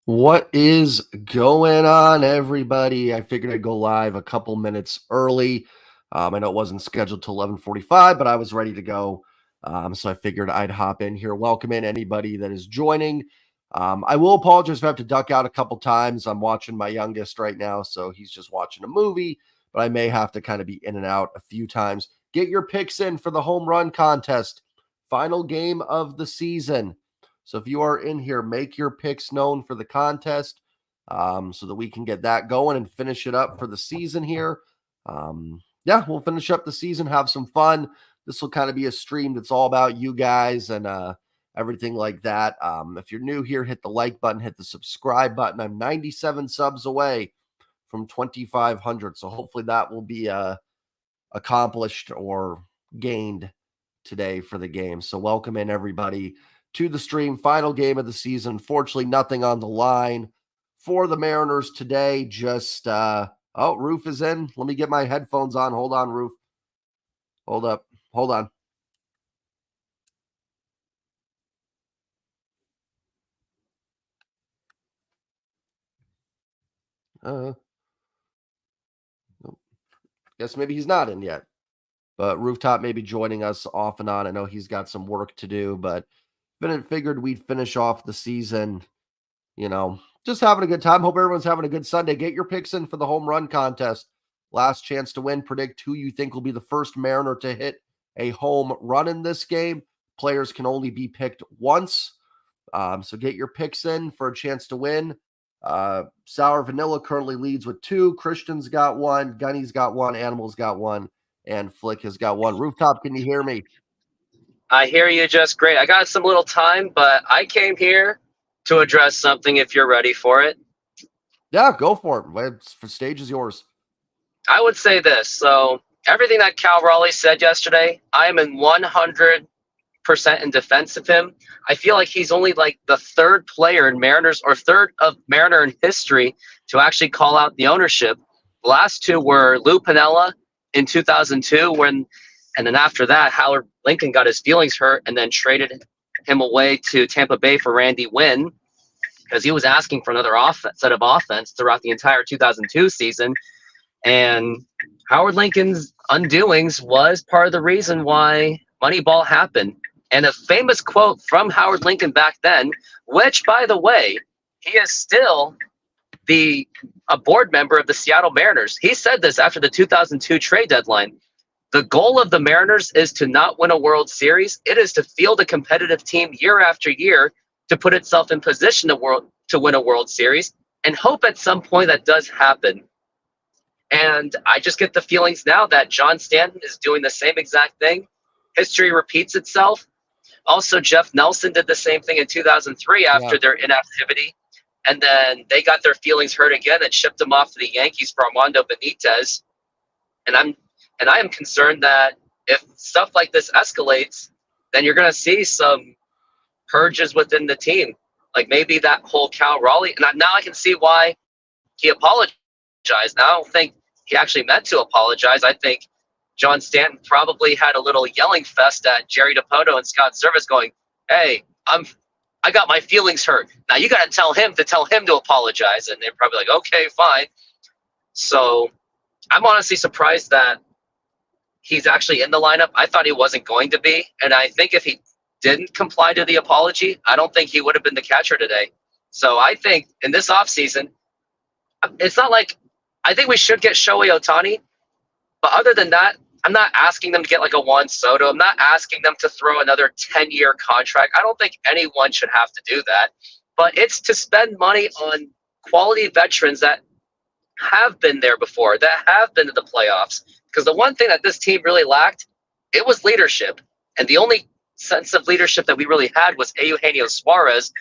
What is going on, everybody? I figured I'd go live a couple minutes early. I know it wasn't scheduled till 11:45, but I was ready to go. So I figured I'd hop in here. Welcome in anybody that is joining. I will apologize if I have to duck out a couple times. I'm watching my youngest right now, so he's just watching a movie, but I may have to kind of be in and out a few times. Get your picks in for the home run contest. Final game of the season. So if you are in here, make your picks known for the contest so that we can get that going and finish it up for the season here. Yeah, we'll finish up the season, have some fun. This will kind of be a stream that's all about you guys and everything like that. If you're new here, hit the like button, hit the subscribe button. I'm 97 subs away from 2,500. So hopefully that will be accomplished or gained today for the game. So welcome in everybody to the stream. Final game of the season. Fortunately, nothing on the line for the Mariners today. Just Roof is in. Let me get my headphones on. Hold on, Roof. Hold up. Hold on. Guess maybe he's not in yet. But Rooftop may be joining us off and on. I know he's got some work to do, but figured we'd finish off the season, just having a good time. Hope everyone's having a good Sunday. Get your picks in for the home run contest. Last chance to win. Predict who you think will be the first Mariner to hit a home run in this game. Players can only be picked once. So get your picks in for a chance to win. Sour Vanilla currently leads with 2. Christian's got 1. Gunny's got 1. Animal's got 1. And Flick has got 1. Rooftop, can you hear me? I hear you just great. I got some little time, but I came here to address something if you're ready for it. Yeah, go for it. The stage is yours. I would say this. So everything that Cal Raleigh said yesterday, I'm in 100% in defense of him. I feel like he's only like the third player in Mariners or third of Mariner in history to actually call out the ownership. The last two were Lou Piniella in 2002 and then after that, Howard Lincoln got his feelings hurt and then traded him away to Tampa Bay for Randy Wynn because he was asking for another set of offense throughout the entire 2002 season. And Howard Lincoln's undoings was part of the reason why Moneyball happened. And a famous quote from Howard Lincoln back then, which, by the way, he is still a board member of the Seattle Mariners. He said this after the 2002 trade deadline. The goal of the Mariners is to not win a World Series. It is to field a competitive team year after year to put itself in position to win a World Series and hope at some point that does happen. And I just get the feelings now that John Stanton is doing the same exact thing. History repeats itself. Also, Jeff Nelson did the same thing in 2003 after their inactivity. And then they got their feelings hurt again and shipped him off to the Yankees for Armando Benitez. And I am concerned that if stuff like this escalates, then you're going to see some purges within the team. Like maybe that whole Cal Raleigh. And now I can see why he apologized. Now, I don't think he actually meant to apologize. I think John Stanton probably had a little yelling fest at Jerry DiPoto and Scott Service going, hey, I got my feelings hurt. Now you got to tell him to apologize. And they're probably like, okay, fine. So I'm honestly surprised that he's actually in the lineup. I thought he wasn't going to be. And I think if he didn't comply to the apology, I don't think he would have been the catcher today. So I think in this offseason, it's not like I think we should get Shohei Ohtani. But other than that, I'm not asking them to get like a Juan Soto. I'm not asking them to throw another 10-year contract. I don't think anyone should have to do that. But it's to spend money on quality veterans that have been there before, that have been to the playoffs. Because the one thing that this team really lacked, it was leadership. And the only sense of leadership that we really had was Eugenio Suarez.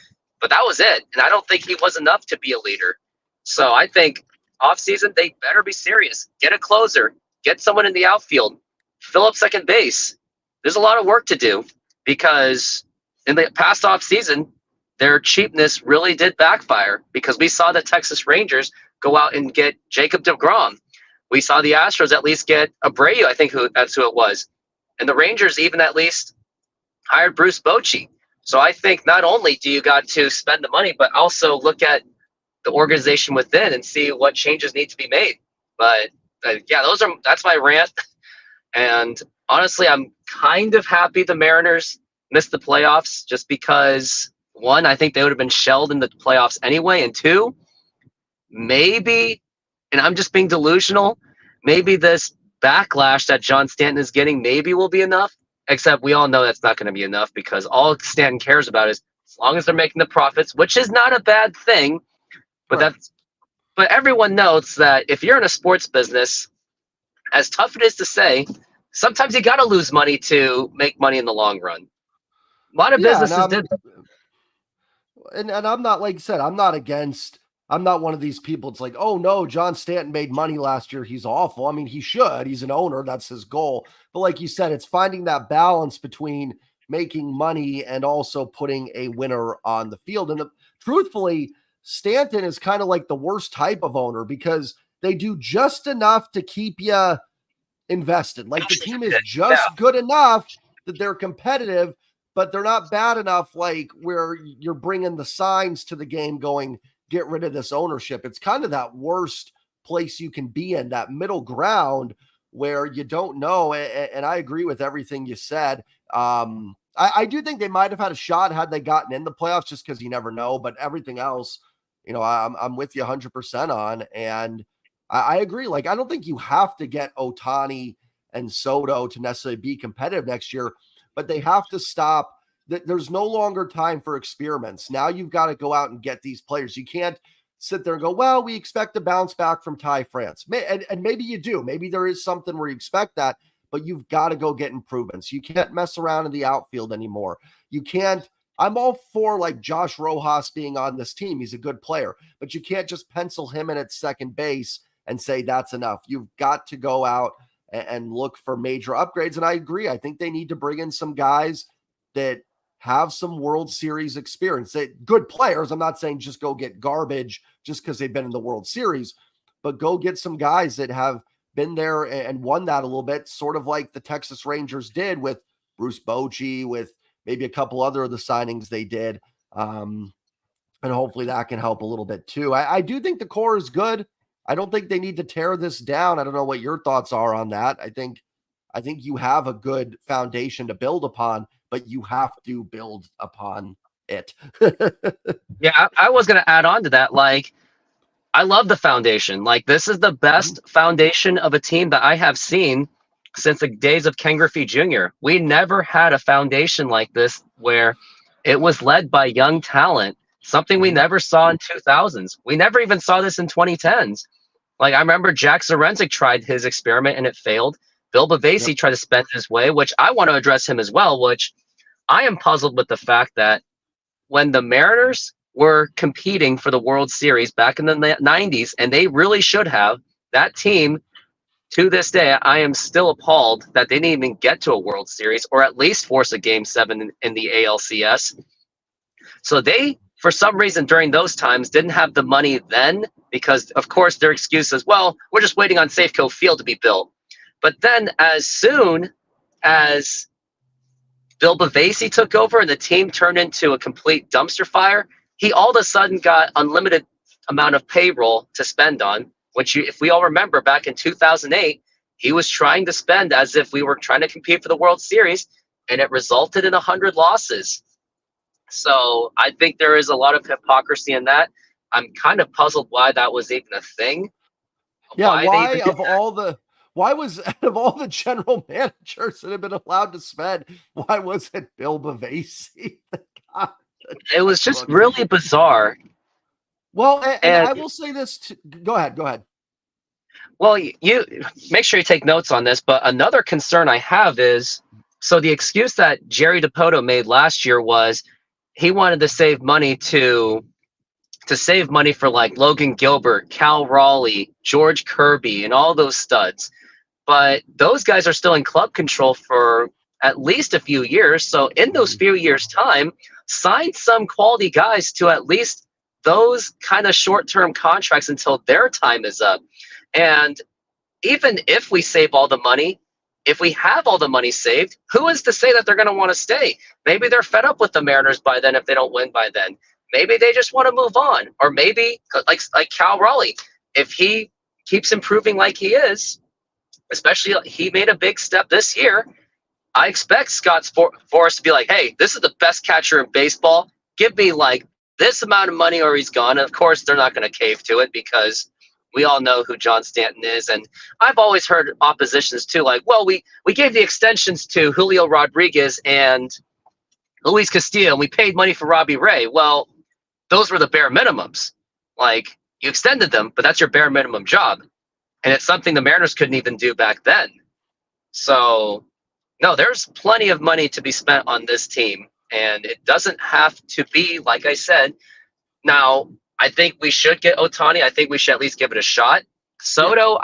But that was it. And I don't think he was enough to be a leader. So I think offseason, they better be serious. Get a closer. Get someone in the outfield. Fill up second base. There's a lot of work to do because in the past offseason, their cheapness really did backfire because we saw the Texas Rangers go out and get Jacob deGrom. We saw the Astros at least get Abreu, I think that's who it was. And the Rangers even at least hired Bruce Bochy. So I think not only do you got to spend the money, but also look at the organization within and see what changes need to be made. But yeah, that's my rant. And honestly, I'm kind of happy the Mariners missed the playoffs just because, one, I think they would have been shelled in the playoffs anyway, and two, maybe, and I'm just being delusional, maybe this backlash that John Stanton is getting maybe will be enough. Except we all know that's not going to be enough because all Stanton cares about is as long as they're making the profits, which is not a bad thing, but Right. but everyone knows that if you're in a sports business, as tough it is to say, sometimes you got to lose money to make money in the long run. A lot of Yeah, businesses did. and I'm not, like you said, I'm not one of these people. It's like, oh no, John Stanton made money last year. He's awful. I mean, he should. He's an owner. That's his goal. But like you said, it's finding that balance between making money and also putting a winner on the field. And truthfully, Stanton is kind of like the worst type of owner because they do just enough to keep you invested. Like the team is just good enough that they're competitive, but they're not bad enough like where you're bringing the signs to the game going, get rid of this ownership. It's kind of that worst place you can be in, that middle ground where you don't know. And I agree with everything you said. I do think they might have had a shot had they gotten in the playoffs just because you never know. But everything else, I'm with you 100% on. And I agree. Like, I don't think you have to get Ohtani and Soto to necessarily be competitive next year, but they have to stop. There's no longer time for experiments. Now you've got to go out and get these players. You can't sit there and go, well, we expect to bounce back from Ty France. And maybe you do. Maybe there is something where you expect that, but you've got to go get improvements. You can't mess around in the outfield anymore. You can't. I'm all for like Josh Rojas being on this team. He's a good player, but you can't just pencil him in at second base and say that's enough. You've got to go out and look for major upgrades. And I agree. I think they need to bring in some guys that have some World Series experience. Good players. I'm not saying just go get garbage just because they've been in the World Series, but go get some guys that have been there and won that a little bit, sort of like the Texas Rangers did with Bruce Bochy, with maybe a couple other of the signings they did. And hopefully that can help a little bit too. I do think the core is good. I don't think they need to tear this down. I don't know what your thoughts are on that. I think you have a good foundation to build upon, but you have to build upon it. Yeah, I was going to add on to that. Like, I love the foundation. Like, this is the best foundation of a team that I have seen since the days of Ken Griffey Jr. We never had a foundation like this where it was led by young talent, something we never saw in 2000s. We never even saw this in 2010s. Like, I remember Jack Zarenzik tried his experiment and it failed. Bill Bavasi tried to spend his way, which I want to address him as well, which I am puzzled with the fact that when the Mariners were competing for the World Series back in the 90s, and they really should have, that team, to this day, I am still appalled that they didn't even get to a World Series or at least force a Game 7 in the ALCS. So they, for some reason, during those times, didn't have the money then because, of course, their excuse is, well, we're just waiting on Safeco Field to be built. But then as soon as Bill Bavasi took over and the team turned into a complete dumpster fire, he all of a sudden got unlimited amount of payroll to spend on, which if we all remember back in 2008, he was trying to spend as if we were trying to compete for the World Series, and it resulted in 100 losses. So I think there is a lot of hypocrisy in that. I'm kind of puzzled why that was even a thing. Yeah, why was out of all the general managers that have been allowed to spend, why was it Bill Bavasi? It was just really bizarre. Well, and I will say this. Go ahead. Well, you make sure you take notes on this, but another concern I have is, so the excuse that Jerry DiPoto made last year was he wanted to save money to save money for like Logan Gilbert, Cal Raleigh, George Kirby, and all those studs. But those guys are still in club control for at least a few years. So in those few years' time, sign some quality guys to at least those kind of short-term contracts until their time is up. And even if we save all the money, if we have all the money saved, who is to say that they're going to want to stay? Maybe they're fed up with the Mariners by then if they don't win by then. maybe they just want to move on, or maybe like Cal Raleigh, if he keeps improving like he is, especially he made a big step this year. I expect Scott Forrest to be like, hey, this is the best catcher in baseball. Give me like this amount of money or he's gone. And of course, they're not going to cave to it because we all know who John Stanton is. And I've always heard oppositions too, like, well, we gave the extensions to Julio Rodriguez and Luis Castillo, and we paid money for Robbie Ray. Well, those were the bare minimums. Like, you extended them, but that's your bare minimum job. And it's something the Mariners couldn't even do back then. So no, there's plenty of money to be spent on this team, and it doesn't have to be, like I said. Now, I think we should get Ohtani. I think we should at least give it a shot. Soto,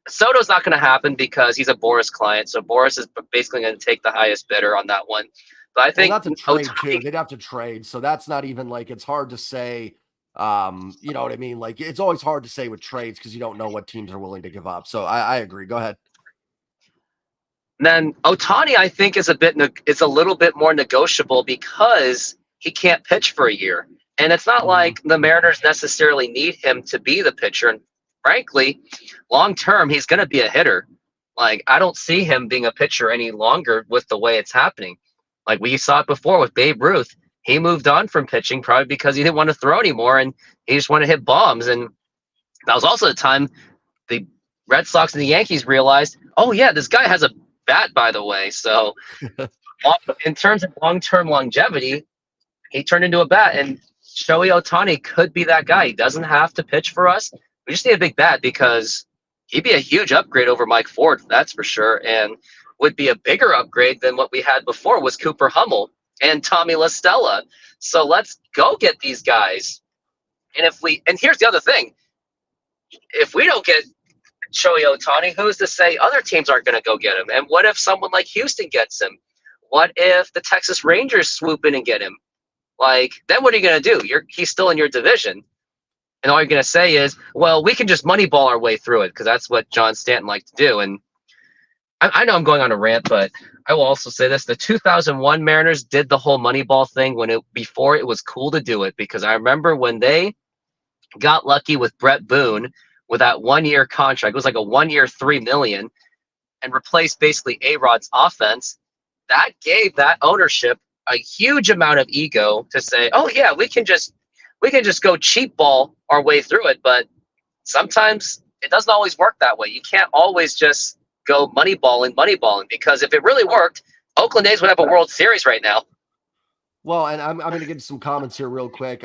Soto's not going to happen because he's a Boras client, so Boras is basically going to take the highest bidder on that one. But I think not to trade too. They'd have to trade, so that's not even like it's hard to say. You know what I mean? Like it's always hard to say with trades because you don't know what teams are willing to give up. So I agree. Go ahead. Then Ohtani, I think, is a little bit more negotiable because he can't pitch for a year, and it's not like the Mariners necessarily need him to be the pitcher. And frankly, long term, he's going to be a hitter. Like, I don't see him being a pitcher any longer with the way it's happening. Like we saw it before with Babe Ruth, he moved on from pitching probably because he didn't want to throw anymore, and he just wanted to hit bombs. And that was also the time the Red Sox and the Yankees realized, oh yeah, this guy has a bat, by the way. So in terms of long-term longevity, he turned into a bat, and Shohei Ohtani could be that guy. He doesn't have to pitch for us. We just need a big bat because he'd be a huge upgrade over Mike Ford, that's for sure, and would be a bigger upgrade than what we had before was Cooper Hummel and Tommy La Stella. So let's go get these guys. And here's the other thing. If we don't get Shohei Ohtani, who's to say other teams aren't going to go get him? And what if someone like Houston gets him? What if the Texas Rangers swoop in and get him? Like, then what are you going to do? He's still in your division. And all you're going to say is, well, we can just moneyball our way through it because that's what John Stanton liked to do. And I know I'm going on a rant, but I will also say this. The 2001 Mariners did the whole moneyball thing before it was cool to do it, because I remember when they got lucky with Brett Boone with that 1-year contract. It was like a 1-year, $3 million, and replaced basically A-Rod's offense. That gave that ownership a huge amount of ego to say, oh yeah, we can just go cheap ball our way through it. But sometimes it doesn't always work that way. You can't always just go moneyballing, because if it really worked, Oakland A's would have a World Series right now. Well, and I'm going to get some comments here real quick.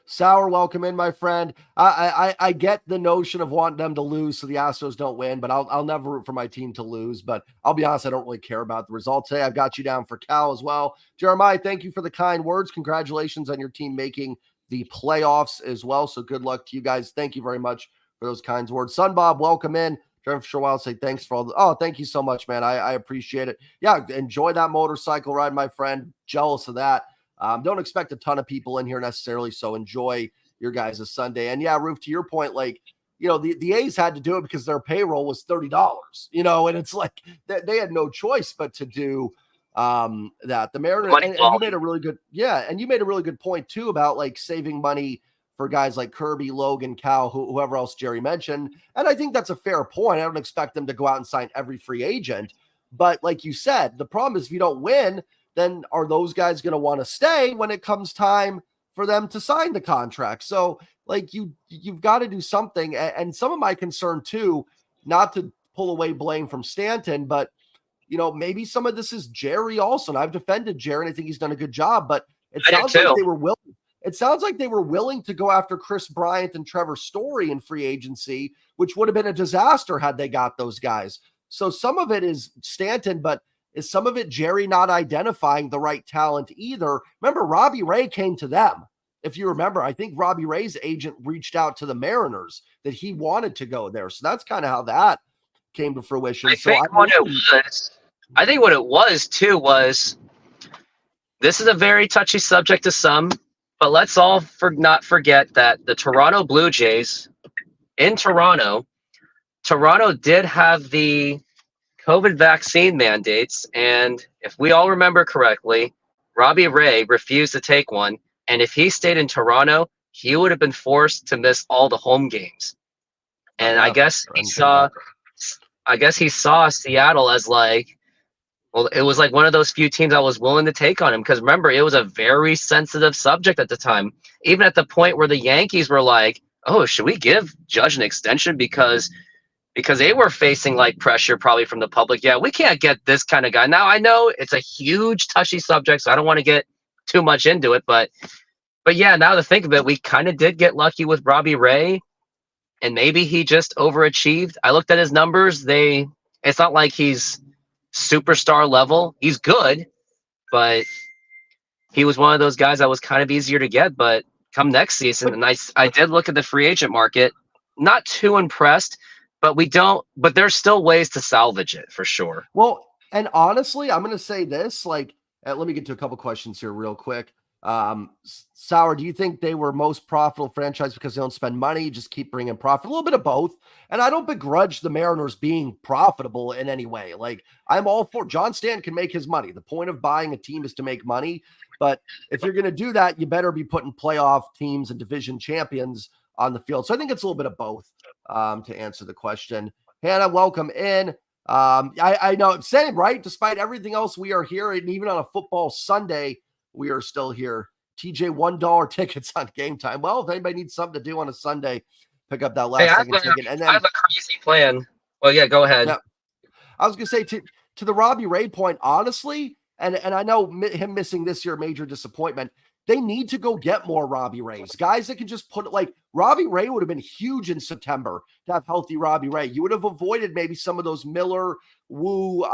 Sour, welcome in, my friend. I get the notion of wanting them to lose so the Astros don't win, but I'll never root for my team to lose. But I'll be honest, I don't really care about the result today. I've got you down for Cal as well. Jeremiah, thank you for the kind words. Congratulations on your team making the playoffs as well. So good luck to you guys. Thank you very much for those kind words. Sun Bob, welcome in. For sure, I'll say thanks for all the. Oh, thank you so much, man. I appreciate it. Yeah, enjoy that motorcycle ride, my friend. Jealous of that. Don't expect a ton of people in here necessarily, so enjoy your guys' Sunday. And yeah, Roof, to your point, like, you know, the A's had to do it because their payroll was $30, you know, and it's like they had no choice but to do that. The Mariners, and you made a really good, and you made a really good point too about like saving money for guys like Kirby, Logan, Cal, whoever else Jerry mentioned. And I think that's a fair point. I don't expect them to go out and sign every free agent. But like you said, the problem is if you don't win, then are those guys going to want to stay when it comes time for them to sign the contract? So like you've got to do something. And some of my concern too, not to pull away blame from Stanton, but you know, maybe some of this is Jerry also. And I've defended Jerry and I think he's done a good job, but it sounds like they were willing. It sounds like they were willing to go after Chris Bryant and Trevor Story in free agency, which would have been a disaster had they got those guys. So some of it is Stanton, but is some of it Jerry not identifying the right talent either? Remember, Robbie Ray came to them. If you remember, I think Robbie Ray's agent reached out to the Mariners that he wanted to go there. So that's kind of how that came to fruition. I think what it was too was, this is a very touchy subject to some, but let's all not forget that the Toronto Blue Jays in Toronto did have the COVID vaccine mandates. And if we all remember correctly, Robbie Ray refused to take one. And if he stayed in Toronto, he would have been forced to miss all the home games. Oh And yeah, I'm sure of that. I guess he saw Seattle as like, well, it was like one of those few teams I was willing to take on him because remember, it was a very sensitive subject at the time. Even at the point where the Yankees were like, "Oh, should we give Judge an extension because they were facing like pressure probably from the public. Yeah, we can't get this kind of guy." Now I know it's a huge touchy subject, so I don't want to get too much into it, but yeah, now to think of it, we kind of did get lucky with Robbie Ray, and maybe he just overachieved. I looked at his numbers; it's not like he's superstar level. He's good, but he was one of those guys that was kind of easier to get. But come next season, But and I did look at the free agent market, not too impressed, but we don't. But there's still ways to salvage it for sure. well, and honestly, I'm going to say this. Like, let me get to a couple questions here real quick. Sauer, do you think they were most profitable franchise because they don't spend money, just keep bringing profit? A little bit of both. And I don't begrudge the Mariners being profitable in any way. Like, I'm all for John Stanton can make his money. The point of buying a team is to make money. But if you're going to do that, you better be putting playoff teams and division champions on the field. So I think it's a little bit of both, to answer the question. Hannah, welcome in. I know, same, right? Despite everything else, we are here. And even on a football Sunday, we are still here. TJ, $1 tickets on Game Time. Well, if anybody needs something to do on a Sunday, pick up that last second ticket. And I then have a crazy plan. Well, yeah, go ahead. yeah, I was going to say to the Robbie Ray point, honestly, and I know him missing this year, major disappointment. They need to go get more Robbie Rays, guys that can just put it like Robbie Ray would have been huge in September to have healthy Robbie Ray. You would have avoided maybe some of those Miller, Woo,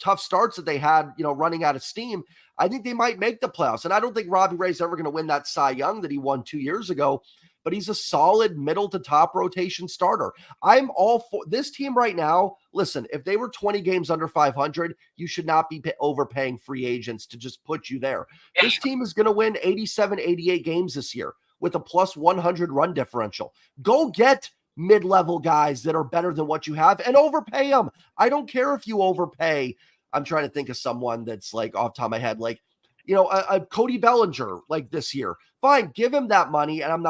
tough starts that they had, running out of steam. I think they might make the playoffs. And I don't think Robbie Ray's ever going to win that Cy Young that he won 2 years ago, but he's a solid middle to top rotation starter. I'm all for this team right now. Listen, if they were 20 games under 500, you should not be overpaying free agents to just put you there. Yeah. This team is going to win 87, 88 games this year with a plus 100 run differential. Go get mid-level guys that are better than what you have and overpay them. I don't care if you overpay. I'm trying to think of someone that's like off the top of my head, like, a Cody Bellinger like this year. Fine, give him that money. And I'm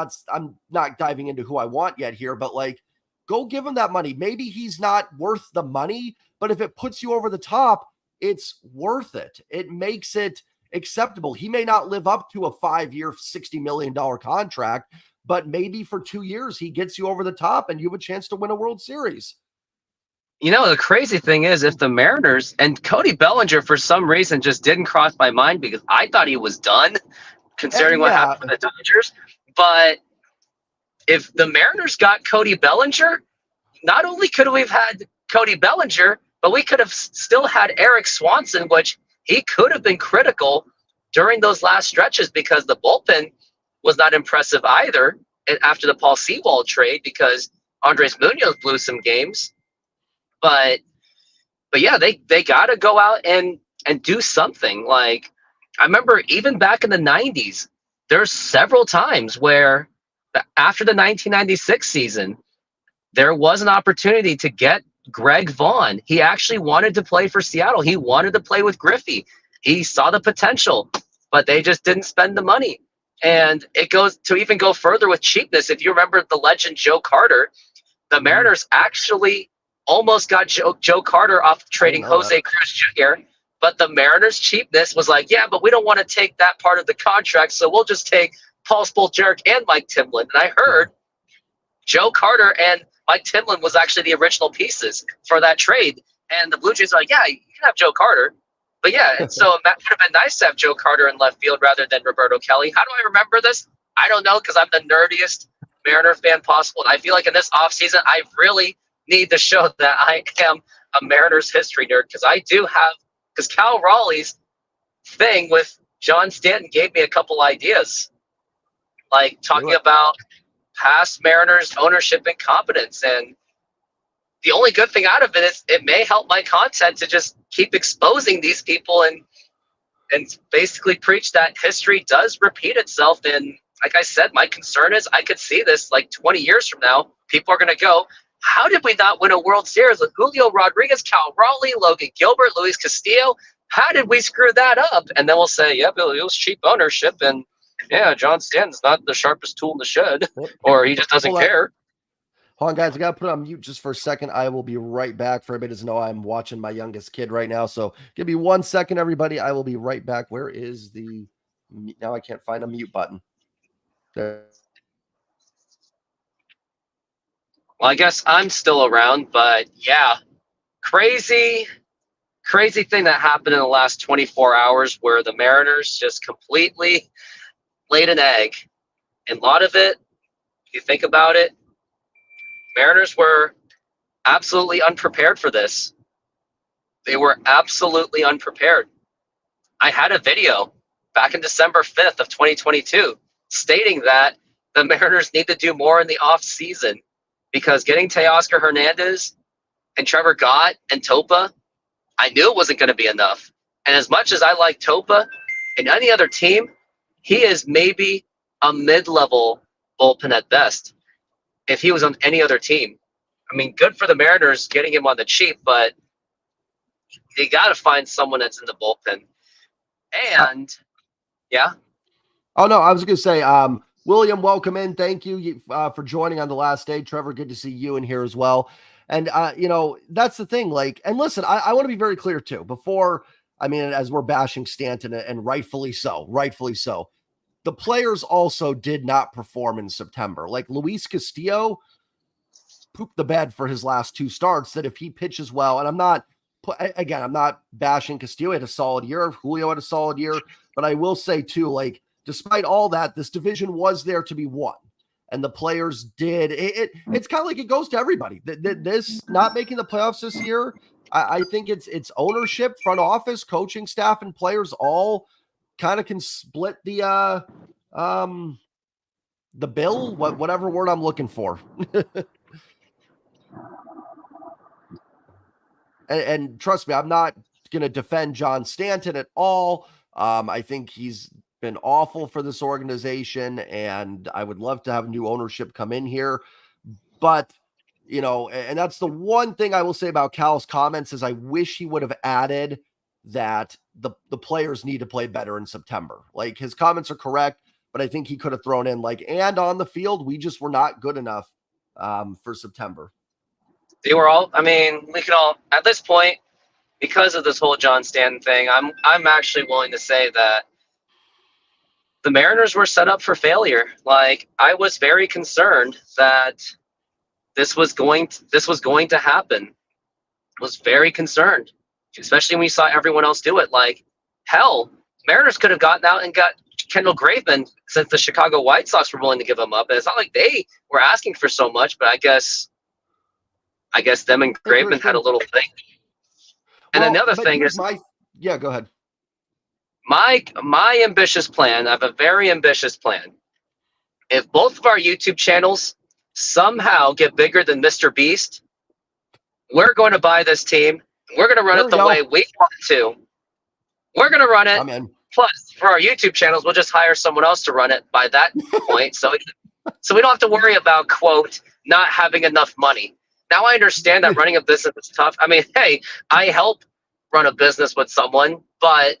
not diving into who I want yet here, but like, go give him that money. Maybe he's not worth the money, but if it puts you over the top, it's worth it. It makes it acceptable. He may not live up to a 5-year, $60 million contract, but maybe for 2 years, he gets you over the top and you have a chance to win a World Series. The crazy thing is if the Mariners and Cody Bellinger, for some reason, just didn't cross my mind because I thought he was done considering what happened with the Dodgers. But if the Mariners got Cody Bellinger, not only could we have had Cody Bellinger, but we could have still had Eric Swanson, which he could have been critical during those last stretches because the bullpen was not impressive either after the Paul Sewald trade because Andres Munoz blew some games. But yeah, they got to go out and do something. Like I remember even back in the 90s, there's several times where after the 1996 season, there was an opportunity to get Greg Vaughn. He actually wanted to play for Seattle. He wanted to play with Griffey. He saw the potential, but they just didn't spend the money. And it goes to even go further with cheapness. If you remember the legend Joe Carter, the Mariners actually almost got Joe Carter off trading Jose Cruz Jr., but the Mariners' cheapness was like, yeah, but we don't want to take that part of the contract, so we'll just take Paul Spoljaric and Mike Timlin. And I heard Joe Carter and Mike Timlin was actually the original pieces for that trade. And the Blue Jays are like, yeah, you can have Joe Carter. But yeah, and so it would have been nice to have Joe Carter in left field rather than Roberto Kelly. How do I remember this? I don't know because I'm the nerdiest Mariner fan possible. And I feel like in this offseason, I really need to show that I am a Mariners history nerd because Cal Raleigh's thing with John Stanton gave me a couple ideas, like talking about past Mariners ownership and competence. And the only good thing out of it is it may help my content to just keep exposing these people and basically preach that history does repeat itself. And like I said, my concern is I could see this like 20 years from now. People are going to go, how did we not win a World Series with Julio Rodriguez, Cal Raleigh, Logan Gilbert, Luis Castillo? How did we screw that up? And then we'll say, yeah, but it was cheap ownership. And Yeah, John Stanton's not the sharpest tool in the shed, Yep. or he just doesn't care. Hold on, guys. I got to put it on mute just for a second. I will be right back. For everybody to know, I'm watching my youngest kid right now. So give me 1 second, everybody. I will be right back. Where is the... Now I can't find a mute button. There. Well, I guess I'm still around, but yeah, crazy thing that happened in the last 24 hours where the Mariners just completely laid an egg. And a lot of it, if you think about it, Mariners were absolutely unprepared for this. They were absolutely unprepared. I had a video back in December 5th of 2022 stating that the Mariners need to do more in the offseason because getting Teoscar Hernandez and Trevor Gott and Topa, I knew it wasn't going to be enough. And as much as I like Topa and any other team, he is maybe a mid-level bullpen at best if he was on any other team. I mean, good for the Mariners getting him on the cheap, but they got to find someone that's in the bullpen. And, yeah. Oh, no, I was going to say, William, welcome in. Thank you for joining on the last day. Trevor, good to see you in here as well. And, that's the thing. Like, and listen, I want to be very clear too, before, as we're bashing Stanton, and rightfully so, the players also did not perform in September. Like Luis Castillo pooped the bed for his last 2 starts, that if he pitches well, and I'm not bashing Castillo. He had a solid year. Julio had a solid year. But I will say too, like, despite all that, this division was there to be won. And the players did. It's kind of like it goes to everybody. This not making the playoffs this year, I think it's ownership, front office, coaching staff, and players all kind of can split the bill, whatever word I'm looking for. And trust me, I'm not going to defend John Stanton at all. I think he's been awful for this organization, and I would love to have new ownership come in here. But, and that's the one thing I will say about Cal's comments is I wish he would have added that the players need to play better in September. Like, his comments are correct, but I think he could have thrown in, like, and on the field, we just were not good enough for September. They were all, we can all, at this point, because of this whole John Stanton thing, I'm actually willing to say that the Mariners were set up for failure. Like, I was very concerned that this was going to happen. I was very concerned, especially when we saw everyone else do it. Like, hell, Mariners could have gotten out and got Kendall Graveman since the Chicago White Sox were willing to give him up. And it's not like they were asking for so much, but I guess them and Graveman had a little thing. And then the other thing is, go ahead. My ambitious plan, I have a very ambitious plan. If both of our YouTube channels somehow get bigger than Mr. Beast, we're going to buy this team. We're going to run it the way we want to. We're going to run it. Amen. Plus, for our YouTube channels, we'll just hire someone else to run it by that point. So we don't have to worry about, quote, not having enough money. Now I understand that running a business is tough. Hey, I help run a business with someone, but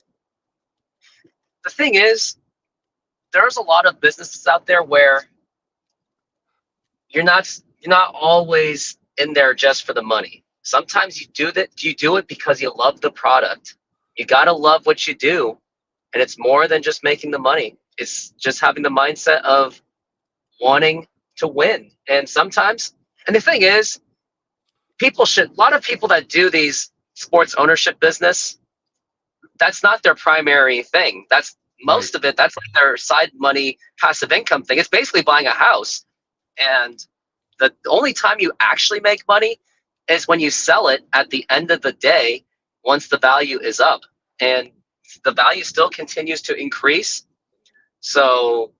the thing is, there's a lot of businesses out there where you're not always in there just for the money. Sometimes you do it because you love the product. You got to love what you do, and it's more than just making the money. It's just having the mindset of wanting to win. And sometimes, and the thing is, a lot of people that do these sports ownership business, that's not their primary thing. That's most of it. That's like their side money, passive income thing. It's basically buying a house. And the only time you actually make money is when you sell it at the end of the day, once the value is up. And the value still continues to increase. So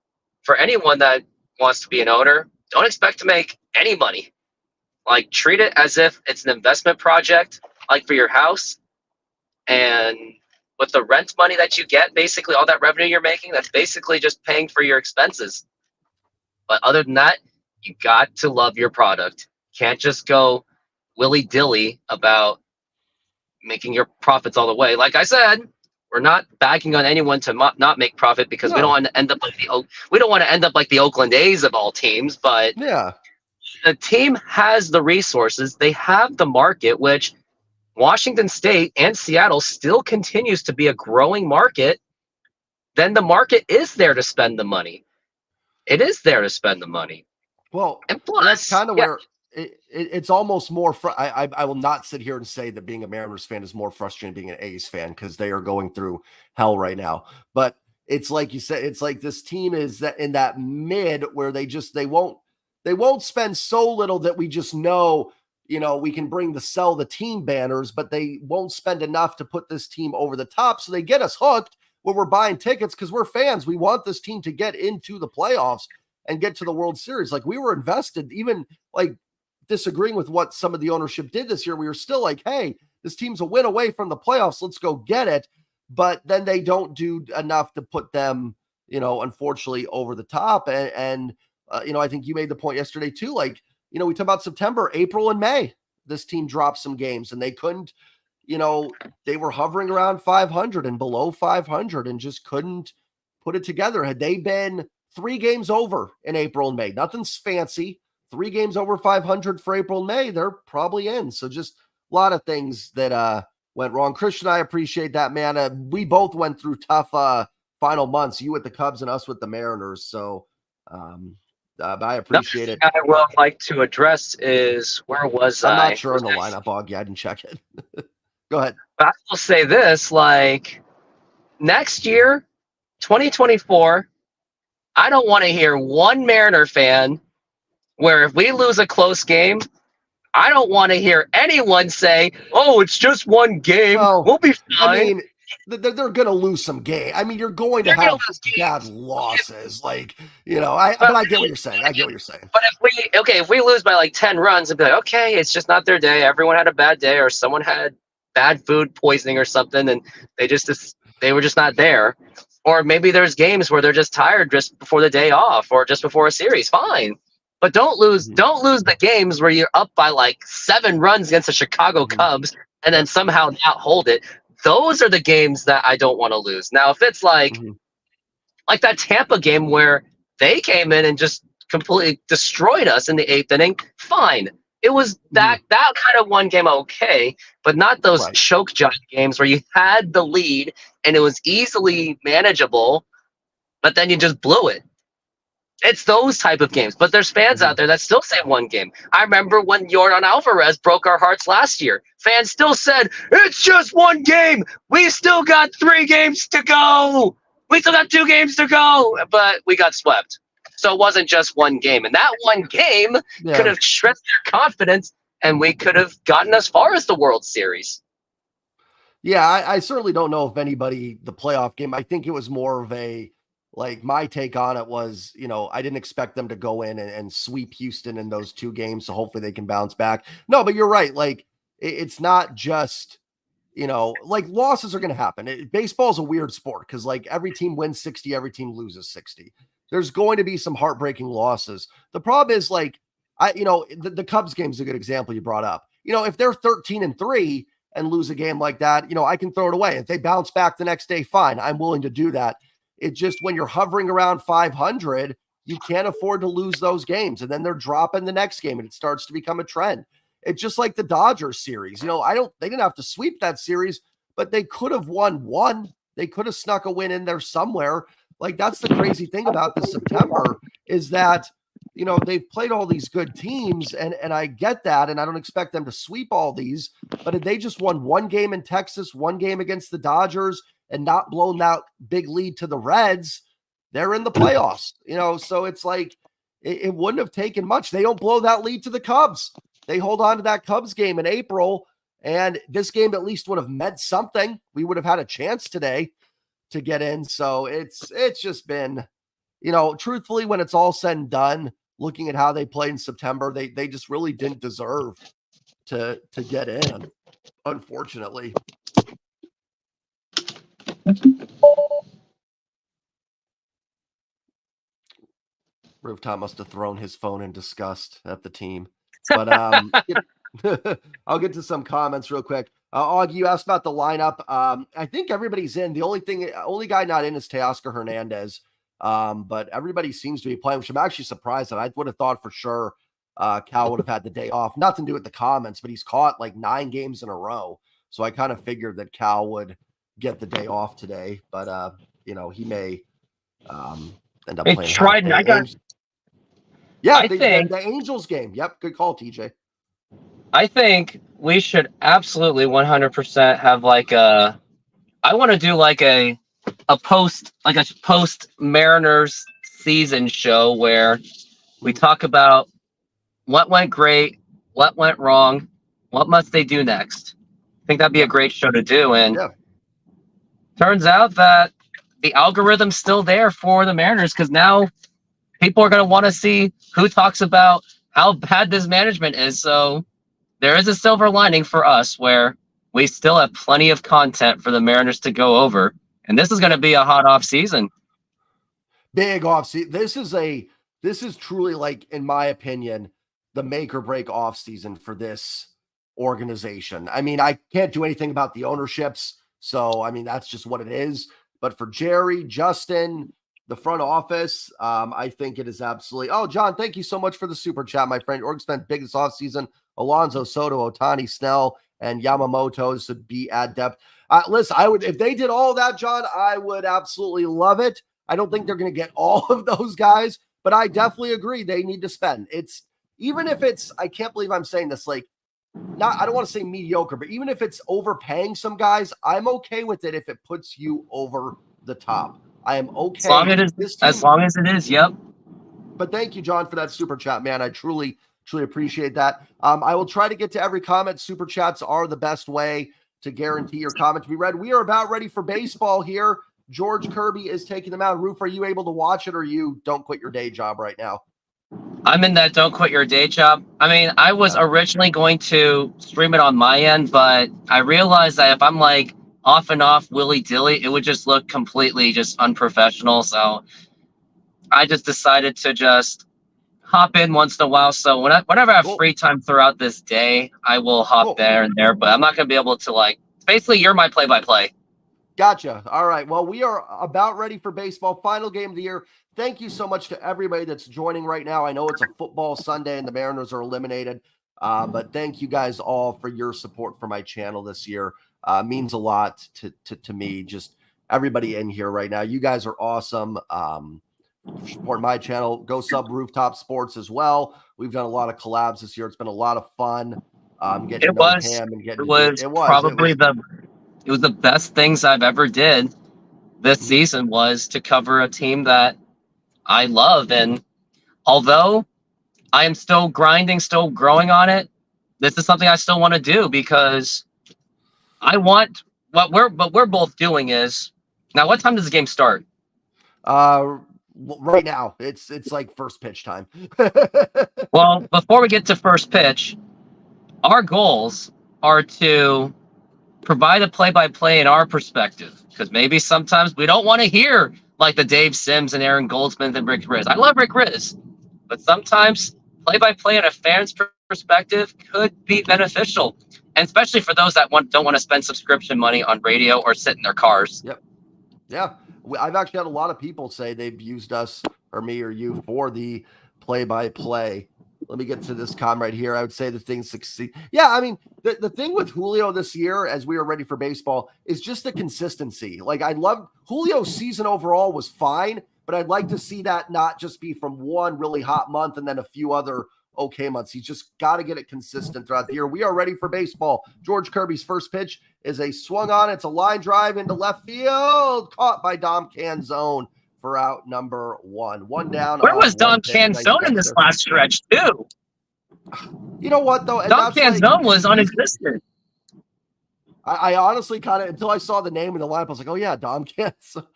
for anyone that wants to be an owner, don't expect to make any money. Like, treat it as if it's an investment project, like for your house. And with the rent money that you get, basically all that revenue you're making, that's basically just paying for your expenses. But other than that, you got to love your product. Can't just go willy-dilly about making your profits all the way. Like I said, We're not bagging on anyone to not make profit because we don't No. want to end up like we don't want to end up like the Oakland A's of all teams. But Yeah. the team has the resources, they have the market, which Washington State and Seattle still continues to be a growing market. Then the market is there to spend the money. It is there to spend the money. Well, And and that's plus, kind of yeah, where it's almost more. I will not sit here and say that being a Mariners fan is more frustrating than being an A's fan because they are going through hell right now. But it's like you said, it's like this team is that in that mid where they won't spend so little that we just know, we can bring the sell the team banners, but they won't spend enough to put this team over the top. So they get us hooked when we're buying tickets because we're fans. We want this team to get into the playoffs and get to the World Series. Like we were invested, even like disagreeing with what some of the ownership did this year. We were still like, hey, this team's a win away from the playoffs. Let's go get it. But then they don't do enough to put them, unfortunately over the top. And I think you made the point yesterday too. Like, we talk about September, April, and May. This team dropped some games and they couldn't, they were hovering around 500 and below 500 and just couldn't put it together. Had they been 3 games over in April and May, nothing's fancy, 3 games over 500 for April and May, they're probably in. So just a lot of things that went wrong. Christian, I appreciate that, man. We both went through tough final months, you with the Cubs and us with the Mariners. So but I appreciate it. I would like to address is where was I'm I? not sure in the lineup, Augie. I didn't check it. Go ahead. But I will say this: like next year, 2024, I don't want to hear one Mariner fan where if we lose a close game, I don't want to hear anyone say, "Oh, it's just one game. Well, We'll be I fine." mean, they're going to lose some game. I mean, you're going to They're gonna have lose bad games. losses. Like, But but I get what you're saying. I get what you're saying. But if we lose by like 10 runs, it'd be like, okay, it's just not their day. Everyone had a bad day, or someone had bad food poisoning or something, and they were just not there. Or maybe there's games where they're just tired just before the day off, or just before a series. Fine, but Mhm. don't lose the games where you're up by like 7 runs against the Chicago Mhm. Cubs, and then Yep. somehow not hold it. Those are the games that I don't want to lose. Now, if it's Mhm. like that Tampa game where they came in and just completely destroyed us in the 8th inning, fine. It was Mhm. that kind of one game okay, but not those Right. choke job games where you had the lead and it was easily manageable, but then you just blew it. It's those type of games. But there's fans Mhm. out there that still say one game. I remember when Jordan Alvarez broke our hearts last year. Fans still said, it's just one game. We still got 3 games to go. We still got 2 games to go. But we got swept. So it wasn't just one game. And that one game could Yeah. have shredded their confidence and we could have gotten as far as the World Series. Yeah, I certainly don't know if anybody the playoff game. I think it was more of a like my take on it was, I didn't expect them to go in and sweep Houston in those 2 games. So hopefully they can bounce back. No, but you're right. Like it's not just, like losses are going to happen. Baseball is a weird sport because like every team wins 60, every team loses 60. There's going to be some heartbreaking losses. The problem is like, the Cubs game is a good example you brought up. If they're 13-3 and lose a game like that, I can throw it away. If they bounce back the next day, fine. I'm willing to do that. It just when you're hovering around 500, you can't afford to lose those games. And then they're dropping the next game and it starts to become a trend. It's just like the Dodgers series. They didn't have to sweep that series, but they could have won one. They could have snuck a win in there somewhere. Like that's the crazy thing about this September is that they've played all these good teams, and I get that, and I don't expect them to sweep all these, but if they just won one game in Texas, one game against the Dodgers, and not blown that big lead to the Reds, they're in the playoffs. So it's like it wouldn't have taken much. They don't blow that lead to the Cubs. They hold on to that Cubs game in April, and this game at least would have meant something. We would have had a chance today to get in. So it's just been, truthfully, when it's all said and done, looking at how they played in September, they just really didn't deserve to get in, unfortunately. Rooftop must have thrown his phone in disgust at the team. But I'll get to some comments real quick. Augie, you asked about the lineup. I think everybody's in. The only guy not in is Teoscar Hernandez. But everybody seems to be playing, which I'm actually surprised at. I would have thought for sure Cal would have had the day off. Nothing to do with the comments, but he's caught like 9 games in a row. So I kind of figured that Cal would get the day off today. But, he may end up playing half day games. Yeah, the Angels game. Yep, good call, TJ. I think we should absolutely 100% have I want to do a post Mariners season show where we talk about what went great, what went wrong, what must they do next. I think that'd be a great show to do. And turns out that the algorithm's still there for the Mariners because now people are going to want to see who talks about how bad this management is. So there is a silver lining for us where we still have plenty of content for the Mariners to go over. And this is going to be a hot off season. Big off season. This is truly, like, in my opinion, the make or break off season for this organization. I mean, I can't do anything about the ownerships. So, I mean, that's just what it is. But for Jerry, Justin, the front office, I think it is absolutely. Oh, John, thank you so much for the super chat, my friend. Org spent biggest offseason. Alonso, Soto, Otani, Snell, and Yamamoto to be at depth. Listen, if they did all that, John, I would absolutely love it. I don't think they're going to get all of those guys, but I definitely agree they need to spend. Even if it's, I can't believe I'm saying this, I don't want to say mediocre, but even if it's overpaying some guys, I'm okay with it if it puts you over the top. I am okay. As long as it is, yep. But thank you, John, for that super chat, man. I truly appreciate that. I will try to get to every comment. Super chats are the best way to guarantee your comment to be read. We are about ready for baseball here. George Kirby is taking them out. Roof, are you able to watch it, or you don't quit your day job right now? I'm in that don't quit your day job. I mean, I was originally going to stream it on my end, but I realized that if I'm off and off willy-dilly, it would just look completely just unprofessional. So I just decided to just hop in once in a while. So whenever I have free time throughout this day, I will hop there and there, but I'm not going to be able to basically you're my play-by-play. Gotcha. All right. Well, we are about ready for baseball. Final game of the year. Thank you so much to everybody that's joining right now. I know it's a football Sunday and the Mariners are eliminated, but thank you guys all for your support for my channel this year. Means a lot to me. Just everybody in here right now. You guys are awesome. Support my channel. Go sub Rooftop Sports as well. We've done a lot of collabs this year. It's been a lot of fun. Getting to know him and getting it was the best things I've ever did this season was to cover a team that I love. And although I am still grinding, still growing on it, this is something I still want to do because I want what we're both doing is now. What time does the game start? Right now it's like first pitch time. Well, before we get to first pitch, our goals are to provide a play-by-play in our perspective, because maybe sometimes we don't want to hear the Dave Sims and Aaron Goldsmith and Rick Riz. I love Rick Riz, but sometimes play-by-play in a fan's perspective could be beneficial, and especially for those that don't want to spend subscription money on radio or sit in their cars. Yep. Yeah. I've actually had a lot of people say they've used us or me or you for the play-by-play. Let me get to this comment right here. I would say the thing succeed. Yeah, I mean, the thing with Julio this year, as we are ready for baseball, is just the consistency. I love Julio's season overall was fine, but I'd like to see that not just be from one really hot month and then a few other okay months. He's just got to get it consistent throughout the year. We are ready for baseball. George Kirby's first pitch is a swung on. It's a line drive into left field, caught by Dom Canzone for out number 1. One down. Where was Dom Canzone in this last stretch, too? You know what, though? Dom Canzone was non-existent. I honestly kind of, until I saw the name in the lineup, I was like, oh, yeah, Dom Canzone.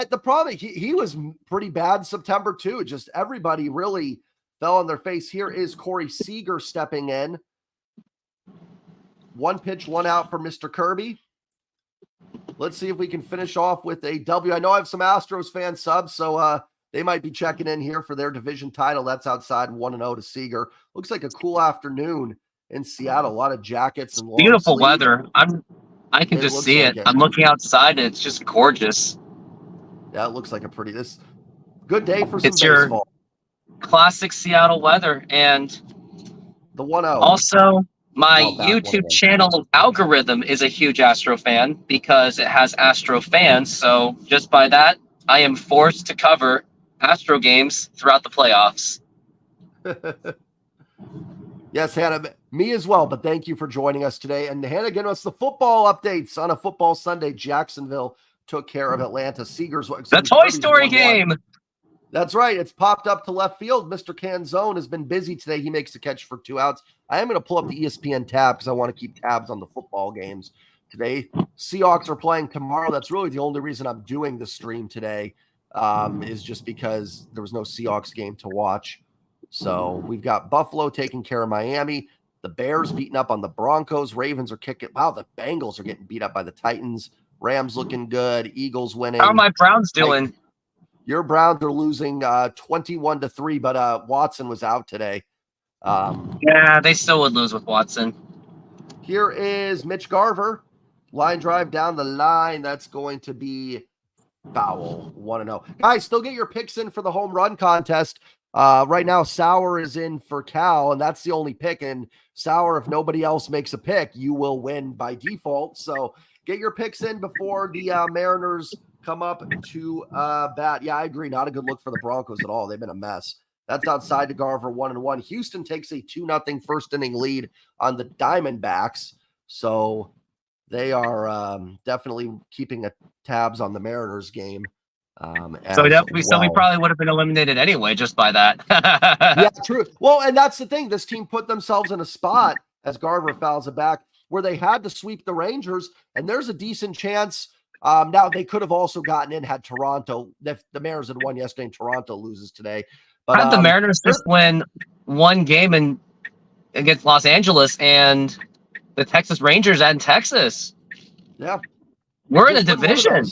The problem, he was pretty bad in September, too. Just everybody really fell on their face. Here is Corey Seager stepping in. 1 pitch, 1 out for Mr. Kirby. Let's see if we can finish off with a W. I know I have some Astros fan subs, so they might be checking in here for their division title. That's outside 1-0 to Seager. Looks like a cool afternoon in Seattle. A lot of jackets and long Beautiful sleeves. weather. I can It just looks see like it. it. I'm looking outside and it's just gorgeous. Yeah, it looks like a pretty good day for some It's your baseball. classic Seattle weather. And The 1-0. also, my Oh, back one YouTube again. channel algorithm is a huge Astro fan because it has Astro fans. So just by that, I am forced to cover Astro games throughout the playoffs. Yes, Hannah, me as well, but thank you for joining us today. And Hannah, giving us the football updates on a football Sunday. Jacksonville took care of Atlanta. The Toy Story game. That's right. It's popped up to left field. Mr. Canzone has been busy today. He makes a catch for 2 outs. I am going to pull up the ESPN tab because I want to keep tabs on the football games today. Seahawks are playing tomorrow. That's really the only reason I'm doing the stream today, is just because there was no Seahawks game to watch. So we've got Buffalo taking care of Miami. The Bears beating up on the Broncos. Ravens are kicking. Wow, the Bengals are getting beat up by the Titans. Rams looking good. Eagles winning. How are my Browns doing? Your Browns are losing 21-3, but Watson was out today. Yeah, they still would lose with Watson. Here is Mitch Garver. Line drive down the line. That's going to be foul. 1-0. Guys, still get your picks in for the home run contest. Right now, Sauer is in for Cal, and that's the only pick. And Sauer, if nobody else makes a pick, you will win by default. So get your picks in before the Mariners come up to bat. Yeah, I agree. Not a good look for the Broncos at all. They've been a mess. That's outside to Garver, 1-1. Houston takes a 2-0 first inning lead on the Diamondbacks. So they are definitely keeping tabs on the Mariners game. So we probably would have been eliminated anyway just by that. Yeah, true. Well, and that's the thing. This team put themselves in a spot, as Garver fouls it back, where they had to sweep the Rangers, and there's a decent chance. Now, they could have also gotten in had Toronto. If the Mariners had won yesterday and Toronto loses today. But had the Mariners just win one game against Los Angeles and the Texas Rangers in Texas. Yeah. We're in a division.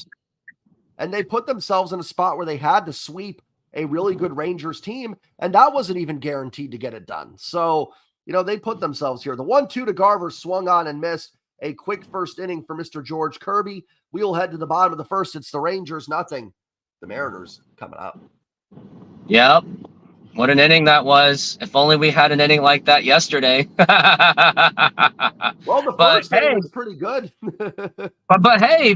And they put themselves in a spot where they had to sweep a really good Rangers team, and that wasn't even guaranteed to get it done. So, they put themselves here. The 1-2 to Garver swung on and missed. A quick first inning for Mr. George Kirby. We'll head to the bottom of the first. It's the Rangers, nothing. The Mariners coming up. Yep. What an inning that was. If only we had an inning like that yesterday. Well, the first inning was pretty good. but hey,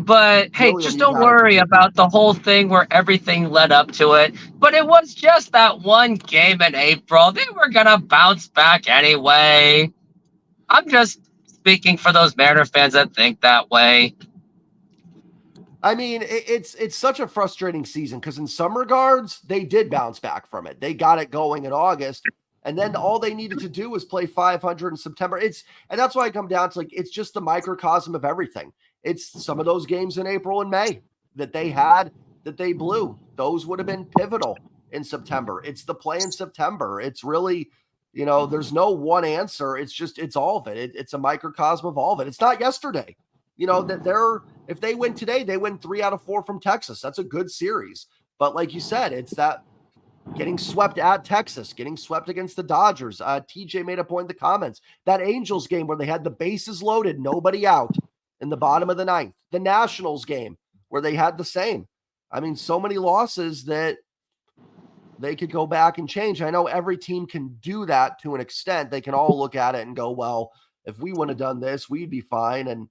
just don't worry about the whole thing where everything led up to it. But it was just that one game in April. They were going to bounce back anyway. I'm just speaking for those Mariner fans that think that way. I mean, it's such a frustrating season because in some regards, they did bounce back from it. They got it going in August, and then all they needed to do was play 500 in September. And that's why I come down to, it's just the microcosm of everything. It's some of those games in April and May that they had that they blew. Those would have been pivotal in September. It's the play in September. It's really, there's no one answer. It's all of it. It's a microcosm of all of it. It's not yesterday. That if they win today, they win 3 out of 4 from Texas. That's a good series. But like you said, it's that getting swept at Texas, getting swept against the Dodgers. TJ made a point in the comments. That Angels game where they had the bases loaded, nobody out in the bottom of the 9th. The Nationals game where they had the same. I mean, so many losses that they could go back and change. I know every team can do that to an extent. They can all look at it and go, well, if we would have done this, we'd be fine.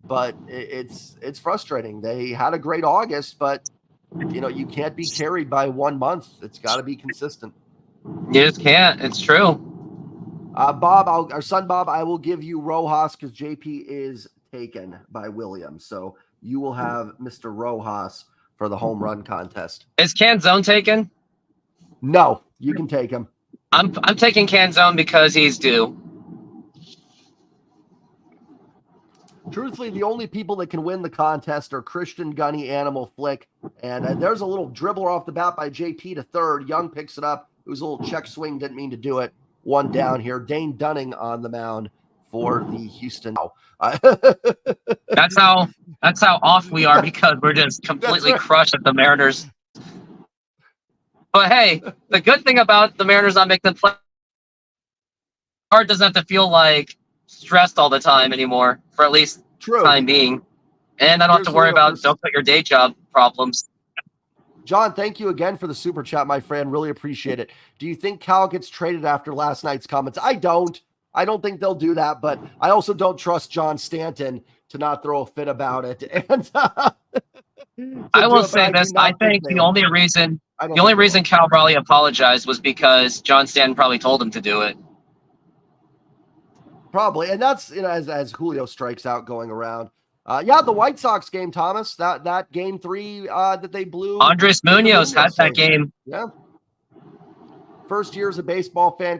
But it's frustrating. They had a great August, but you can't be carried by 1 month. It's got to be consistent. You just can't. It's true. Bob, our son Bob, I will give you Rojas because JP is taken by Williams. So you will have Mr. Rojas for the home run contest. Is Canzone taken? No, you can take him. I'm taking Canzone because he's due. Truthfully, the only people that can win the contest are Christian, Gunny, Animal, Flick. And there's a little dribbler off the bat by JP to third. Young picks it up. It was a little check swing. Didn't mean to do it. 1 down here. Dane Dunning on the mound for the Houston. That's how off we are because we're just completely crushed at the Mariners. But hey, the good thing about the Mariners not making the play Art doesn't have to feel like stressed all the time anymore, for at least True. time being. And I don't have Here's to worry Julio about versus don't quit your day job problems. John. Thank you again for the super chat, my friend. Really appreciate it. Do you think Cal gets traded after last night's comments? I don't. I don't think they'll do that, but I also don't trust John Stanton to not throw a fit about it and to I do will it. But say I do this: I not think think they will. I the don't only think they reason will. Cal Raleigh apologized was because John Stanton probably told him to do it. Probably, and that's as Julio strikes out going around. Yeah, the White Sox game, Thomas. That game 3 that they blew Andres with the Munoz had Munoz that thing. game. Yeah. First year as a baseball fan.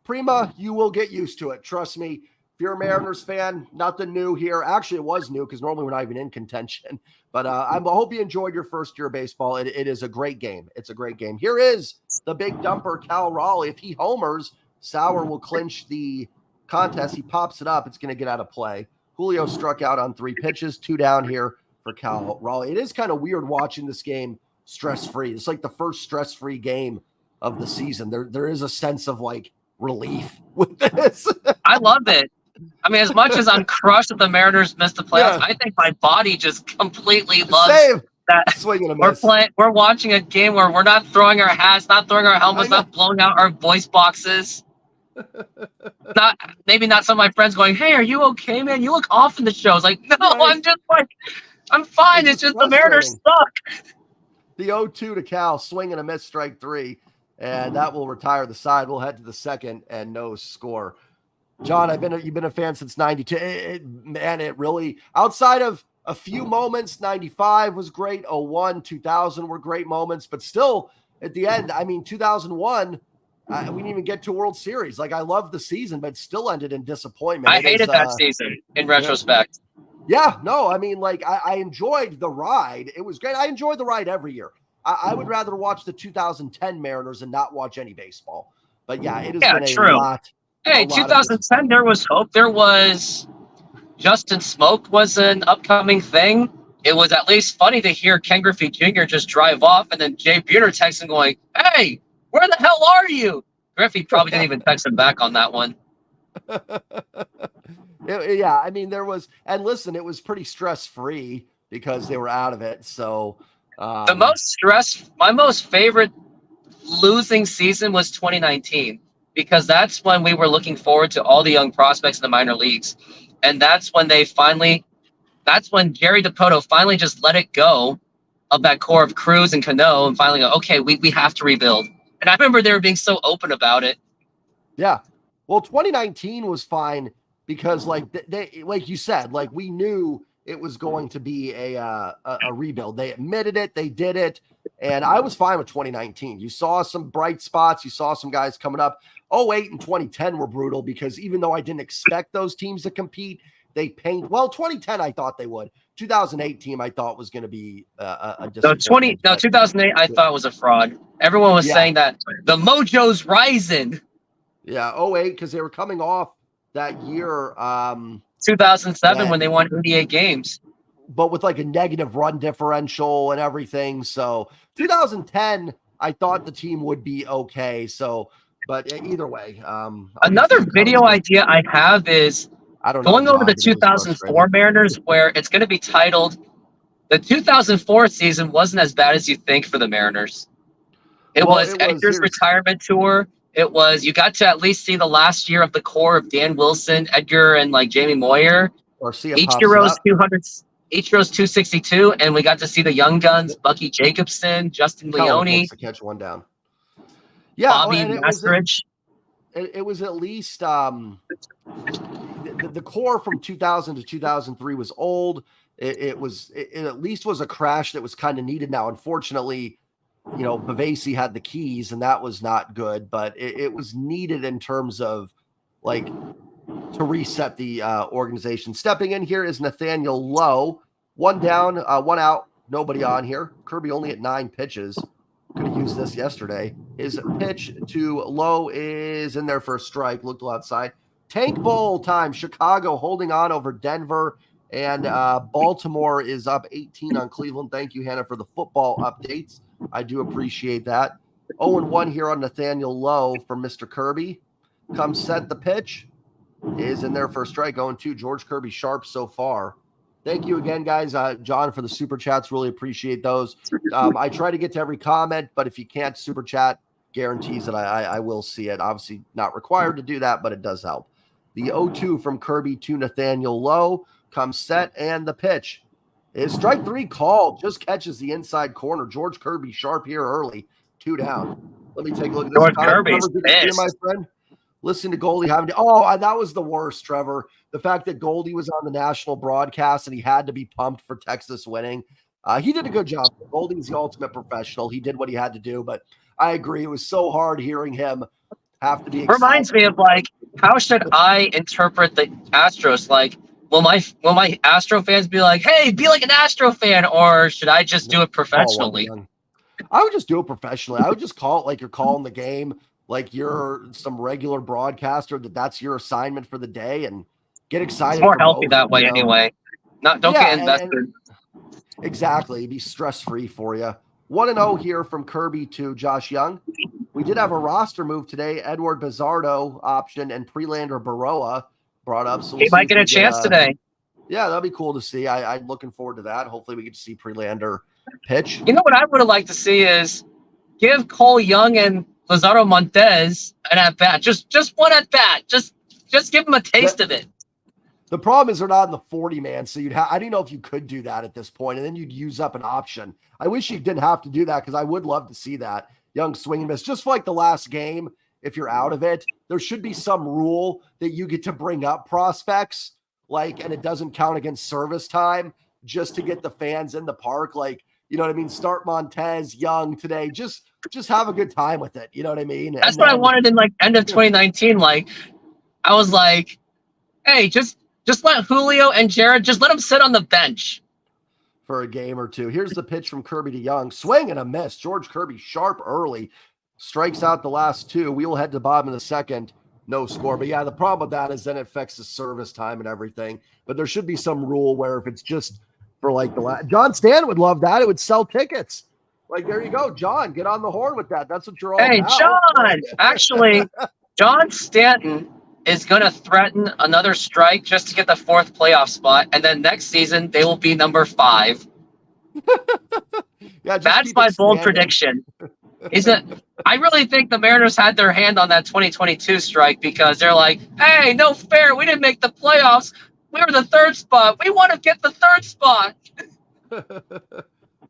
Prima, you will get used to it. Trust me. If you're a Mariners fan, nothing new here. Actually, it was new because normally we're not even in contention. But I hope you enjoyed your first year of baseball. It is a great game. It's a great game. Here is the big dumper, Cal Raleigh. If he homers, Sauer will clinch the contest. He pops it up. It's going to get out of play. Julio struck out on 3 pitches, 2 down here for Cal Raleigh. It is kind of weird watching this game stress-free. It's like the first stress-free game of the season. There is a sense of like relief with this. I love it. I mean, as much as I'm crushed that the Mariners missed the playoffs, Yeah. I think my body just completely loves Save. that. Swing and a miss. We're watching a game where we're not throwing our hats, not throwing our helmets, not blowing out our voice boxes. Maybe not some of my friends going, "Hey, are you okay, man? You look off in the show." It's like, no, I'm just like, I'm fine. It's just the Mariners suck. The 0-2 to Cal, swing and a miss, strike 3, and that will retire the side. We'll head to the second and no score. John, you've been a fan since 92. It really, outside of a few moments, 95 was great. 01, 2000 were great moments, but still at the end, I mean, 2001, we didn't even get to a World Series. Like, I loved the season, but still ended in disappointment. I hated that season in retrospect. Yeah, no, I mean, like, I enjoyed the ride. It was great. I enjoy the ride every year. I would rather watch the 2010 Mariners and not watch any baseball. But yeah, it has been a lot. Hey, 2010, there was hope. There was Justin Smoke was an upcoming thing. It was at least funny to hear Ken Griffey Jr. just drive off, and then Jay Buhner text him going, "Hey, where the hell are you?" Griffey probably didn't even text him back on that one. Yeah, I mean, there was, and listen, it was pretty stress-free because they were out of it. So my most favorite losing season was 2019. Because that's when we were looking forward to all the young prospects in the minor leagues. And that's when Jerry DiPoto finally just let it go of that core of Cruz and Cano and finally go, okay, we have to rebuild. And I remember they were being so open about it. Yeah. Well, 2019 was fine because like they like you said, like we knew it was going to be a rebuild. They admitted it, they did it. And I was fine with 2019. You saw some bright spots. You saw some guys coming up. 08 and 2010 were brutal because even though I didn't expect those teams to compete, they paint. Well, 2010 I thought they would. 2008 team I thought was going to be a disappointment. 2008 I thought was a fraud. Everyone was saying that the mojo's rising. Yeah, 08 because they were coming off that year. 2007 when they won 88 games. But with like a negative run differential and everything. So 2010, I thought the team would be okay. So, but either way. Another video idea I have is going over the 2004 Mariners where it's going to be titled, the 2004 season wasn't as bad as you think for the Mariners. It was Edgar's retirement tour. It was, you got to at least see the last year of the core of Dan Wilson, Edgar, and like Jamie Moyer. Ichiro's 262, and we got to see the young guns, Bucky Jacobson, Justin Leone. To catch one down. Yeah, Bobby Mastridge. It was at least the core from 2000 to 2003 was old. It at least was a crash that was kind of needed now. Unfortunately, Bavasi had the keys and that was not good, but it was needed in terms of like to reset the organization. Stepping in here is Nathaniel Lowe. 1 down, 1 out, nobody on here. Kirby only at 9 pitches. Could have used this yesterday. His pitch to Lowe is in there for a strike. Looked outside. Tank Bowl time. Chicago holding on over Denver. And Baltimore is up 18 on Cleveland. Thank you, Hannah, for the football updates. I do appreciate that. 0-1 here on Nathaniel Lowe from Mr. Kirby. comes set. The pitch is in there for a strike. 0-2. George Kirby sharp so far. Thank you again, guys. John, for the super chats. Really appreciate those. I try to get to every comment, but if you can't super chat, guarantees that I will see it. Obviously not required to do that, but it does help. The 0-2 from Kirby to Nathaniel Lowe comes set, and the pitch is strike 3 called. Just catches the inside corner. George Kirby sharp here early. 2 down. Let me take a look at this. George Kirby's my friend. Listen to Goldie having to. Oh, that was the worst, Trevor. The fact that Goldie was on the national broadcast and he had to be pumped for Texas winning. He did a good job. Goldie's the ultimate professional. He did what he had to do, but I agree. It was so hard hearing him have to be excited. Reminds me of, like, how should I interpret the Astros? Like, will my Astro fans be like, hey, be like an Astro fan, or should I just do it professionally? I would just do it professionally. I would just call it like you're calling the game, like you're some regular broadcaster, that's your assignment for the day, and get excited. It's more healthy that way anyway. Don't get invested. Exactly. Be stress-free for you. 1-0 here from Kirby to Josh Young. We did have a roster move today. Edward Bizardo option and Prelander Baroa brought up. So he might get a chance today. Yeah, that'd be cool to see. I'm looking forward to that. Hopefully we get to see Prelander pitch. You know what I would have liked to see is give Cole Young and Lazaro Montez an at-bat. Just one at-bat. Just give them a taste of it. The problem is they're not in the 40-man, so I don't know if you could do that at this point, and then you'd use up an option. I wish you didn't have to do that because I would love to see that. Young swing and miss. Just like the last game, if you're out of it, there should be some rule that you get to bring up prospects, and it doesn't count against service time just to get the fans in the park. Like, you know what I mean? Start Montez, Young today. Just have a good time with it. You know what I mean? That's what I wanted in end of 2019. Like, I was like, hey, just let Julio and Jared, just let them sit on the bench for a game or two. Here's the pitch from Kirby to Young. Swing and a miss. George Kirby sharp early. Strikes out the last 2. We'll head to bottom of the second. No score. But yeah, the problem with that is then it affects the service time and everything. But there should be some rule where if it's just for the last. John Stanton would love that. It would sell tickets. There you go. John, get on the horn with that. That's what you're all about. Hey, John. Actually, John Stanton is going to threaten another strike just to get the 4th playoff spot. And then next season, they will be number 5. That's my bold prediction. I really think the Mariners had their hand on that 2022 strike because they're like, hey, no fair. We didn't make the playoffs. We were the 3rd spot. We want to get the 3rd spot.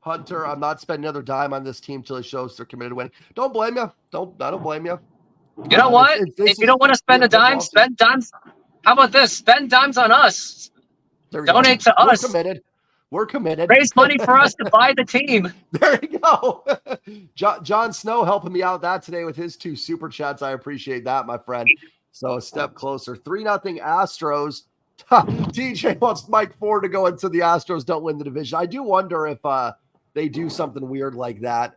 Hunter, I'm not spending another dime on this team till it shows they're committed to winning. Don't blame you. I don't blame you. You know what? If you don't want to spend a dime, spend dimes. How about this? Spend dimes on us. Donate to us. We're committed. Raise money for us to buy the team. There you go. John Snow helping me out that today with his 2 super chats. I appreciate that, my friend. So a step closer. 3-0 Astros. TJ wants Mike Ford to go into the Astros don't win the division. I do wonder if they do something weird like that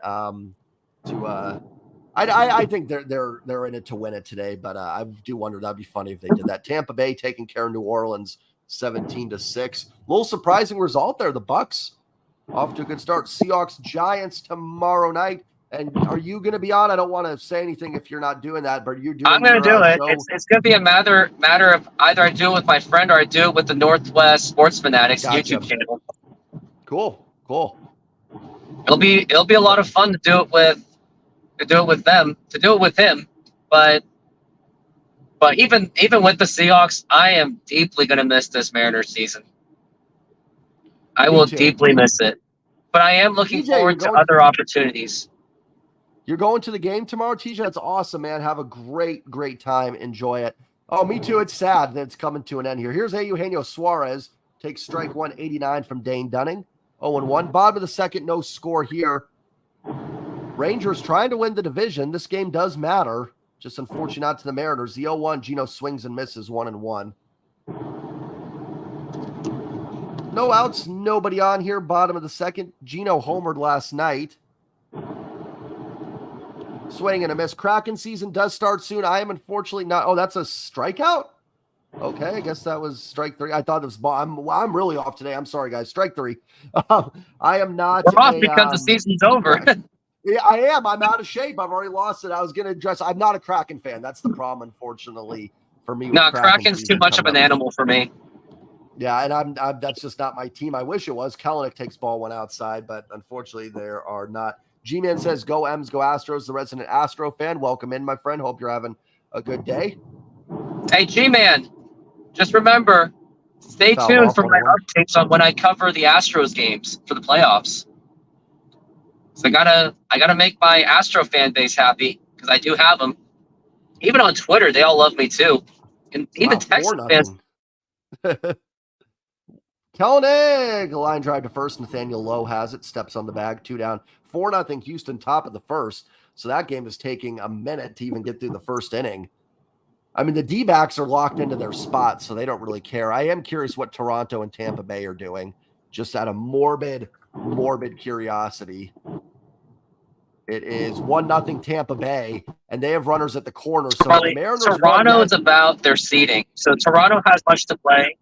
I think they're in it to win it today, but I do wonder that'd be funny if they did that. Tampa Bay taking care of New Orleans 17-6. A little surprising result there. The Bucks off to a good start. Seahawks Giants tomorrow night. And are you going to be on? I don't want to say anything if you're not doing that, but you're doing. I'm going to do it. It's going to be a matter of either I do it with my friend or I do it with the Northwest Sports Fanatics YouTube channel. Cool. It'll be a lot of fun to do it with him. But even with the Seahawks, I am deeply going to miss this Mariners season. I will deeply miss it. But I am looking forward to other opportunities. You're going to the game tomorrow, TJ? That's awesome, man. Have a great time. Enjoy it. Oh, me too. It's sad that it's coming to an end here. Here's Eugenio Suarez. Takes strike 189 from Dane Dunning. 0-1. Bottom of the second, no score here. Rangers trying to win the division. This game does matter. Just unfortunate not to the Mariners. The 0-1, Gino swings and misses 1-1. No outs, nobody on here. Bottom of the second. Gino homered last night. Swing and a miss. Kraken season does start soon. I am unfortunately not. Oh, that's a strikeout? Okay, I guess that was strike 3. I thought it was I'm really off today. I'm sorry, guys. Strike 3. I am not. We're off because the season's over. Yeah, I am. I'm out of shape. I've already lost it. I was going to address. I'm not a Kraken fan. That's the problem, unfortunately, for me with No, Kraken Kraken's too season much of coming an up. animal for me. Yeah, and I'm that's just not my team. I wish it was. Kellenick takes ball one outside, but unfortunately, there are not. G-Man says, "Go M's, go Astros." The resident Astro fan, welcome in, my friend. Hope you're having a good day. Hey, G-Man, just remember, stay Fouled tuned off for my 101. updates on when I cover the Astros games for the playoffs. So I gotta make my Astro fan base happy because I do have them. Even on Twitter, they all love me too, and even Wow, Texas fans. 4-0. Kellenick, a line drive to first. Nathaniel Lowe has it, steps on the bag, 2 down, 4-0. Houston, top of the first. So that game is taking a minute to even get through the first inning. I mean, the D-backs are locked into their spots, so they don't really care. I am curious what Toronto and Tampa Bay are doing, just out of morbid curiosity. It is 1-0 Tampa Bay, and they have runners at the corner. So Probably, the Mariners Toronto is about their seeding. So Toronto has much to play.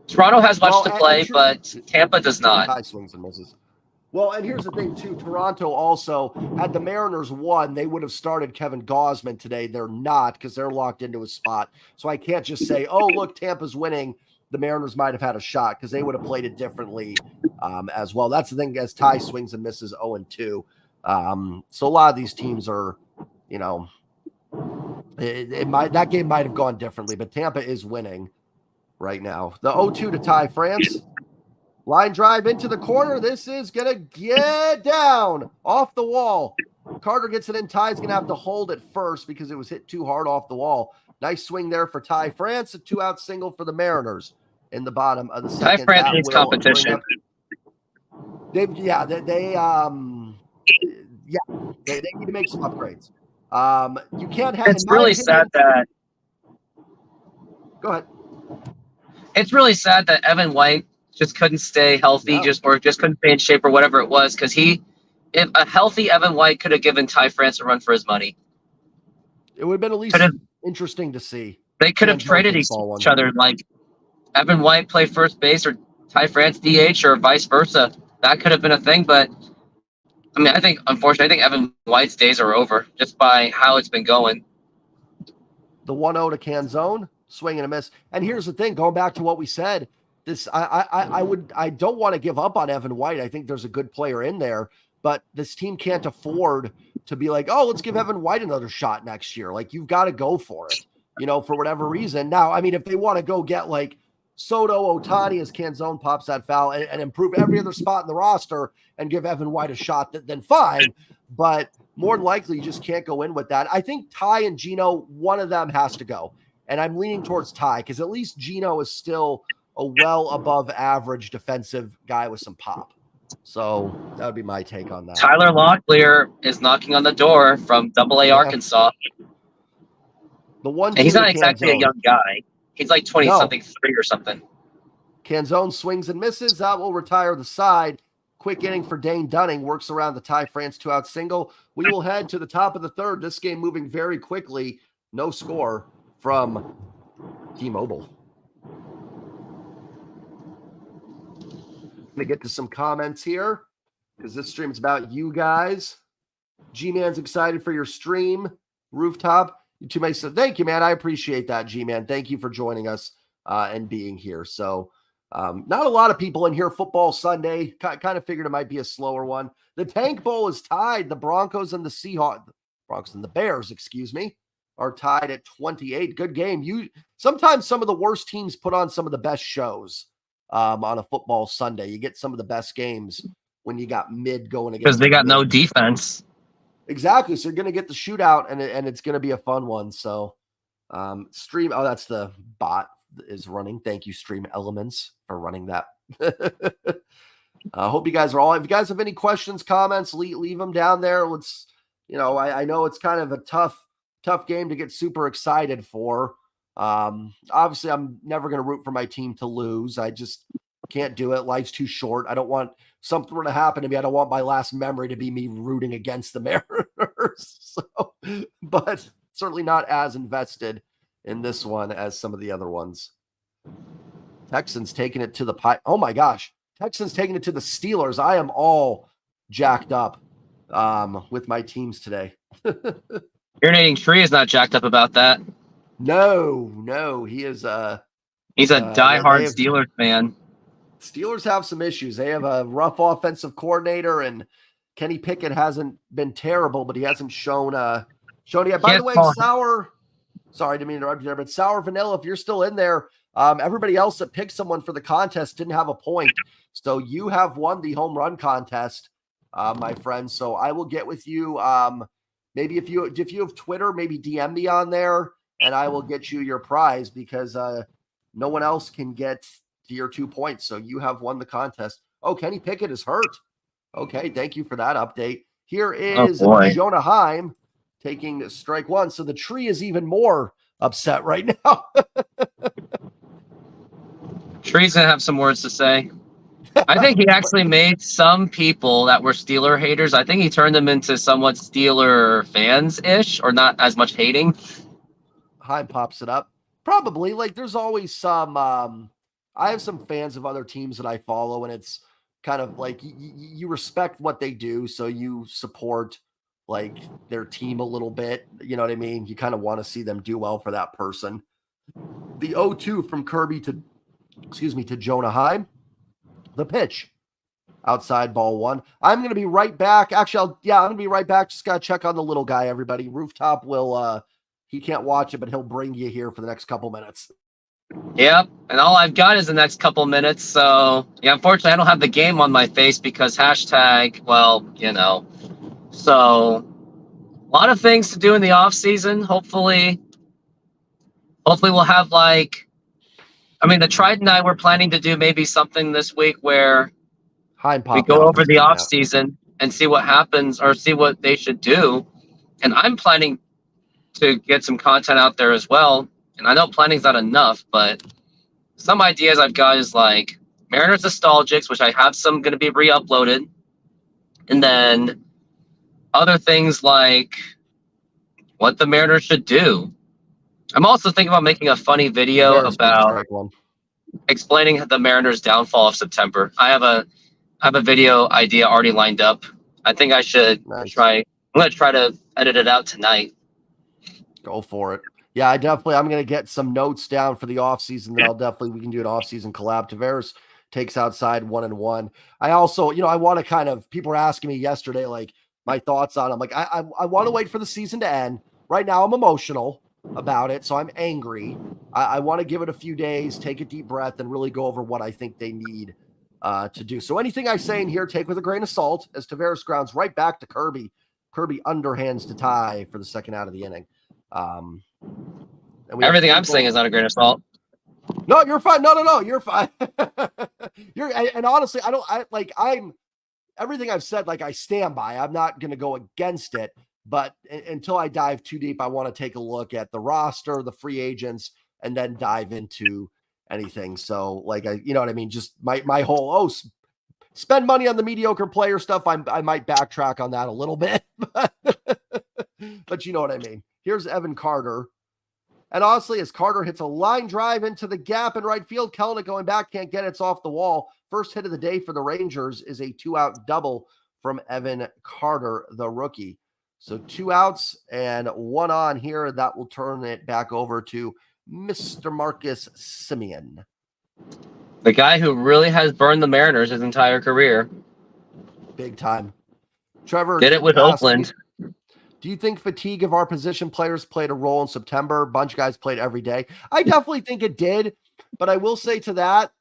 Toronto has much to play, but Tampa does not. High swings and misses. Well, and here's the thing, too. Toronto also, had the Mariners won, they would have started Kevin Gausman today. They're not because they're locked into a spot. So I can't just say, oh, look, Tampa's winning. The Mariners might have had a shot because they would have played it differently as well. That's the thing as Ty swings and misses 0-2. So a lot of these teams are, you know, that game might have gone differently, but Tampa is winning right now. The 0-2 to Ty France. Line drive into the corner. This is going to get down off the wall. Carter gets it in. Ty's going to have to hold it first because it was hit too hard off the wall. Nice swing there for Ty France. A 2-out single for the Mariners in the bottom of the second. Ty France needs competition. They need to make some upgrades. You can't have. It's really sad that. Go ahead. It's really sad that Evan White just couldn't stay healthy, just couldn't stay in shape or whatever it was. Because if a healthy Evan White could have given Ty France a run for his money, it would have been at least interesting to see. They could have traded each other, like Evan White play first base or Ty France DH or vice versa. That could have been a thing, but I mean, unfortunately, I think Evan White's days are over just by how it's been going. The 1-0 to Canzone, swing and a miss. And here's the thing, going back to what we said. I don't want to give up on Evan White. I think there's a good player in there, but this team can't afford to be like, oh, let's give Evan White another shot next year. Like, you've got to go for it, for whatever reason. Now, I mean, if they want to go get like Soto, Ohtani as Canzone pops that foul and improve every other spot in the roster and give Evan White a shot, then fine. But more than likely, you just can't go in with that. I think Ty and Gino, one of them has to go. And I'm leaning towards Ty because at least Gino is still a well above average defensive guy with some pop. So that would be my take on that. Tyler Locklear is knocking on the door from AA Arkansas. And he's not exactly a young guy. He's like 20-something, 3 or something. Canzone swings and misses. That will retire the side. Quick inning for Dane Dunning. Works around the Ty France 2-out single. We will head to the top of the third. This game moving very quickly. No score from T-Mobile. Going to get to some comments here because this stream is about you guys. G-Man's excited for your stream. Rooftop. You two may say, thank you, man. I appreciate that, G-Man. Thank you for joining us and being here. So not a lot of people in here. Football Sunday. Kind of figured it might be a slower one. The Tank Bowl is tied. The Broncos and the Seahawks. Broncos and the Bears, are tied at 28. Good game. Sometimes some of the worst teams put on some of the best shows. On a football Sunday, you get some of the best games when you got mid going against because they got no defense. Exactly. So you're going to get the shootout and it's going to be a fun one. So stream. Oh, that's the bot is running. Thank you, Stream Elements, for running that. I hope you guys are all, if you guys have any questions, comments, leave them down there. Let's, I know it's kind of a tough game to get super excited for. Obviously I'm never going to root for my team to lose. I just can't do it. Life's too short. I don't want something to happen to me. I don't want my last memory to be me rooting against the Mariners. But certainly not as invested in this one as some of the other ones. Texans taking it to the pie. Oh my gosh. Texans taking it to the Steelers. I am all jacked up with my teams today. Irritating Tree is not jacked up about that. No, he is. He's a They diehard have Steelers fan. Steelers have some issues. They have a rough offensive coordinator, and Kenny Pickett hasn't been terrible, but he hasn't shown yet. By the way, sorry to interrupt you there, but Sour Vanilla, if you're still in there, everybody else that picked someone for the contest didn't have a point. So you have won the home run contest, my friend. So I will get with you. Maybe if you have Twitter, maybe DM me on there, and I will get you your prize because no one else can get to your 2 points. So you have won the contest. Oh, Kenny Pickett is hurt. Okay, thank you for that update. Here is Jonah Heim taking strike one. So the tree is even more upset right now. Tree's going to have some words to say. I think he actually made some people that were Steeler haters. I think he turned them into somewhat Steeler fans-ish, or not as much hating. Heim pops it up. Probably. Like, there's always some I have some fans of other teams that I follow, and it's kind of like you respect what they do, so you support like their team a little bit. You know what I mean? You kind of want to see them do well for that person. The 0-2 from Kirby to Jonah Heim. The pitch. Outside ball one. I'm going to be right back. Actually, I'm going to be right back. Just got to check on the little guy, everybody. Rooftop will, he can't watch it, but he'll bring you here for the next couple minutes. Yep, and all I've got is the next couple minutes. So, yeah, unfortunately, I don't have the game on my face because hashtag, well, you know. So, a lot of things to do in the off season. Hopefully we'll have the Tried and I were planning to do maybe something this week where we go over the off season and see what happens or see what they should do. And I'm planning to get some content out there as well. And I know planning's not enough, but some ideas I've got is like Mariners Nostalgics, which I have some going to be re-uploaded. And then other things like what the Mariners should do. I'm also thinking about making a funny video about explaining the Mariners' downfall of September. I have a video idea already lined up. I think I should try. I'm going to try to edit it out tonight. Go for it. Yeah, I'm going to get some notes down for the offseason. Then we can do an offseason collab. Tavares takes outside 1-1. I also, I want to kind of, people were asking me yesterday, like my thoughts on it. I'm like, I want to wait for the season to end. Right now I'm emotional about it. So I'm angry. I want to give it a few days, take a deep breath, and really go over what I think they need to do. So anything I say in here, take with a grain of salt, as Tavares grounds right back to Kirby. Kirby underhands to tie for the second out of the inning. Everything I'm saying is not a grain of salt. No, you're fine. No, you're fine. And honestly, everything I've said, like I stand by. I'm not going to go against it, but until I dive too deep, I want to take a look at the roster, the free agents, and then dive into anything. So you know what I mean? Just my whole, spend money on the mediocre player stuff. I might backtrack on that a little bit, but you know what I mean? Here's Evan Carter. And honestly, as Carter hits a line drive into the gap in right field, Kelenic going back, can't get it. It's off the wall. First hit of the day for the Rangers is a 2-out double from Evan Carter, the rookie. So 2 outs and 1 on here. That will turn it back over to Mr. Marcus Semien. The guy who really has burned the Mariners his entire career. Big time. Trevor did it with Oakland. Do you think fatigue of our position players played a role in September? A bunch of guys played every day. I definitely think it did, but I will say to that,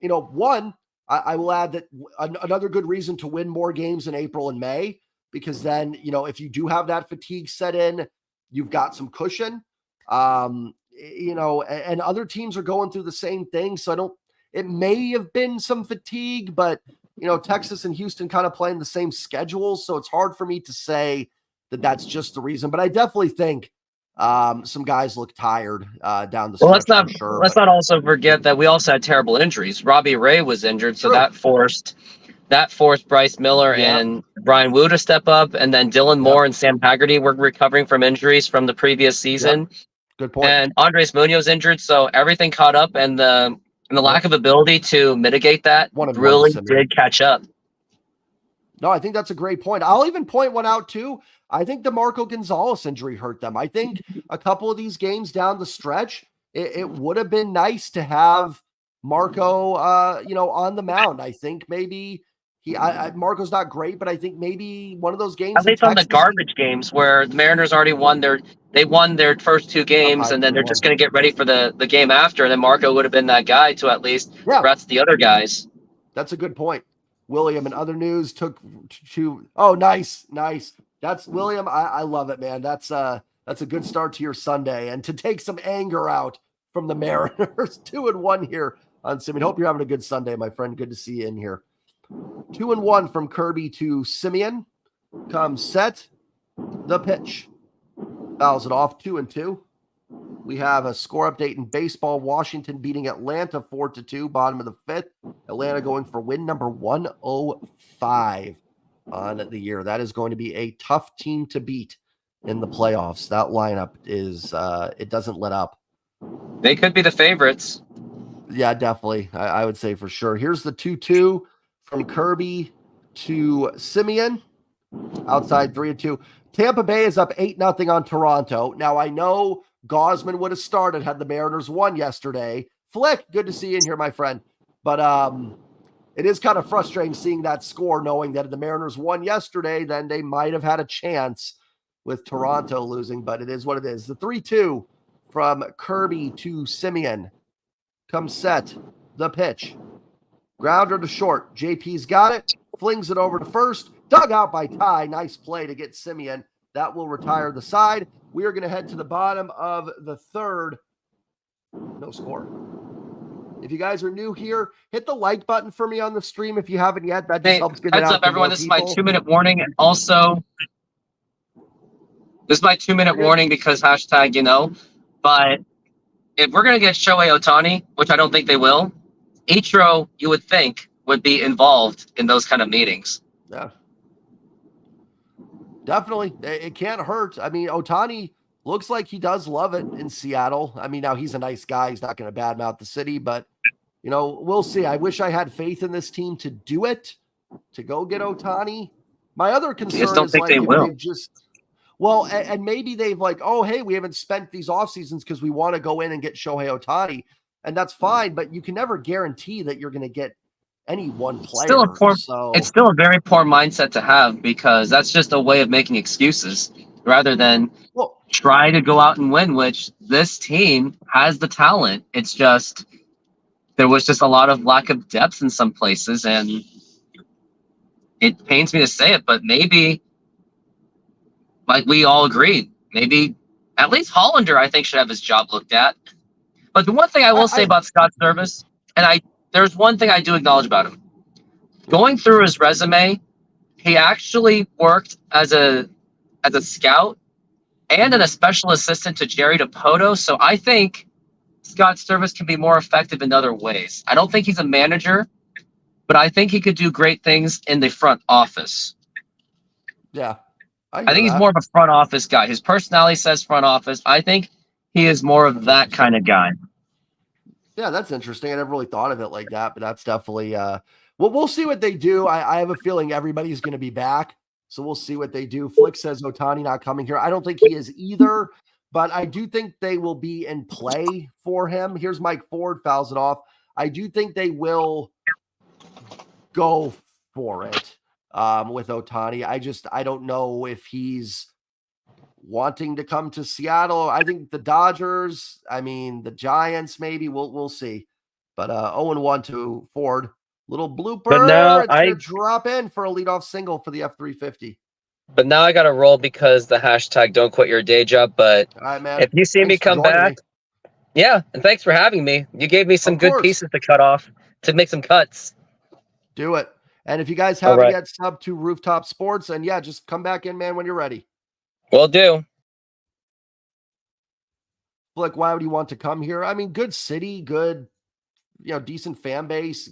one, I will add that another good reason to win more games in April and May, because then, if you do have that fatigue set in, you've got some cushion, and other teams are going through the same thing. So it may have been some fatigue, but, Texas and Houston kind of playing the same schedule. So it's hard for me to say that's just the reason, but I definitely think some guys look tired down the stretch. Well, let's not also forget that we also had terrible injuries. Robbie Ray was injured, so that forced Bryce Miller and Brian Wu to step up, and then Dylan Moore and Sam Haggerty were recovering from injuries from the previous season. Good point. And Andres Munoz injured, so everything caught up, and the lack of ability to mitigate that really did catch up. No, I think that's a great point. I'll even point one out too. I think the Marco Gonzalez injury hurt them. I think a couple of these games down the stretch, it would have been nice to have Marco, on the mound. I think maybe Marco's not great, but I think maybe one of those games At in least on the Texas garbage games where the Mariners already won their first two up games, high and then they're 3-1. just going to get ready for the game after. And then Marco would have been that guy to at least Yeah, rest the other guys. that's a good point. William, in other news, took to oh, nice. That's William. I love it, man. That's a good start to your Sunday. And to take some anger out from the Mariners, 2-1 here on Simeon. Hope you're having a good Sunday, my friend. Good to see you in here. 2-1 from Kirby to Simeon. Comes set. The pitch. Fouls it off, 2-2. We have a score update in baseball. Washington beating Atlanta 4-2, bottom of the fifth. Atlanta going for win number 105 on the year. That is going to be a tough team to beat in the playoffs. That lineup is, it doesn't let up. They could be the favorites. Yeah, definitely. I would say for sure. Here's the 2-2 from Kirby to Simeon. Outside 3-2. Tampa Bay is up 8-0 on Toronto. Now, I know Gausman would have started had the Mariners won yesterday. Flick, good to see you in here, my friend. But it is kind of frustrating seeing that score, knowing that if the Mariners won yesterday, then they might have had a chance with Toronto losing, but it is what it is. The 3-2 from Kirby to Simeon. Comes set. The pitch. Grounder to short. JP's got it. Flings it over to first. Dug out by Ty. Nice play to get Simeon. That will retire the side. We are going to head to the bottom of the third. No score. If you guys are new here, hit the like button for me on the stream if you haven't yet. That just helps get it out. Heads up, everyone. This is my 2-minute warning. And also, this is my 2-minute warning because hashtag, but if we're going to get Shohei Ohtani, which I don't think they will, Ichiro, you would think, would be involved in those kind of meetings. Yeah. Definitely. It can't hurt. I mean, Ohtani looks like he does love it in Seattle. I mean, now he's a nice guy. He's not going to badmouth the city, but, we'll see. I wish I had faith in this team to do it, to go get Ohtani. My other concern is like, they've just, well, and maybe they've like, oh, hey, we haven't spent these off seasons because we want to go in and get Shohei Ohtani. And that's fine, but you can never guarantee that you're going to get any one player. It's still a very poor mindset to have because that's just a way of making excuses rather than try to go out and win, which this team has the talent. It's just there was just a lot of lack of depth in some places, and it pains me to say it, but maybe, like we all agreed, maybe at least Hollander, I think, should have his job looked at. But the one thing I will say about Scott Service, and there's one thing I do acknowledge about him. Going through his resume, he actually worked as a scout and a special assistant to Jerry Dipoto. So I think Scott Service can be more effective in other ways. I don't think he's a manager, but I think he could do great things in the front office. Yeah. I think he's more of a front office guy. His personality says front office. I think he is more of that kind of guy. Yeah, that's interesting. I never really thought of it like that, but that's definitely we'll see what they do. I have a feeling everybody's going to be back, so we'll see what they do. Flick says Ohtani not coming here. I don't think he is either, but I do think they will be in play for him. Here's Mike Ford, fouls it off. I do think they will go for it with Ohtani. I don't know if he's wanting to come to Seattle. I think the Dodgers, the Giants, maybe we'll see. But 0-1 to Ford. Little blooper. But now it's gonna drop in for a leadoff single for the F350. But now I got to roll because the hashtag don't quit your day job. But all right, man. If you see me come back, yeah, and thanks for having me. You gave me some good pieces to cut off, to make some cuts. Do it. And if you guys haven't yet, sub to Rooftop Sports, and yeah, just come back in, man, when you're ready. Will do. Like, why would you want to come here? Good city, good, decent fan base,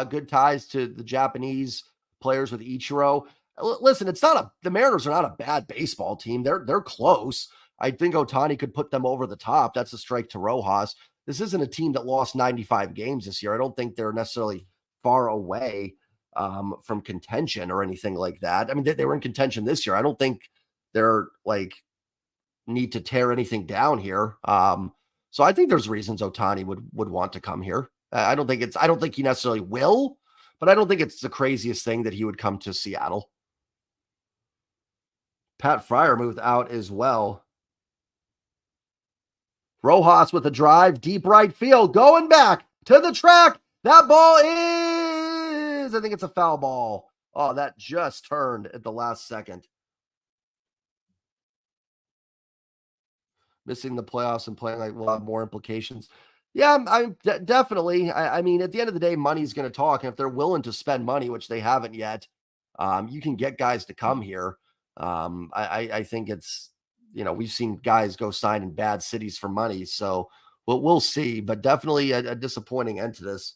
good ties to the Japanese players with Ichiro. Listen, the Mariners are not a bad baseball team. They're close. I think Ohtani could put them over the top. That's a strike to Rojas. This isn't a team that lost 95 games this year. I don't think they're necessarily far away. from contention or anything like that. I mean, they were in contention this year. I don't think they're like need to tear anything down here. So I think there's reasons Ohtani would want to come here. I don't think he necessarily will, but I don't think it's the craziest thing that he would come to Seattle. Pat Fryer moved out as well. Rojas with a drive, deep right field, going back to the track. That ball is, I think it's a foul ball. Oh, that just turned at the last second. Missing the playoffs and playing like will have more implications. Yeah, I'm definitely. I mean, at the end of the day, money's going to talk. And if they're willing to spend money, which they haven't yet, you can get guys to come here. I think it's, we've seen guys go sign in bad cities for money. So we'll see, but definitely a disappointing end to this.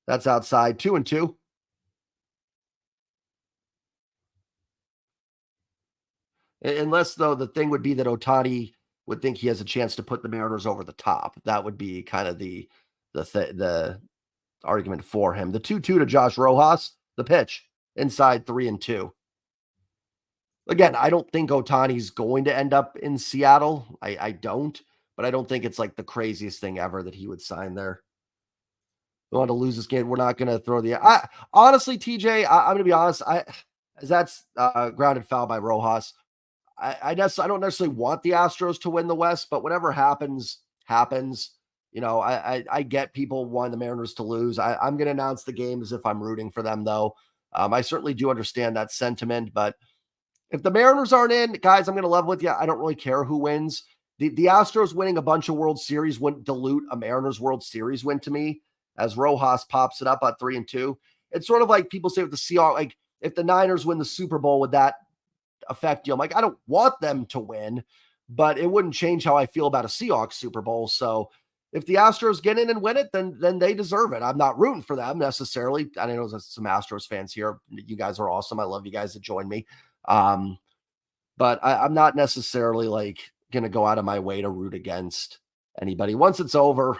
That's outside 2-2. Unless, though, the thing would be that Ohtani would think he has a chance to put the Mariners over the top. That would be kind of the argument for him. The 2-2 to Josh Rojas, the pitch, inside 3-2. Again, I don't think Ohtani's going to end up in Seattle. I don't, but I don't think it's like the craziest thing ever that he would sign there. We want to lose this game. We're not going to throw honestly, TJ, I'm going to be honest. That's grounded foul by Rojas. I don't necessarily want the Astros to win the West, but whatever happens, happens. I get people wanting the Mariners to lose. I'm going to announce the game as if I'm rooting for them, though. I certainly do understand that sentiment, but if the Mariners aren't in, guys, I'm going to level with you. I don't really care who wins. The Astros winning a bunch of World Series wouldn't dilute a Mariners World Series win to me, as Rojas pops it up at 3-2. It's sort of like people say with the Seahawks, like if the Niners win the Super Bowl, would that affect you? I'm like, I don't want them to win, but it wouldn't change how I feel about a Seahawks Super Bowl. So if the Astros get in and win it, then they deserve it. I'm not rooting for them necessarily. I know there's some Astros fans here. You guys are awesome. I love you guys to join me. But I'm not necessarily like going to go out of my way to root against anybody. Once it's over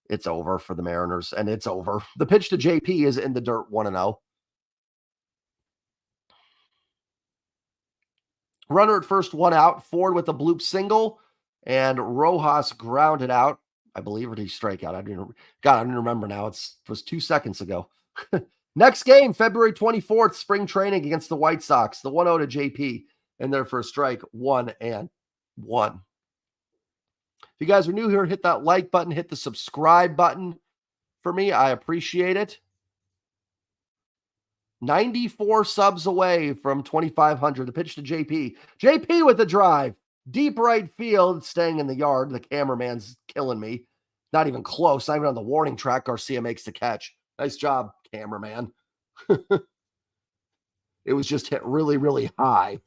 for the Mariners, and it's over. The pitch to JP is in the dirt, 1-0. Runner at first, 1 out. Ford with a bloop single, and Rojas grounded out. I believe, or did he strike out? I don't remember now. It was 2 seconds ago. Next game, February 24th, spring training against the White Sox. The 1-0 to JP in their first strike, 1-1. If you guys are new here, hit that like button, hit the subscribe button for me. I appreciate it. 94 subs away from 2,500. The pitch to JP. JP with the drive. Deep right field, staying in the yard. The cameraman's killing me. Not even close. Not even on the warning track. Garcia makes the catch. Nice job, cameraman. It was just hit really, really high.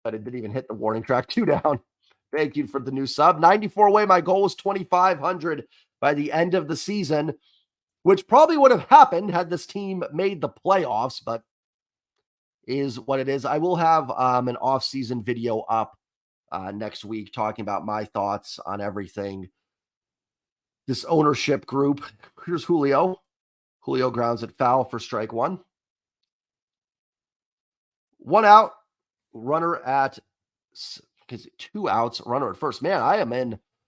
But it didn't even hit the warning track. 2 down. Thank you for the new sub. 94 away. My goal was 2,500 by the end of the season, which probably would have happened had this team made the playoffs, but is what it is. I will have an off-season video up next week talking about my thoughts on everything. This ownership group. Here's Julio. Julio grounds it foul for strike 1. 1 out. Runner at 2 outs. Runner at first. Man,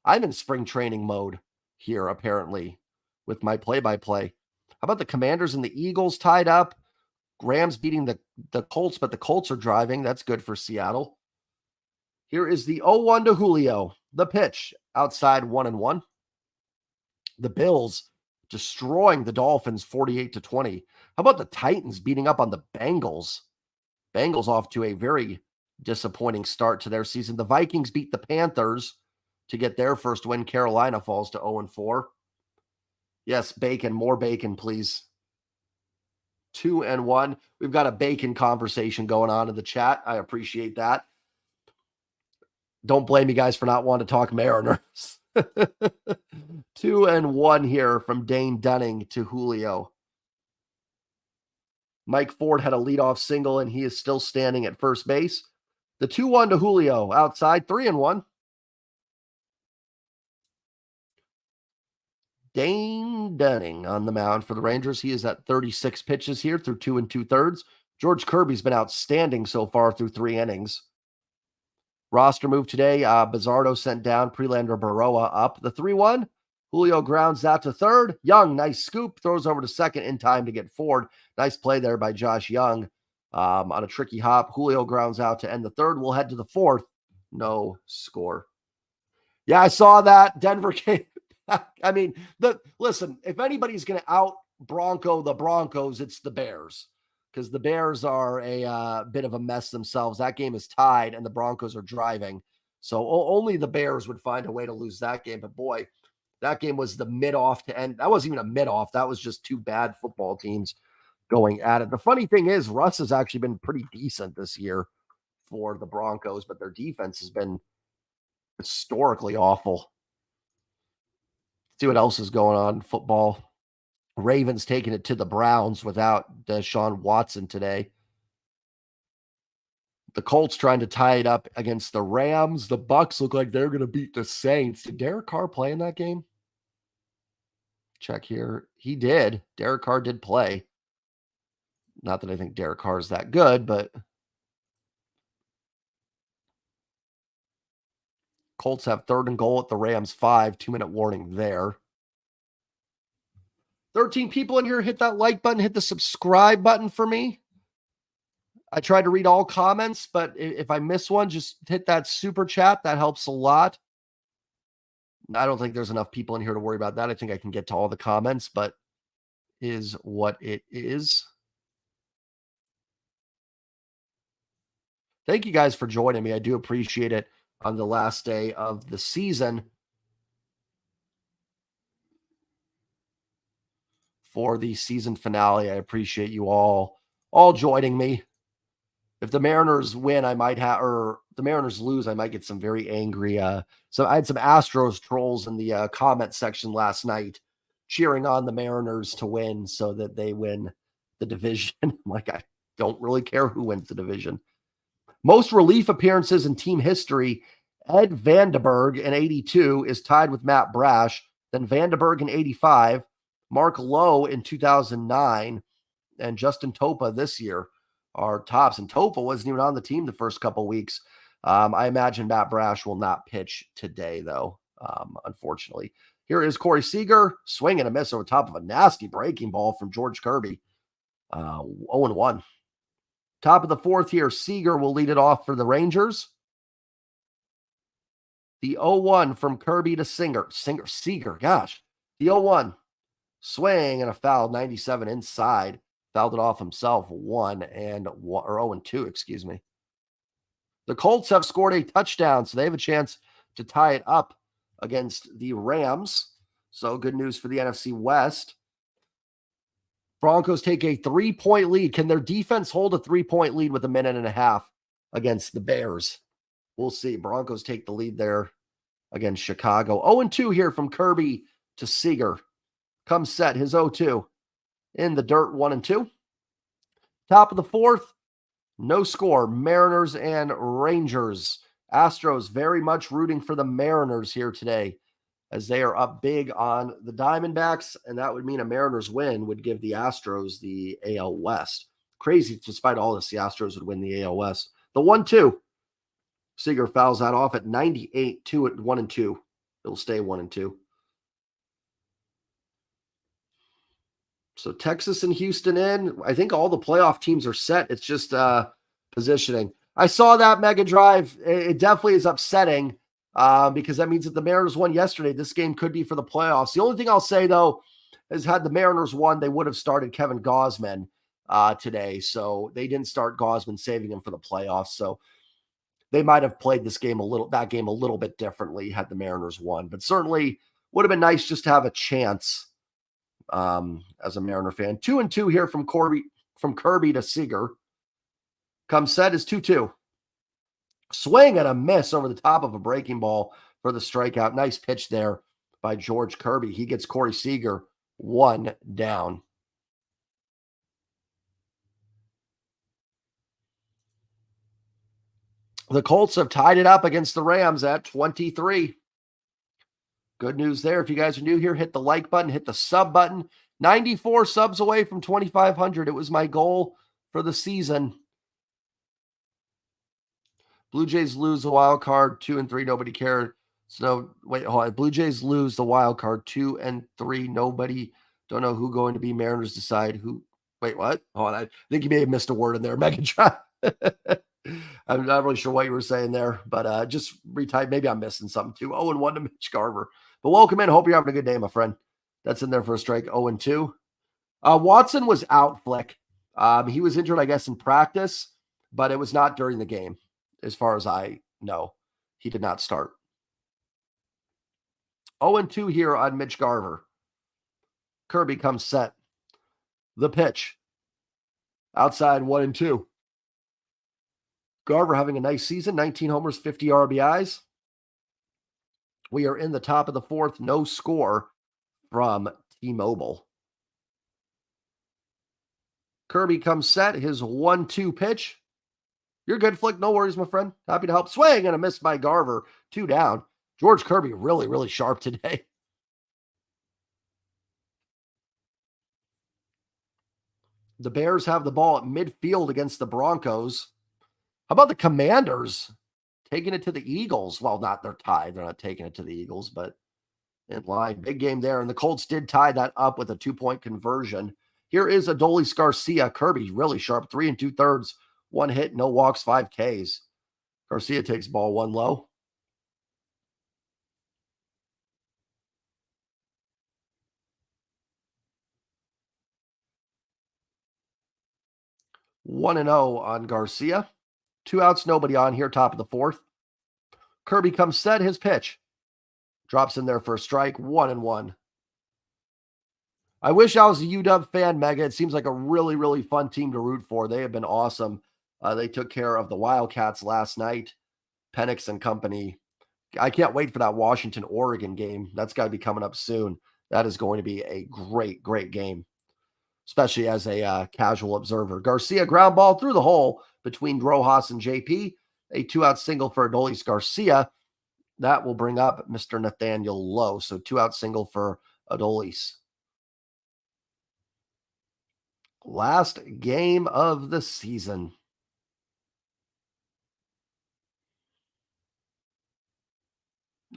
I'm in spring training mode here apparently with my play-by-play. How about the Commanders and the Eagles tied up? Rams beating the Colts, but the Colts are driving. That's good for Seattle. Here is the 0-1 to Julio. The pitch outside 1-1. The Bills destroying the Dolphins 48-20. How about the Titans beating up on the Bengals? Bengals off to a very disappointing start to their season. The Vikings beat the Panthers to get their first win. Carolina falls to 0-4. Yes, bacon, more bacon, please. 2-1. We've got a bacon conversation going on in the chat. I appreciate that. Don't blame me, guys, for not wanting to talk Mariners. 2-1 here from Dane Dunning to Julio. Mike Ford had a leadoff single, and he is still standing at first base. The 2-1 to Julio outside, 3-1. Dane Dunning on the mound for the Rangers. He is at 36 pitches here through 2 2/3. George Kirby's been outstanding so far through 3 innings. Roster move today. Bizzardo sent down. Prelander Baroa up. The 3-1. Julio grounds out to third. Young, nice scoop. Throws over to second in time to get Ford. Nice play there by Josh Young on a tricky hop. Julio grounds out to end the third. We'll head to the fourth. No score. Yeah, I saw that. Denver came. I mean, listen, if anybody's going to out Bronco the Broncos, it's the Bears, because the Bears are a bit of a mess themselves. That game is tied, and the Broncos are driving. So only the Bears would find a way to lose that game. But boy, that game was the mid-off to end. That wasn't even a mid-off. That was just two bad football teams going at it. The funny thing is, Russ has actually been pretty decent this year for the Broncos, but their defense has been historically awful. See what else is going on in football. Ravens taking it to the Browns without Deshaun Watson today. The Colts trying to tie it up against the Rams. The Bucks look like they're going to beat the Saints. Did Derek Carr play in that game? Check here. He did. Derek Carr did play. Not that I think Derek Carr is that good, but Colts have 3rd and goal at the Rams 5. 2-minute warning there. 13 people in here. Hit that like button. Hit the subscribe button for me. I try to read all comments, but if I miss one, just hit that super chat. That helps a lot. I don't think there's enough people in here to worry about that. I think I can get to all the comments, but is what it is. Thank you guys for joining me. I do appreciate it on the last day of the season. For the season finale, I appreciate you all joining me. If the Mariners win, I might have, or the Mariners lose, I might get some very angry. So I had some Astros trolls in the comment section last night cheering on the Mariners to win so that they win the division. Like, I don't really care who wins the division. Most relief appearances in team history. Ed Vandenberg in 82 is tied with Matt Brash. Then Vandenberg in 85. Mark Lowe in 2009. And Justin Topa this year are tops. And Topa wasn't even on the team the first couple weeks. I imagine Matt Brash will not pitch today, though, unfortunately. Here is Corey Seager, swing and a miss over top of a nasty breaking ball from George Kirby. 0-1. Top of the fourth here, Seager will lead it off for the Rangers. The 0-1 from Kirby to Seager, gosh. The 0-1, swing and a foul, 97 inside. Fouled it off himself, 0-2, excuse me. The Colts have scored a touchdown, so they have a chance to tie it up against the Rams. So good news for the NFC West. Broncos take a 3-point lead. Can their defense hold a 3-point lead with a minute and a half against the Bears? We'll see. Broncos take the lead there against Chicago. 0-2 here from Kirby to Seager. Comes set, his 0-2. In the dirt, 1-2. Top of the fourth, no score. Mariners and Rangers. Astros very much rooting for the Mariners here today as they are up big on the Diamondbacks, and that would mean a Mariners win would give the Astros the AL West. Crazy, despite all this, the Astros would win the AL West. The 1-2. Seager fouls that off at 98, 1-2. It'll stay 1-2. So Texas and Houston in. I think all the playoff teams are set. It's just positioning. I saw that Mega Drive. It definitely is upsetting because that means that the Mariners won yesterday. This game could be for the playoffs. The only thing I'll say, though, is had the Mariners won, they would have started Kevin Gausman today. So they didn't start Gausman, saving him for the playoffs. So they might have played that game a little bit differently had the Mariners won. But certainly would have been nice just to have a chance. As a Mariner fan. 2-2 here from Kirby to Seager. Comes set is 2-2. Swing and a miss over the top of a breaking ball for the strikeout. Nice pitch there by George Kirby. He gets Corey Seager 1 down. The Colts have tied it up against the Rams at 23. Good news there. If you guys are new here, hit the like button, hit the sub button. 94 subs away from 2,500. It was my goal for the season. Blue Jays lose the wild card 2 and 3. Nobody cared. So wait, hold on. Blue Jays lose the wild card 2 and 3. Nobody, don't know who going to be. Mariners decide who. Wait, what? Hold on. I think you may have missed a word in there. Megatron. I'm not really sure what you were saying there, but just retype. Maybe I'm missing something too. 0 and 1 to Mitch Garver. But welcome in. Hope you're having a good day, my friend. That's in there for a strike. 0 and 2. Watson was out, Flick. He was injured, I guess, in practice, but it was not during the game. As far as I know, he did not start. 0 and 2 here on Mitch Garver. Kirby comes set. The pitch. Outside 1 and 2. Garver having a nice season. 19 homers, 50 RBIs. We are in the top of the fourth. No score from T-Mobile. Kirby comes set. His 1-2 pitch. You're good, Flick. No worries, my friend. Happy to help. Swing and a miss by Garver. 2 down. George Kirby really, really sharp today. The Bears have the ball at midfield against the Broncos. How about the Commanders taking it to the Eagles? Well, they're tied. They're not taking it to the Eagles, but in line. Big game there. And the Colts did tie that up with a 2-point conversion. Here is Adolis Garcia. Kirby really sharp. 3 2/3. 1 hit, no walks, 5 Ks. Garcia takes ball 1 low. One and 0 on Garcia. 2 outs, nobody on here, top of the fourth. Kirby comes set, his pitch. Drops in there for a strike, 1 and 1. I wish I was a UW fan, Mega. It seems like a really, really fun team to root for. They have been awesome. They took care of the Wildcats last night. Penix and company. I can't wait for that Washington-Oregon game. That's got to be coming up soon. That is going to be a great, great game, especially as a casual observer. Garcia ground ball through the hole between Rojas and JP. A 2-out single for Adolis Garcia. That will bring up Mr. Nathaniel Lowe. So 2-out single for Adolis. Last game of the season.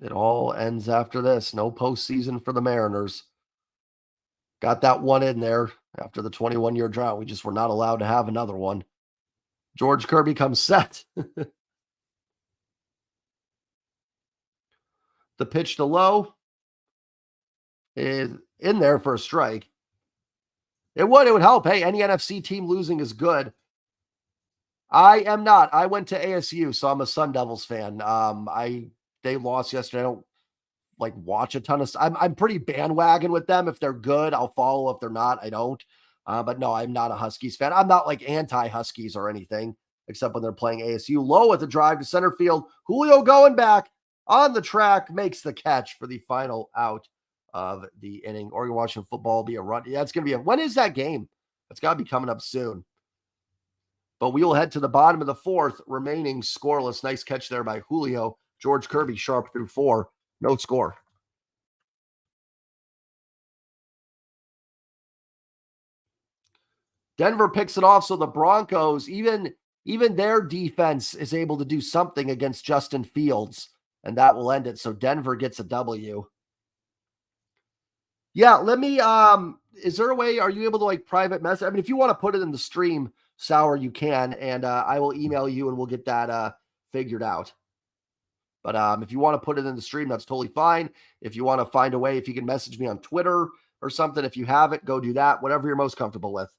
It all ends after this. No postseason for the Mariners. Got that one in there after the 21-year drought. We just were not allowed to have another one. George Kirby comes set. The pitch to Lowe is in there for a strike. It would help. Hey, any NFC team losing is good. I am not. I went to ASU, so I'm a Sun Devils fan. They lost yesterday. I don't watch a ton of. I'm pretty bandwagon with them. If they're good, I'll follow. If they're not, I don't. But no, I'm not a Huskies fan. I'm not anti-Huskies or anything, except when they're playing ASU. Low at the drive to center field. Julio going back on the track makes the catch for the final out of the inning. Oregon Washington football will be a run. Yeah, it's going to be when is that game? It's got to be coming up soon. But we will head to the bottom of the fourth, remaining scoreless. Nice catch there by Julio. George Kirby sharp through 4. No score. Denver picks it off, so the Broncos, even their defense is able to do something against Justin Fields, and that will end it. So Denver gets a W. Yeah, let me, is there a way, are you able to private message? I mean, if you want to put it in the stream, Sauer, you can, and I will email you and we'll get that figured out. But if you want to put it in the stream, that's totally fine. If you want to find a way, if you can message me on Twitter or something, if you have it, go do that. Whatever you're most comfortable with.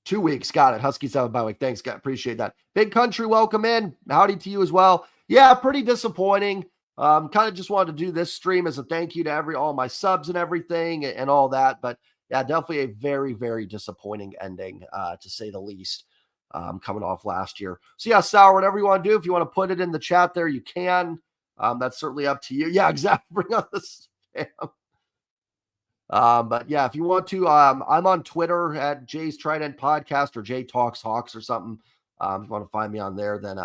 2 weeks. Got it. Huskies have a bye week. Thanks, guys. Appreciate that. Big Country, welcome in. Howdy to you as well. Yeah, pretty disappointing. Kind of just wanted to do this stream as a thank you to all my subs and everything and all that. But yeah, definitely a very, very disappointing ending, to say the least. Coming off last year. So yeah, Sauer, whatever you want to do, if you want to put it in the chat there, you can. That's certainly up to you. Yeah, exactly. Bring on the spam. But yeah, if you want to, I'm on Twitter at Jay's Trident Podcast or Jay Talks Hawks or something. If you want to find me on there, then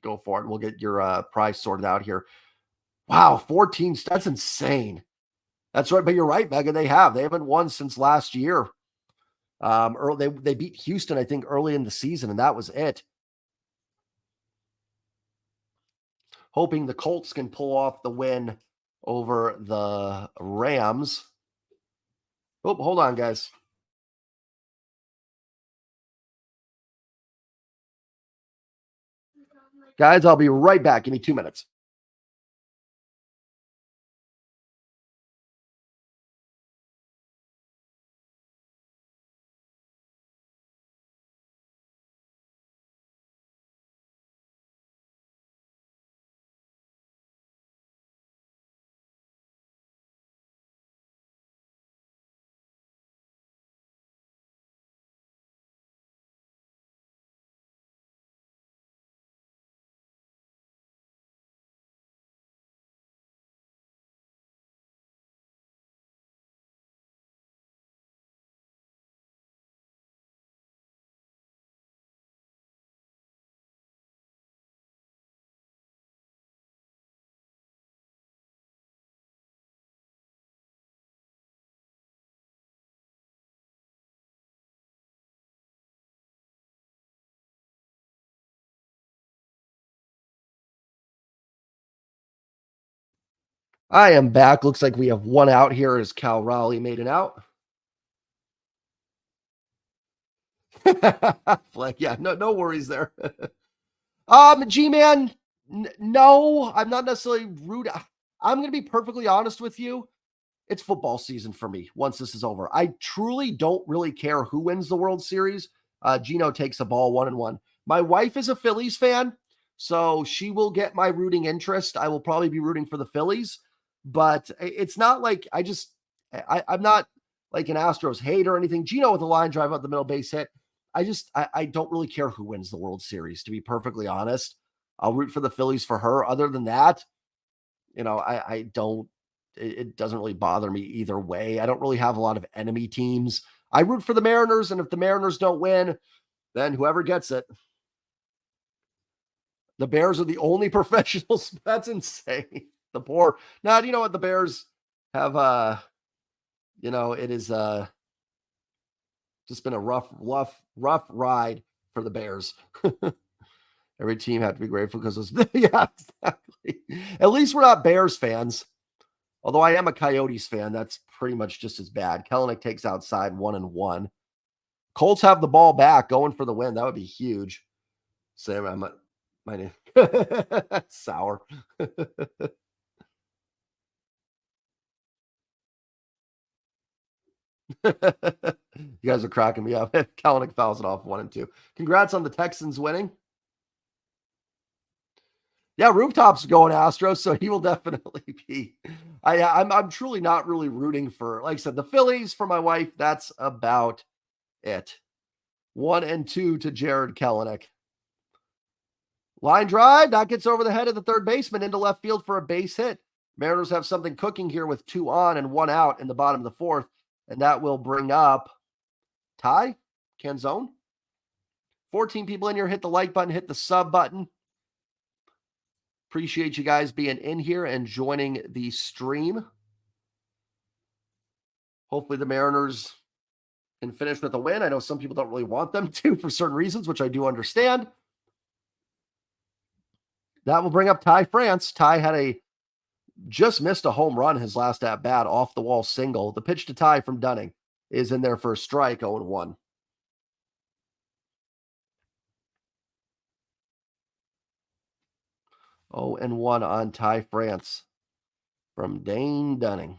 Go for it. We'll get your prize sorted out here. Wow, 14. That's insane. That's right. But you're right, Megan. They haven't won since last year. They beat Houston, I think, early in the season, and that was it. Hoping the Colts can pull off the win over the Rams. Oh, hold on, guys. Guys, I'll be right back. Give me 2 minutes. I am back. Looks like we have one out here as Cal Raleigh made it out. Like, yeah, no worries there. G-Man, no, I'm not necessarily rude. I'm going to be perfectly honest with you. It's football season for me once this is over. I truly don't really care who wins the World Series. Gino takes the ball 1-1. My wife is a Phillies fan, so she will get my rooting interest. I will probably be rooting for the Phillies, but it's not like I'm not like an Astros hater or anything. Gino with a line drive out the middle, base hit. I don't really care who wins the World Series, to be perfectly honest. I'll root for the Phillies for her. Other than that, I don't, it doesn't really bother me either way. I don't really have a lot of enemy teams. I root for the Mariners, and if the Mariners don't win, then whoever gets it. The Bears are the only professionals. That's insane. The poor. Now, you know what? The Bears have, it is just been a rough ride for the Bears. Every team had to be grateful because it was, yeah, exactly. At least we're not Bears fans. Although I am a Coyotes fan, that's pretty much just as bad. Kellenick takes outside 1-1. Colts have the ball back, going for the win. That would be huge. Sam, I'm my name. Sour. You guys are cracking me up. Kellenick fouls it off 1-2. Congrats on the Texans winning. Yeah, Rooftop's going Astros, so he will definitely be. I'm truly not really rooting for, like I said, the Phillies for my wife. That's about it. 1-2 to Jared Kellenick. Line drive, that gets over the head of the third baseman into left field for a base hit. Mariners have something cooking here with 2 on and 1 out in the bottom of the fourth, and that will bring up Ty Canzone. 14 people in here. Hit the like button, hit the sub button. Appreciate you guys being in here and joining the stream. Hopefully the Mariners can finish with a win. I know some people don't really want them to for certain reasons, which I do understand. That will bring up Ty France. Ty had just missed a home run his last at bat, off the wall single. The pitch to Ty from Dunning is in there for a strike, 0-1. And 1 on Ty France from Dane Dunning.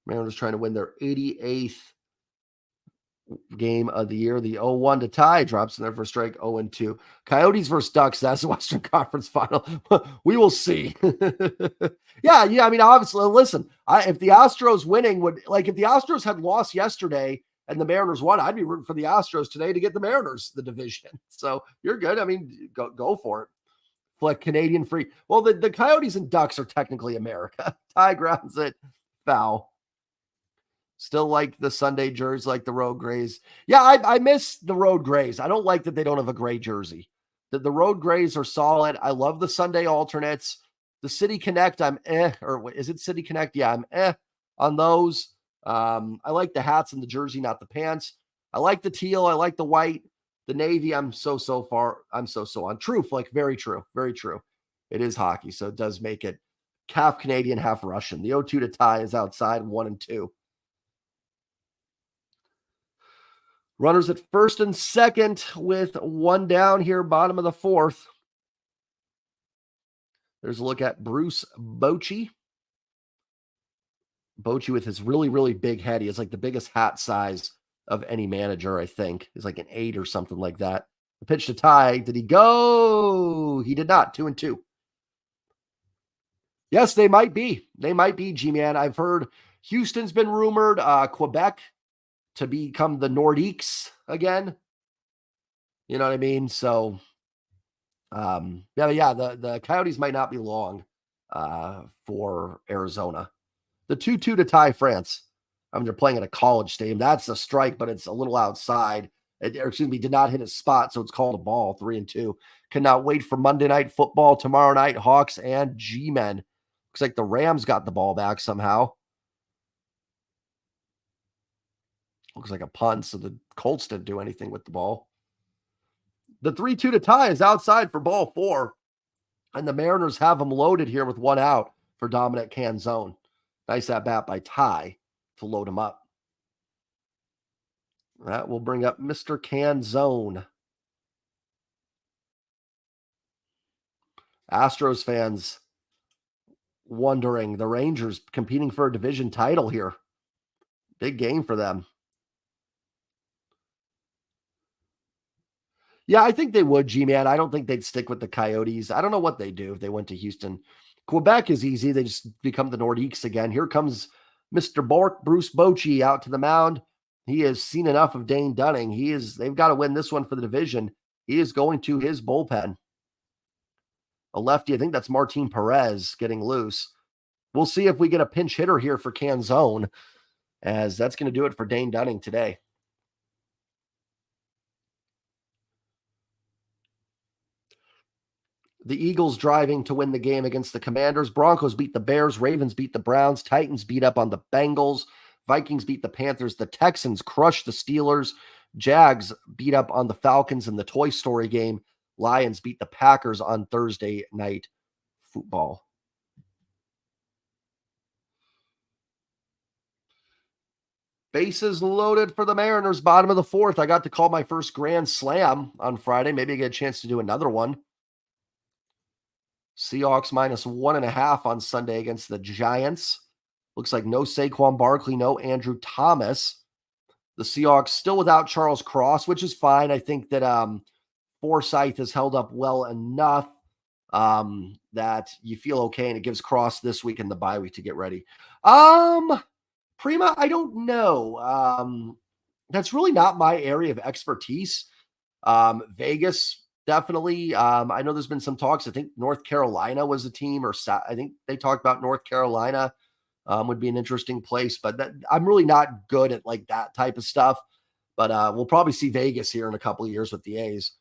Mariners trying to win their 88th game of the year. The 0-1 to Ty drops in there for strike, 0-2. Coyotes versus Ducks. That's the Western Conference final. We will see. yeah. I mean, obviously, listen, if the Astros winning if the Astros had lost yesterday and the Mariners won, I'd be rooting for the Astros today to get the Mariners the division. So you're good. I mean, go for it. Like Canadian free. Well, the Coyotes and Ducks are technically America. Ty grounds it, foul. Still like the Sunday jerseys, like the Road Grays. Yeah, I miss the Road Grays. I don't like that they don't have a gray jersey. The Road Grays are solid. I love the Sunday alternates. The City Connect, I'm or is it City Connect? Yeah, I'm on those. I like the hats and the jersey, not the pants. I like the teal. I like the white. The navy, I'm so far. I'm so on. Truth, like very true. Very true. It is hockey, so it does make it half Canadian, half Russian. The 0-2 to tie is outside 1 and 2. Runners at first and second with one down here, bottom of the fourth. There's a look at Bruce Bochy. Bochy with his really, really big head. He has like the biggest hat size of any manager, I think. He's like an 8 or something like that. The pitch to tie. Did he go? He did not. 2 and 2. Yes, they might be. They might be, G-Man. I've heard Houston's been rumored. Quebec to become the Nordiques again. You know what I mean? So, the Coyotes might not be long for Arizona. The 2-2 to tie France. I mean, they're playing at a college stadium. That's a strike, but it's a little outside. Did not hit his spot, so it's called a ball. 3 and 2. Cannot wait for Monday Night Football tomorrow night. Hawks and G-Men. Looks like the Rams got the ball back somehow. Looks like a punt, so the Colts didn't do anything with the ball. The 3-2 to tie is outside for ball 4. And the Mariners have them loaded here with 1 out for Dominic Canzone. Nice at bat by Ty to load him up. That will bring up Mr. Canzone. Astros fans wondering, the Rangers competing for a division title here. Big game for them. Yeah, I think they would, G-Man. I don't think they'd stick with the Coyotes. I don't know what they do if they went to Houston. Quebec is easy. They just become the Nordiques again. Here comes Mr. Bruce Bochy out to the mound. He has seen enough of Dane Dunning. They've got to win this one for the division. He is going to his bullpen. A lefty, I think that's Martin Perez getting loose. We'll see if we get a pinch hitter here for Canzone, as that's going to do it for Dane Dunning today. The Eagles driving to win the game against the Commanders. Broncos beat the Bears. Ravens beat the Browns. Titans beat up on the Bengals. Vikings beat the Panthers. The Texans crushed the Steelers. Jags beat up on the Falcons in the Toy Story game. Lions beat the Packers on Thursday Night Football. Bases loaded for the Mariners, bottom of the fourth. I got to call my first grand slam on Friday. Maybe I get a chance to do another one. Seahawks -1.5 on Sunday against the Giants. Looks like no Saquon Barkley, no Andrew Thomas. The Seahawks still without Charles Cross, which is fine. I think that Forsythe has held up well enough that you feel okay, and it gives Cross this week in the bye week to get ready. Prima, I don't know. That's really not my area of expertise. Vegas, definitely. I know there's been some talks. I think North Carolina was a team, or I think they talked about North Carolina would be an interesting place, but I'm really not good at like that type of stuff. But we'll probably see Vegas here in a couple of years with the A's.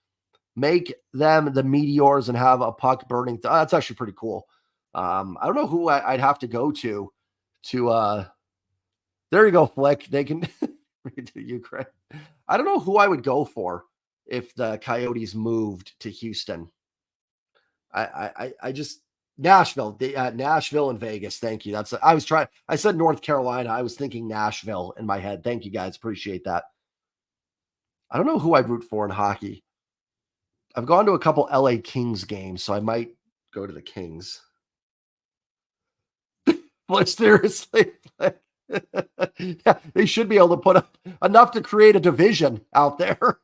Make them the Meteors and have a puck burning. That's actually pretty cool. I don't know who I'd have to go to. There you go, Flick. They can to Ukraine. I don't know who I would go for if the Coyotes moved to Houston. I just Nashville, Nashville and Vegas. Thank you. I said North Carolina. I was thinking Nashville in my head. Thank you guys. Appreciate that. I don't know who I'd root for in hockey. I've gone to a couple LA Kings games, so I might go to the Kings. But seriously, yeah, they should be able to put up enough to create a division out there.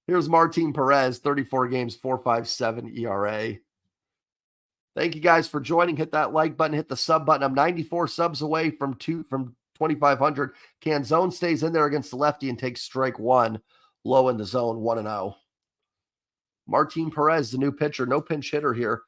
Here's Martin Perez, 34 games, 4.57 ERA. Thank you guys for joining. Hit that like button, hit the sub button. I'm 94 subs away from 2,500. Canzone stays in there against the lefty and takes strike 1, low in the zone, 1-0. Martin Perez, the new pitcher, no pinch hitter here.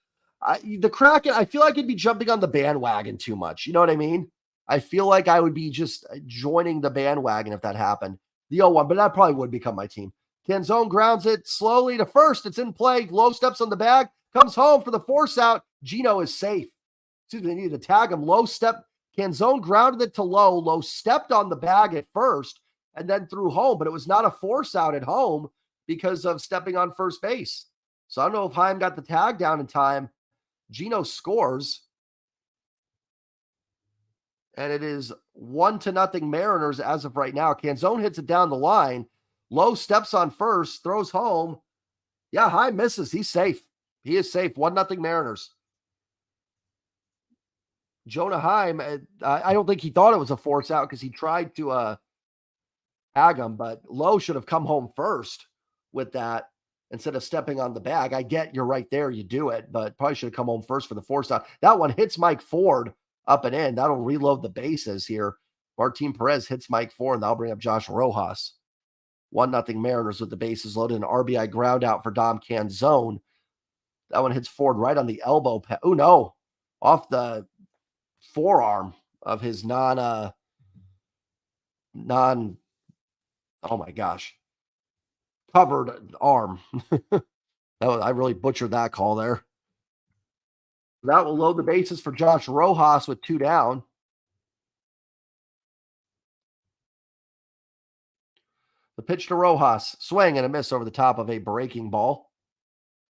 The Kraken, I feel like I'd be jumping on the bandwagon too much. You know what I mean? I feel like I would be just joining the bandwagon if that happened. The 0-1, but that probably would become my team. Canzone grounds it slowly to first. It's in play. Low steps on the bag. Comes home for the force out. Gino is safe. Excuse me, they needed to tag him. Low step. Canzone grounded it to Low. Low stepped on the bag at first and then threw home, but it was not a force out at home because of stepping on first base. So I don't know if Heim got the tag down in time. Gino scores. And it is 1-0 Mariners as of right now. Canzone hits it down the line. Low steps on first, throws home. Yeah, Heim misses. He's safe. He is safe. 1-0 Mariners. Jonah Heim, I don't think he thought it was a force out because he tried to tag him, but Lowe should have come home first with that instead of stepping on the bag. I get you're right there. You do it, but probably should have come home first for the force out. That one hits Mike Ford up and in. That'll reload the bases here. Martin Perez hits Mike Ford, and that'll bring up Josh Rojas. 1-0 Mariners with the bases loaded. An RBI ground out for Dom Canzone. That one hits Ford right on the elbow. Oh, no. Off the forearm of his oh my gosh, covered arm. I really butchered that call there. That will load the bases for Josh Rojas with 2 down. The pitch to Rojas, swing and a miss over the top of a breaking ball.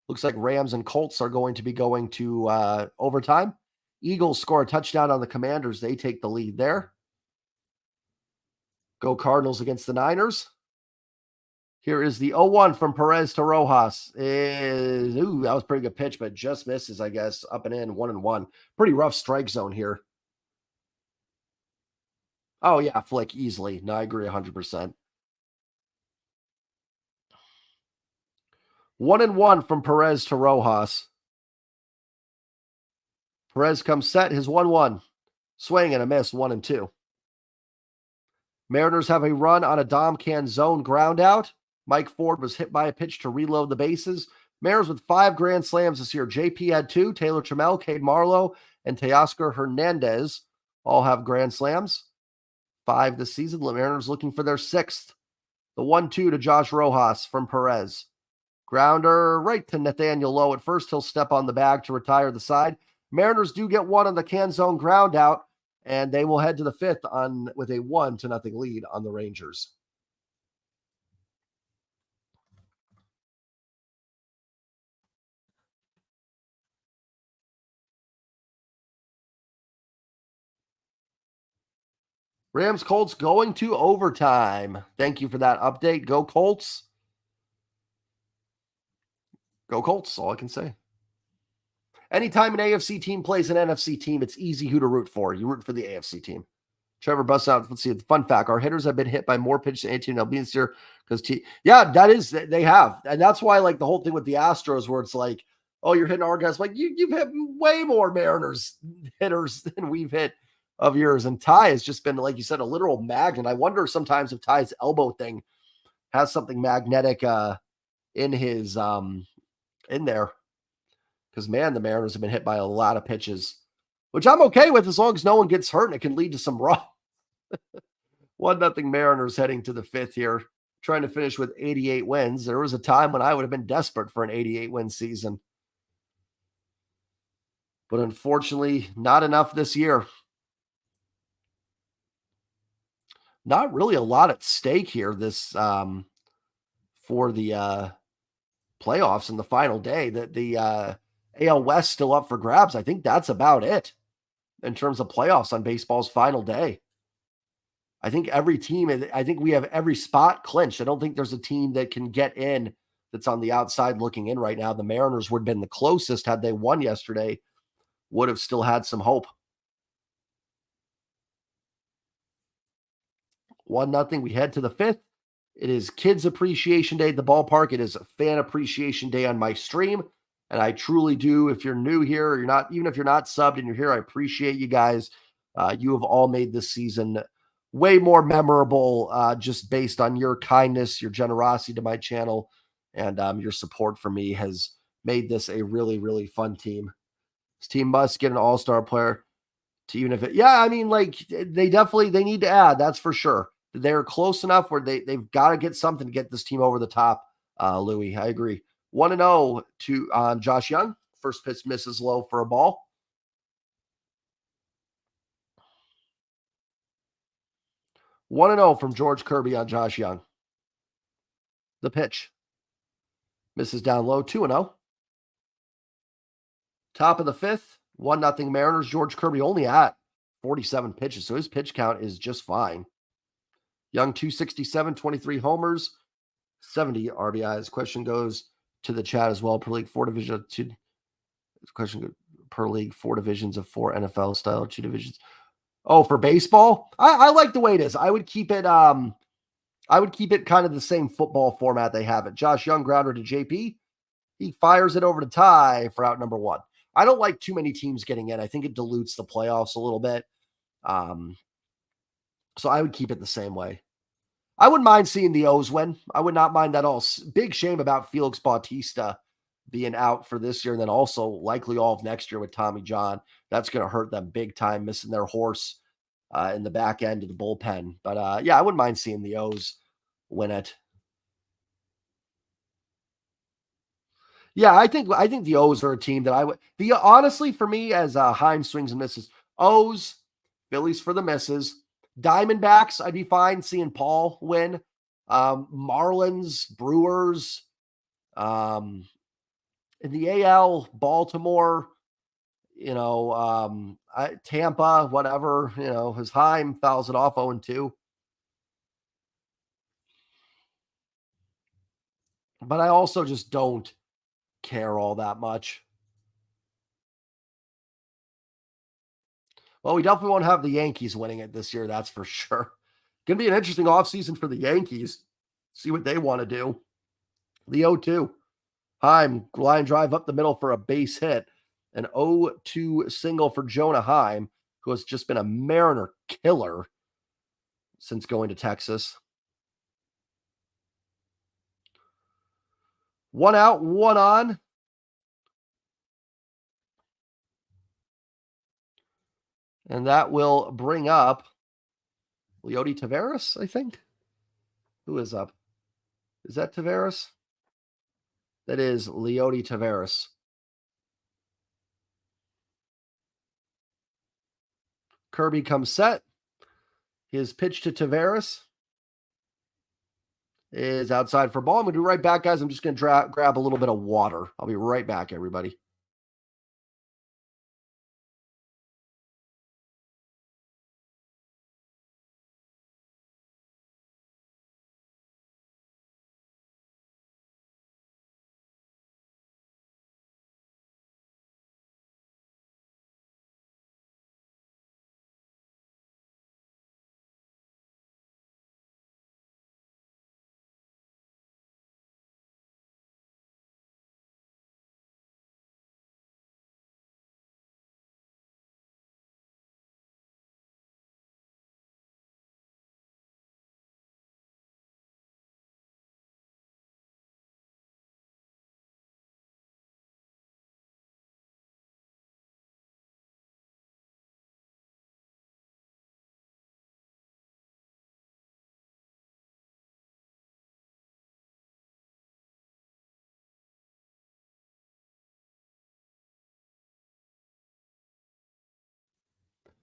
Looks like Rams and Colts are going to be going to overtime. Eagles score a touchdown on the Commanders. They take the lead there. Go Cardinals against the Niners. Here is the 0-1 from Perez to Rojas. That was a pretty good pitch, but just misses, I guess. Up and in, 1-1. Pretty rough strike zone here. Oh, yeah, flick easily. No, I agree 100%. 1-1 from Perez to Rojas. Perez comes set, his 1-1. Swing and a miss, 1-2. Mariners have a run on a Dom Canzone ground out. Mike Ford was hit by a pitch to reload the bases. Mariners with 5 grand slams this year. JP had 2. Taylor Trammell, Cade Marlowe, and Teoscar Hernandez all have grand slams. 5 this season. The Mariners looking for their 6th. The 1-2 to Josh Rojas from Perez. Grounder right to Nathaniel Lowe. At first, he'll step on the bag to retire the side. Mariners do get 1 on the Canzone ground out, and they will head to the 5th with a 1-0 lead on the Rangers. Rams Colts going to overtime. Thank you for that update. Go Colts. Go Colts, all I can say. Anytime an AFC team plays an NFC team, it's easy who to root for. You root for the AFC team. Trevor busts out. Let's see. Fun fact: our hitters have been hit by more pitches than Antonio Albini this year because that is they have, and that's why like the whole thing with the Astros, where it's like, oh, you're hitting our guys. Like you've hit way more Mariners hitters than we've hit of yours. And Ty has just been, like you said, a literal magnet. I wonder sometimes if Ty's elbow thing has something magnetic in his in there. Because, man, the Mariners have been hit by a lot of pitches, which I'm okay with as long as no one gets hurt and it can lead to some run. 1-0 Mariners heading to the 5th here, trying to finish with 88 wins. There was a time when I would have been desperate for an 88-win season. But unfortunately, not enough this year. Not really a lot at stake here for the playoffs in the final day. The AL West still up for grabs. I think that's about it in terms of playoffs on baseball's final day. I think we have every spot clinched. I don't think there's a team that can get in that's on the outside looking in right now. The Mariners would have been the closest had they won yesterday, would have still had some hope. 1-0. We head to the 5th. It is Kids Appreciation Day at the ballpark. It is Fan Appreciation Day on my stream. And I truly do. If you're new here, or even if you're not subbed and you're here, I appreciate you guys. You have all made this season way more memorable just based on your kindness, your generosity to my channel, and your support for me has made this a really, really fun team. This team must get an all-star player to even if it, yeah, I mean, like they need to add, that's for sure. they're close enough where they've got to get something to get this team over the top. Louis, I agree. 1-0 to Josh Young. First pitch misses low for a ball. 1-0 from George Kirby on Josh Young. The pitch misses down low. 2-0. Top of the fifth. 1-0 Mariners. George Kirby only at 47 pitches, so his pitch count is just fine. Young 267, 23 homers, 70 RBIs. Question goes to the chat as well. Per league, 4 divisions. Question per league, 4 divisions of 4 NFL style, 2 divisions. Oh, for baseball, I like the way it is. I would keep it. I would keep it kind of the same football format they have it. Josh Young grounder to JP. He fires it over to Ty for out number 1. I don't like too many teams getting in. I think it dilutes the playoffs a little bit. So I would keep it the same way. I wouldn't mind seeing the O's win. I would not mind that at all. Big shame about Felix Bautista being out for this year and then also likely all of next year with Tommy John. That's going to hurt them big time, missing their horse in the back end of the bullpen. But yeah, I wouldn't mind seeing the O's win it. Yeah, I think the O's are a team that I would honestly for me as Heim swings and misses. O's, Phillies for the misses. Diamondbacks, I'd be fine seeing Paul win. Marlins, Brewers, in the AL, Baltimore, Tampa, whatever, his Heim fouls it off 0-2. But I also just don't care all that much. Well, we definitely won't have the Yankees winning it this year, that's for sure. Going to be an interesting offseason for the Yankees. See what they want to do. The 0-2. Heim, line drive up the middle for a base hit. An 0-2 single for Jonah Heim, who has just been a Mariner killer since going to Texas. 1 out, 1 on. And that will bring up Leody Taveras, I think. Who is up? Is that Taveras? That is Leody Taveras. Kirby comes set. His pitch to Taveras is outside for ball. I'm going to be right back, guys. I'm just going to grab a little bit of water. I'll be right back, everybody.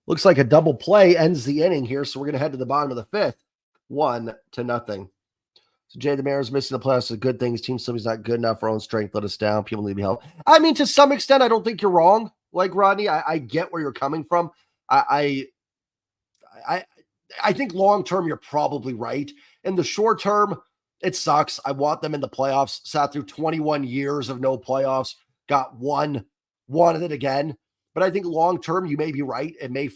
Looks like a double play ends the inning here, so we're going to head to the bottom of the fifth. 1-0. So Jay, the Mariners missing the playoffs is a good thing. His team still is not good enough for our own strength. Let us down. People need to be helped. I mean, to some extent, I don't think you're wrong. Like Rodney, I get where you're coming from. I think long term you're probably right. In the short term, it sucks. I want them in the playoffs. Sat through 21 years of no playoffs. Got one, wanted it again. But I think long term, you may be right. It may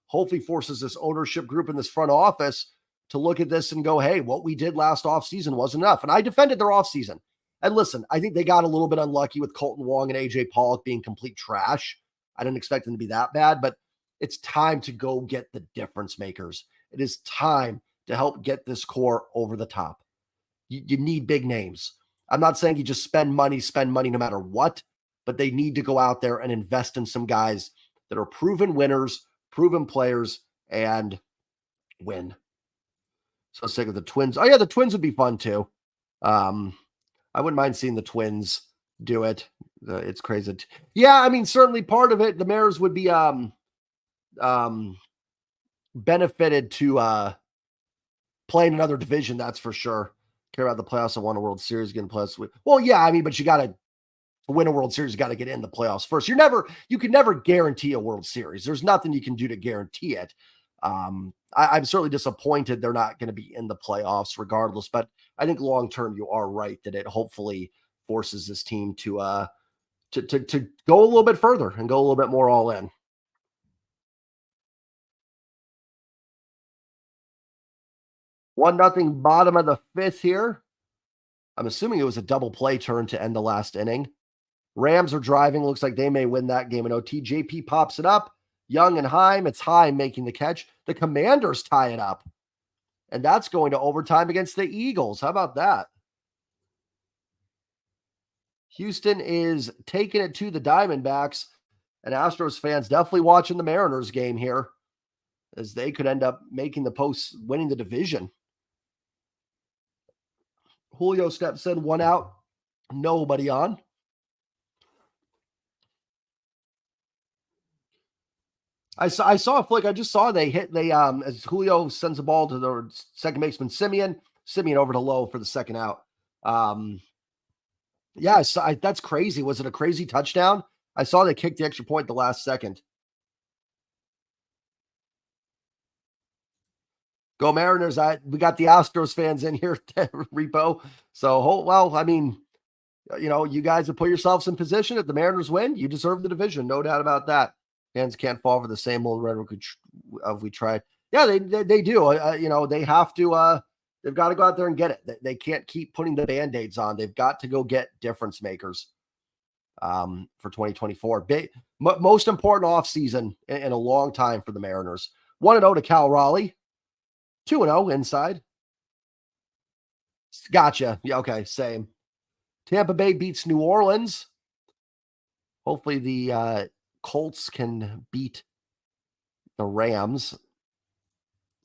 hopefully forces this ownership group in this front office to look at this and go, hey, what we did last offseason wasn't enough. And I defended their offseason. And listen, I think they got a little bit unlucky with Colton Wong and AJ Pollock being complete trash. I didn't expect them to be that bad, but it's time to go get the difference makers. It is time to help get this core over the top. You need big names. I'm not saying you just spend money no matter what, but they need to go out there and invest in some guys that are proven winners, proven players, and win. So stick with the Twins. Oh yeah, the Twins would be fun too. I wouldn't mind seeing the Twins do it. It's crazy. Yeah, I mean, certainly part of it, the Mariners would be um benefited to play in another division, that's for sure. Care about the playoffs and won a World Series, getting playoffs. Well, yeah, I mean, but you got to win a World Series, you got to get in the playoffs first. You can never guarantee a World Series. There's nothing you can do to guarantee it. I'm certainly disappointed they're not going to be in the playoffs regardless, but I think long term you are right that it hopefully forces this team to go a little bit further and go a little bit more all in. 1-0 bottom of the fifth here. I'm assuming it was a double play turn to end the last inning. Rams are driving. Looks like they may win that game in OT. JP pops it up. Young and Heim. It's Heim making the catch. The Commanders tie it up. And that's going to overtime against the Eagles. How about that? Houston is taking it to the Diamondbacks. And Astros fans definitely watching the Mariners game here, as they could end up making the post, winning the division. Julio steps in, 1 out, nobody on. I saw a flick. I just saw they as Julio sends the ball to the second baseman Simeon over to low for the second out. Yeah, that's crazy. Was it a crazy touchdown? I saw they kicked the extra point the last second. Go Mariners. We got the Astros fans in here, Repo. So, well, I mean, you guys have put yourselves in position. If the Mariners win, you deserve the division. No doubt about that. Fans can't fall for the same old rhetoric we tried. Yeah, they do. They have to. They've got to go out there and get it. They can't keep putting the Band-Aids on. They've got to go get difference makers for 2024. Most important offseason in a long time for the Mariners. 1-0 to Cal Raleigh. 2-0 inside. Gotcha. Yeah, okay, same. Tampa Bay beats New Orleans. Hopefully the Colts can beat the Rams.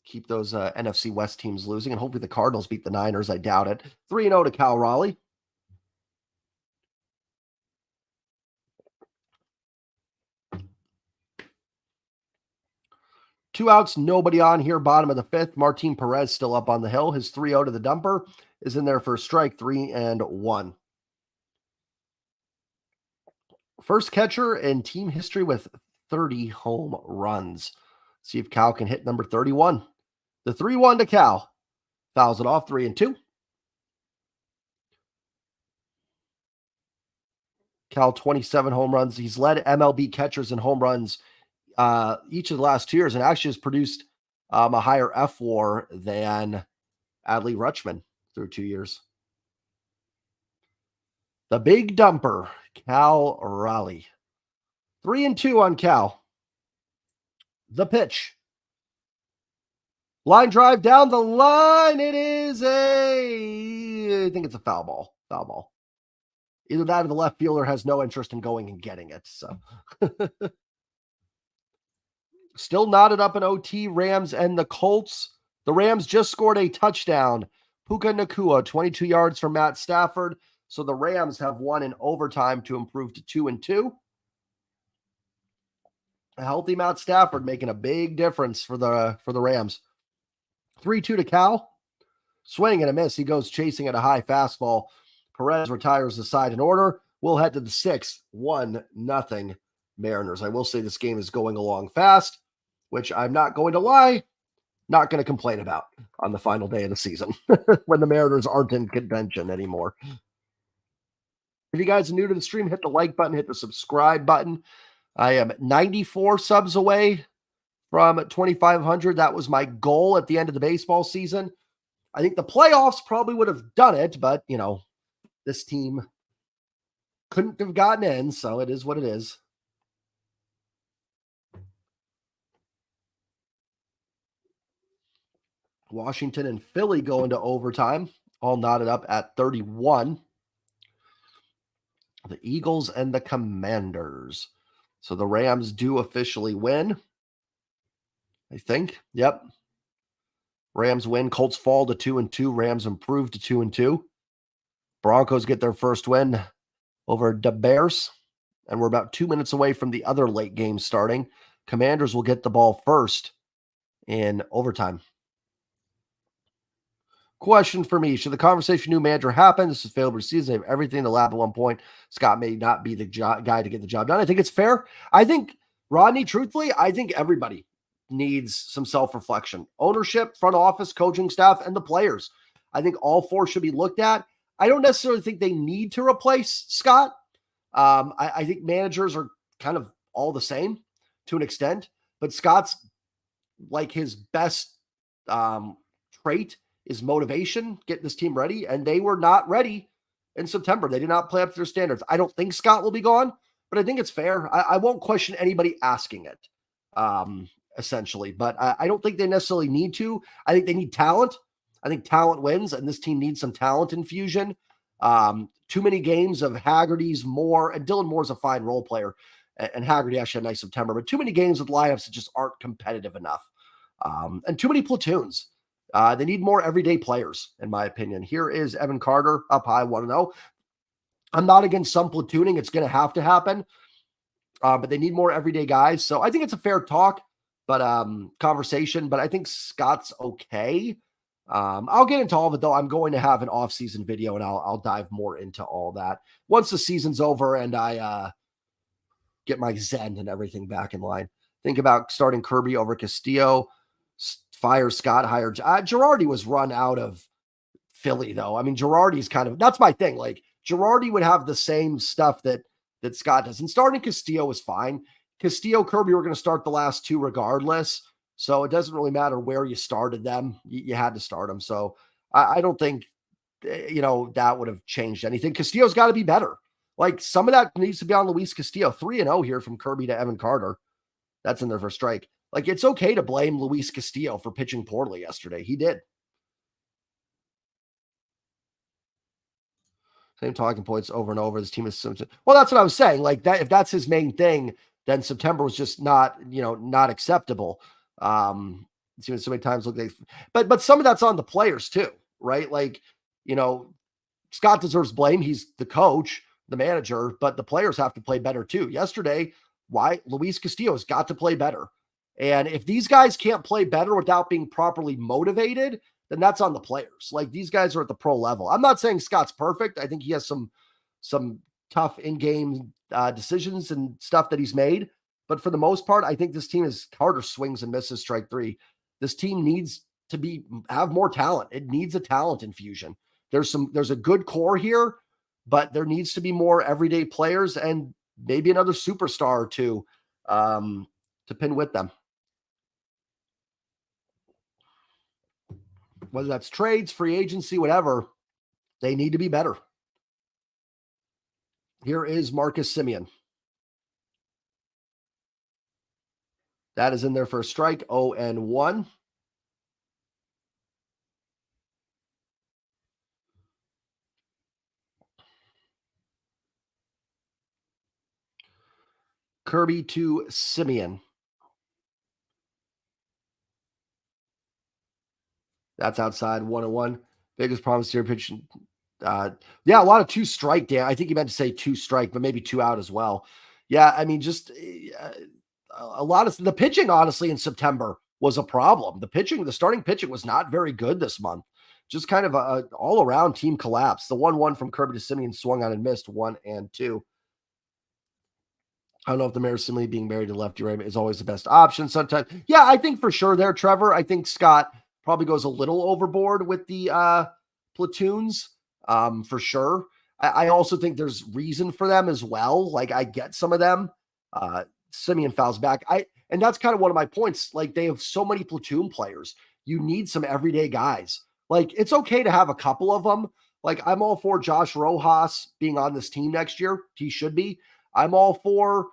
Keep those NFC West teams losing, and hopefully the Cardinals beat the Niners. I doubt it. 3-0 to Cal Raleigh. Two outs, nobody on here. Bottom of the fifth. Martin Perez still up on the hill. His 3-0 to the dumper is in there for a strike. 3-1. First catcher in team history with 30 home runs. See if Cal can hit number 31. The 3-1 to Cal. Fouls it off. 3-2. Cal 27 home runs. He's led MLB catchers in home runs each of the last 2 years, and actually has produced a higher F-WAR than Adley Rutschman through 2 years. The big dumper, Cal Raleigh. 3-2 on Cal. The pitch. Line drive down the line. It is I think it's a foul ball. Foul ball. Either that or the left fielder has no interest in going and getting it. So still knotted up in OT. Rams and the Colts. The Rams just scored a touchdown. Puka Nacua, 22 yards from Matt Stafford. So the Rams have won in overtime to improve to 2-2. A healthy Matt Stafford making a big difference for the Rams. 3-2 to Cal. Swing and a miss. He goes chasing at a high fastball. Perez retires the side in order. We'll head to the sixth. 1-0 Mariners. I will say this game is going along fast, which I'm not going to lie, not going to complain about on the final day of the season when the Mariners aren't in contention anymore. If you guys are new to the stream, hit the like button, hit the subscribe button. I am 94 subs away from 2,500. That was my goal at the end of the baseball season. I think the playoffs probably would have done it, but, this team couldn't have gotten in, so it is what it is. Washington and Philly go into overtime, all knotted up at 31. The Eagles and the Commanders. So the Rams do officially win, I think. Yep. Rams win. Colts fall to 2-2. Rams improve to 2-2. Broncos get their first win over the Bears. And we're about 2 minutes away from the other late game starting. Commanders will get the ball first in overtime. Question for me: should the conversation new manager happen? This is failed season. They have everything in the lab at one point. Scott may not be the guy to get the job done. I think it's fair. I think, Rodney, truthfully, I think everybody needs some self-reflection. Ownership, front office, coaching staff, and the players. I think all four should be looked at. I don't necessarily think they need to replace Scott. I think managers are kind of all the same to an extent, but Scott's like his best trait is motivation, getting this team ready, and they were not ready in September. They did not play up to their standards. I don't think Scott will be gone, but I think it's fair. I won't question anybody asking it, essentially, but I don't think they necessarily need to. I think they need talent. I think talent wins, and this team needs some talent infusion. Too many games of Haggerty's Moore, and Dylan Moore's a fine role player, and Haggerty actually had a nice September, but too many games with lineups that just aren't competitive enough. And too many platoons. They need more everyday players, in my opinion. Here is Evan Carter up high 1-0. I'm not against some platooning. It's going to happen. But they need more everyday guys. So I think it's a fair talk, but conversation. But I think Scott's okay. I'll get into all of it, though. I'm going to have an off-season video, and I'll dive more into all that once the season's over and I get my zen and everything back in line. Think about starting Kirby over Castillo. Fire Scott, hire Girardi was run out of Philly, though. I mean, Girardi's kind of, that's my thing. Like, Girardi would have the same stuff that Scott does. And starting Castillo was fine. Castillo, Kirby were going to start the last two regardless. So it doesn't really matter where you started them. You had to start them. So I don't think, that would have changed anything. Castillo's got to be better. Like, some of that needs to be on Luis Castillo. 3-0 here from Kirby to Evan Carter. That's in there for strike. Like, it's okay to blame Luis Castillo for pitching poorly yesterday. He did. Same talking points over and over. This team is well, that's what I was saying. Like, that, if that's his main thing, then September was just not acceptable. It's even so many times look like, but some of that's on the players too, right? Like, Scott deserves blame. He's the coach, the manager, but the players have to play better too. Yesterday, why Luis Castillo's got to play better. And if these guys can't play better without being properly motivated, then that's on the players. Like, these guys are at the pro level. I'm not saying Scott's perfect. I think he has some tough in-game decisions and stuff that he's made. But for the most part, I think this team is Carter swings and misses strike three. This team needs to have more talent. It needs a talent infusion. There's a good core here, but there needs to be more everyday players and maybe another superstar or two to pin with them. Whether that's trades, free agency, whatever, they need to be better. Here is Marcus Semien. That is in there for a strike, 0-1. Kirby to Semien. That's outside, 1-1. Biggest promise here pitching. A lot of two strike, Dan. I think you meant to say two strike, but maybe two out as well. Yeah, I mean, just a lot of the pitching, honestly, in September was a problem. The starting pitching was not very good this month. Just kind of a all-around team collapse. The 1-1 from Kirby to Semien swung on and missed 1 and 2. I don't know if the mayor simply being married to lefty right is always the best option. Sometimes, yeah, I think for sure there, Trevor. I think Scott probably goes a little overboard with the platoons, for sure. I also think there's reason for them as well. Like, I get some of them. Semien fouls back. And that's kind of one of my points. Like, they have so many platoon players. You need some everyday guys. Like, it's okay to have a couple of them. Like, I'm all for Josh Rojas being on this team next year. He should be. I'm all for,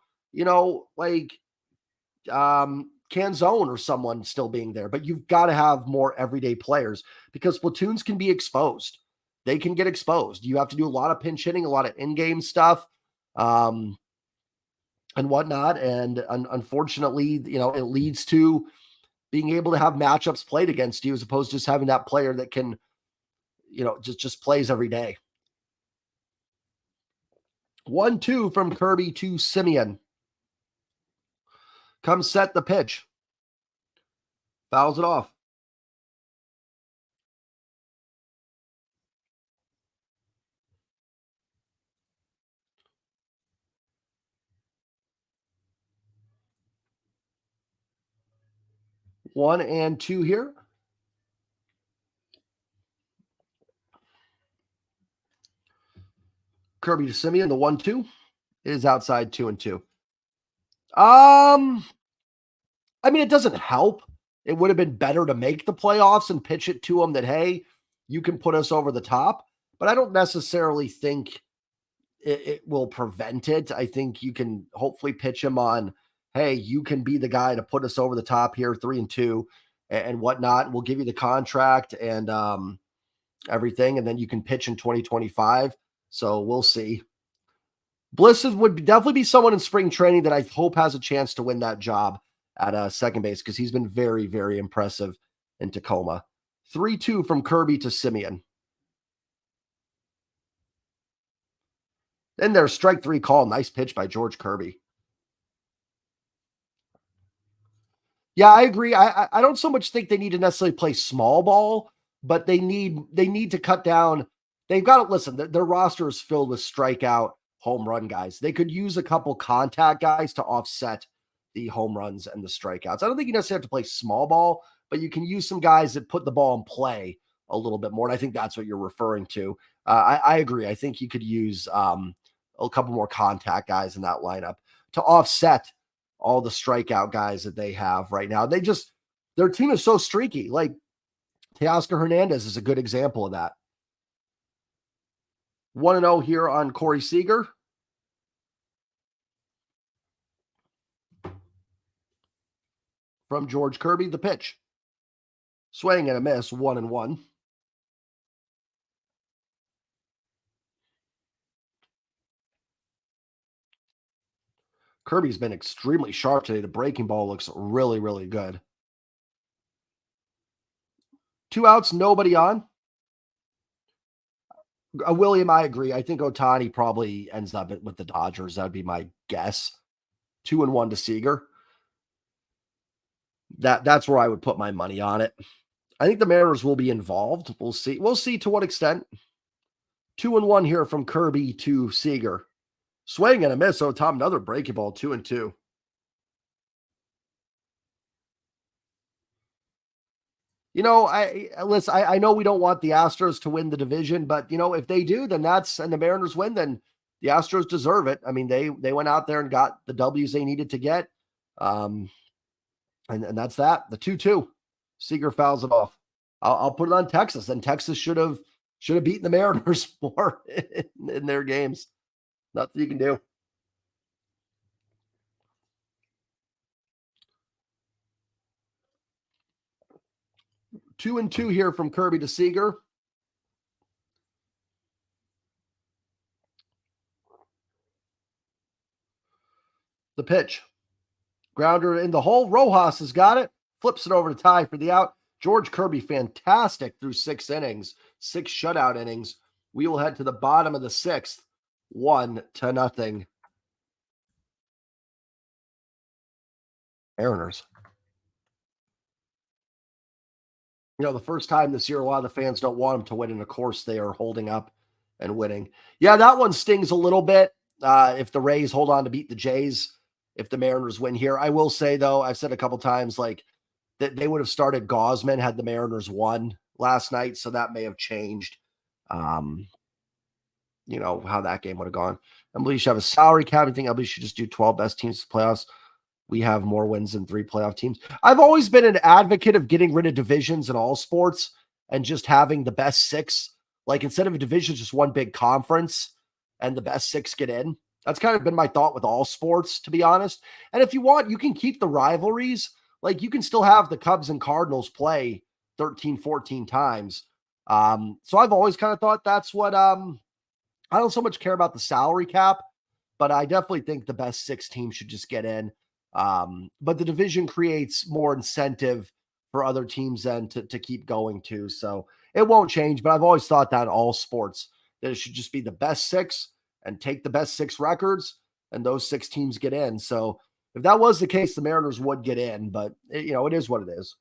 Canzone or someone still being there, but you've got to have more everyday players because platoons can be exposed. They can get exposed. You have to do a lot of pinch hitting, a lot of in-game stuff, and whatnot. And unfortunately, it leads to being able to have matchups played against you as opposed to just having that player that can, just plays every day. 1-2 from Kirby to Simeon. Comes set the pitch. Fouls it off. One and two here. Kirby to Simeon, the 1-2 is outside 2-2. I mean, it doesn't help. It would have been better to make the playoffs and pitch it to them that, hey, you can put us over the top. But I don't necessarily think it will prevent it. I think you can hopefully pitch him on, hey, you can be the guy to put us over the top here, 3-2 and whatnot. We'll give you the contract and everything, and then you can pitch in 2025. So we'll see. Bliss would definitely be someone in spring training that I hope has a chance to win that job at second base because he's been very, very impressive in Tacoma. 3-2 from Kirby to Simeon. Then there's strike three call. Nice pitch by George Kirby. Yeah, I agree. I don't so much think they need to necessarily play small ball, but they need to cut down. They've got to listen. Their roster is filled with strikeout home run guys. They could use a couple contact guys to offset the home runs and the strikeouts. I don't think you necessarily have to play small ball, but you can use some guys that put the ball in play a little bit more. And I think that's what you're referring to. I agree. I think you could use a couple more contact guys in that lineup to offset all the strikeout guys that they have right now. Their team is so streaky. Like Teoscar Hernandez is a good example of that. 1-0 here on Corey Seager. From George Kirby, the pitch. Swing and a miss, 1-1. Kirby's been extremely sharp today. The breaking ball looks really, really good. 2 outs, nobody on. William, I agree. I think Ohtani probably ends up with the Dodgers. That'd be my guess. 2-1 to Seager. That's where I would put my money on it. I think the Mariners will be involved. We'll see. We'll see to what extent. 2-1 here from Kirby to Seager. Swing and a miss. So Tom, another breaking ball. 2-2. I know we don't want the Astros to win the division, but if they do, then and the Mariners win, then the Astros deserve it. I mean, they went out there and got the W's they needed to get. And that's that. The 2-2. Seager fouls it off. I'll put it on Texas. And Texas should have beaten the Mariners more in their games. Nothing you can do. 2-2 here from Kirby to Seager. The pitch. Grounder in the hole. Rojas has got it. Flips it over to Ty for the out. George Kirby, fantastic through 6 innings, 6 shutout innings. We will head to the bottom of the 6th, 1-0. Mariners. The first time this year, a lot of the fans don't want them to win, and of course they are holding up and winning. Yeah, that one stings a little bit. If the Rays hold on to beat the Jays, if the Mariners win here, I will say though, I've said a couple times like that they would have started Gausman had the Mariners won last night, so that may have changed. How that game would have gone. I believe you should have a salary cap. I think you should just do 12 best teams to playoffs. We have more wins than 3 playoff teams. I've always been an advocate of getting rid of divisions in all sports and just having the best 6. Like instead of a division, just one big conference and the best 6 get in. That's kind of been my thought with all sports, to be honest. And if you want, you can keep the rivalries. Like you can still have the Cubs and Cardinals play 13, 14 times. So I've always kind of thought that's what I don't so much care about the salary cap, but I definitely think the best 6 teams should just get in. But the division creates more incentive for other teams then to keep going to. So it won't change, but I've always thought that in all sports, that it should just be the best six and take the best six records, and those six teams get in. So if that was the case, the Mariners would get in, but it is what it is.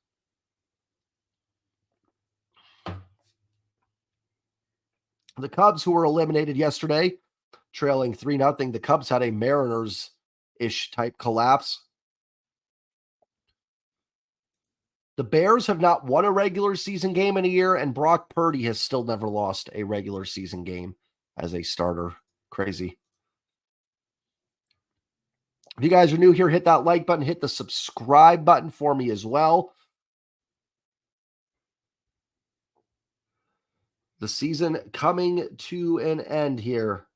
The Cubs, who were eliminated yesterday, trailing 3-0. The Cubs had a Mariners-ish type collapse. The Bears have not won a regular season game in a year, and Brock Purdy has still never lost a regular season game as a starter. Crazy. If you guys are new here, hit that like button, hit the subscribe button for me as well. The season coming to an end here.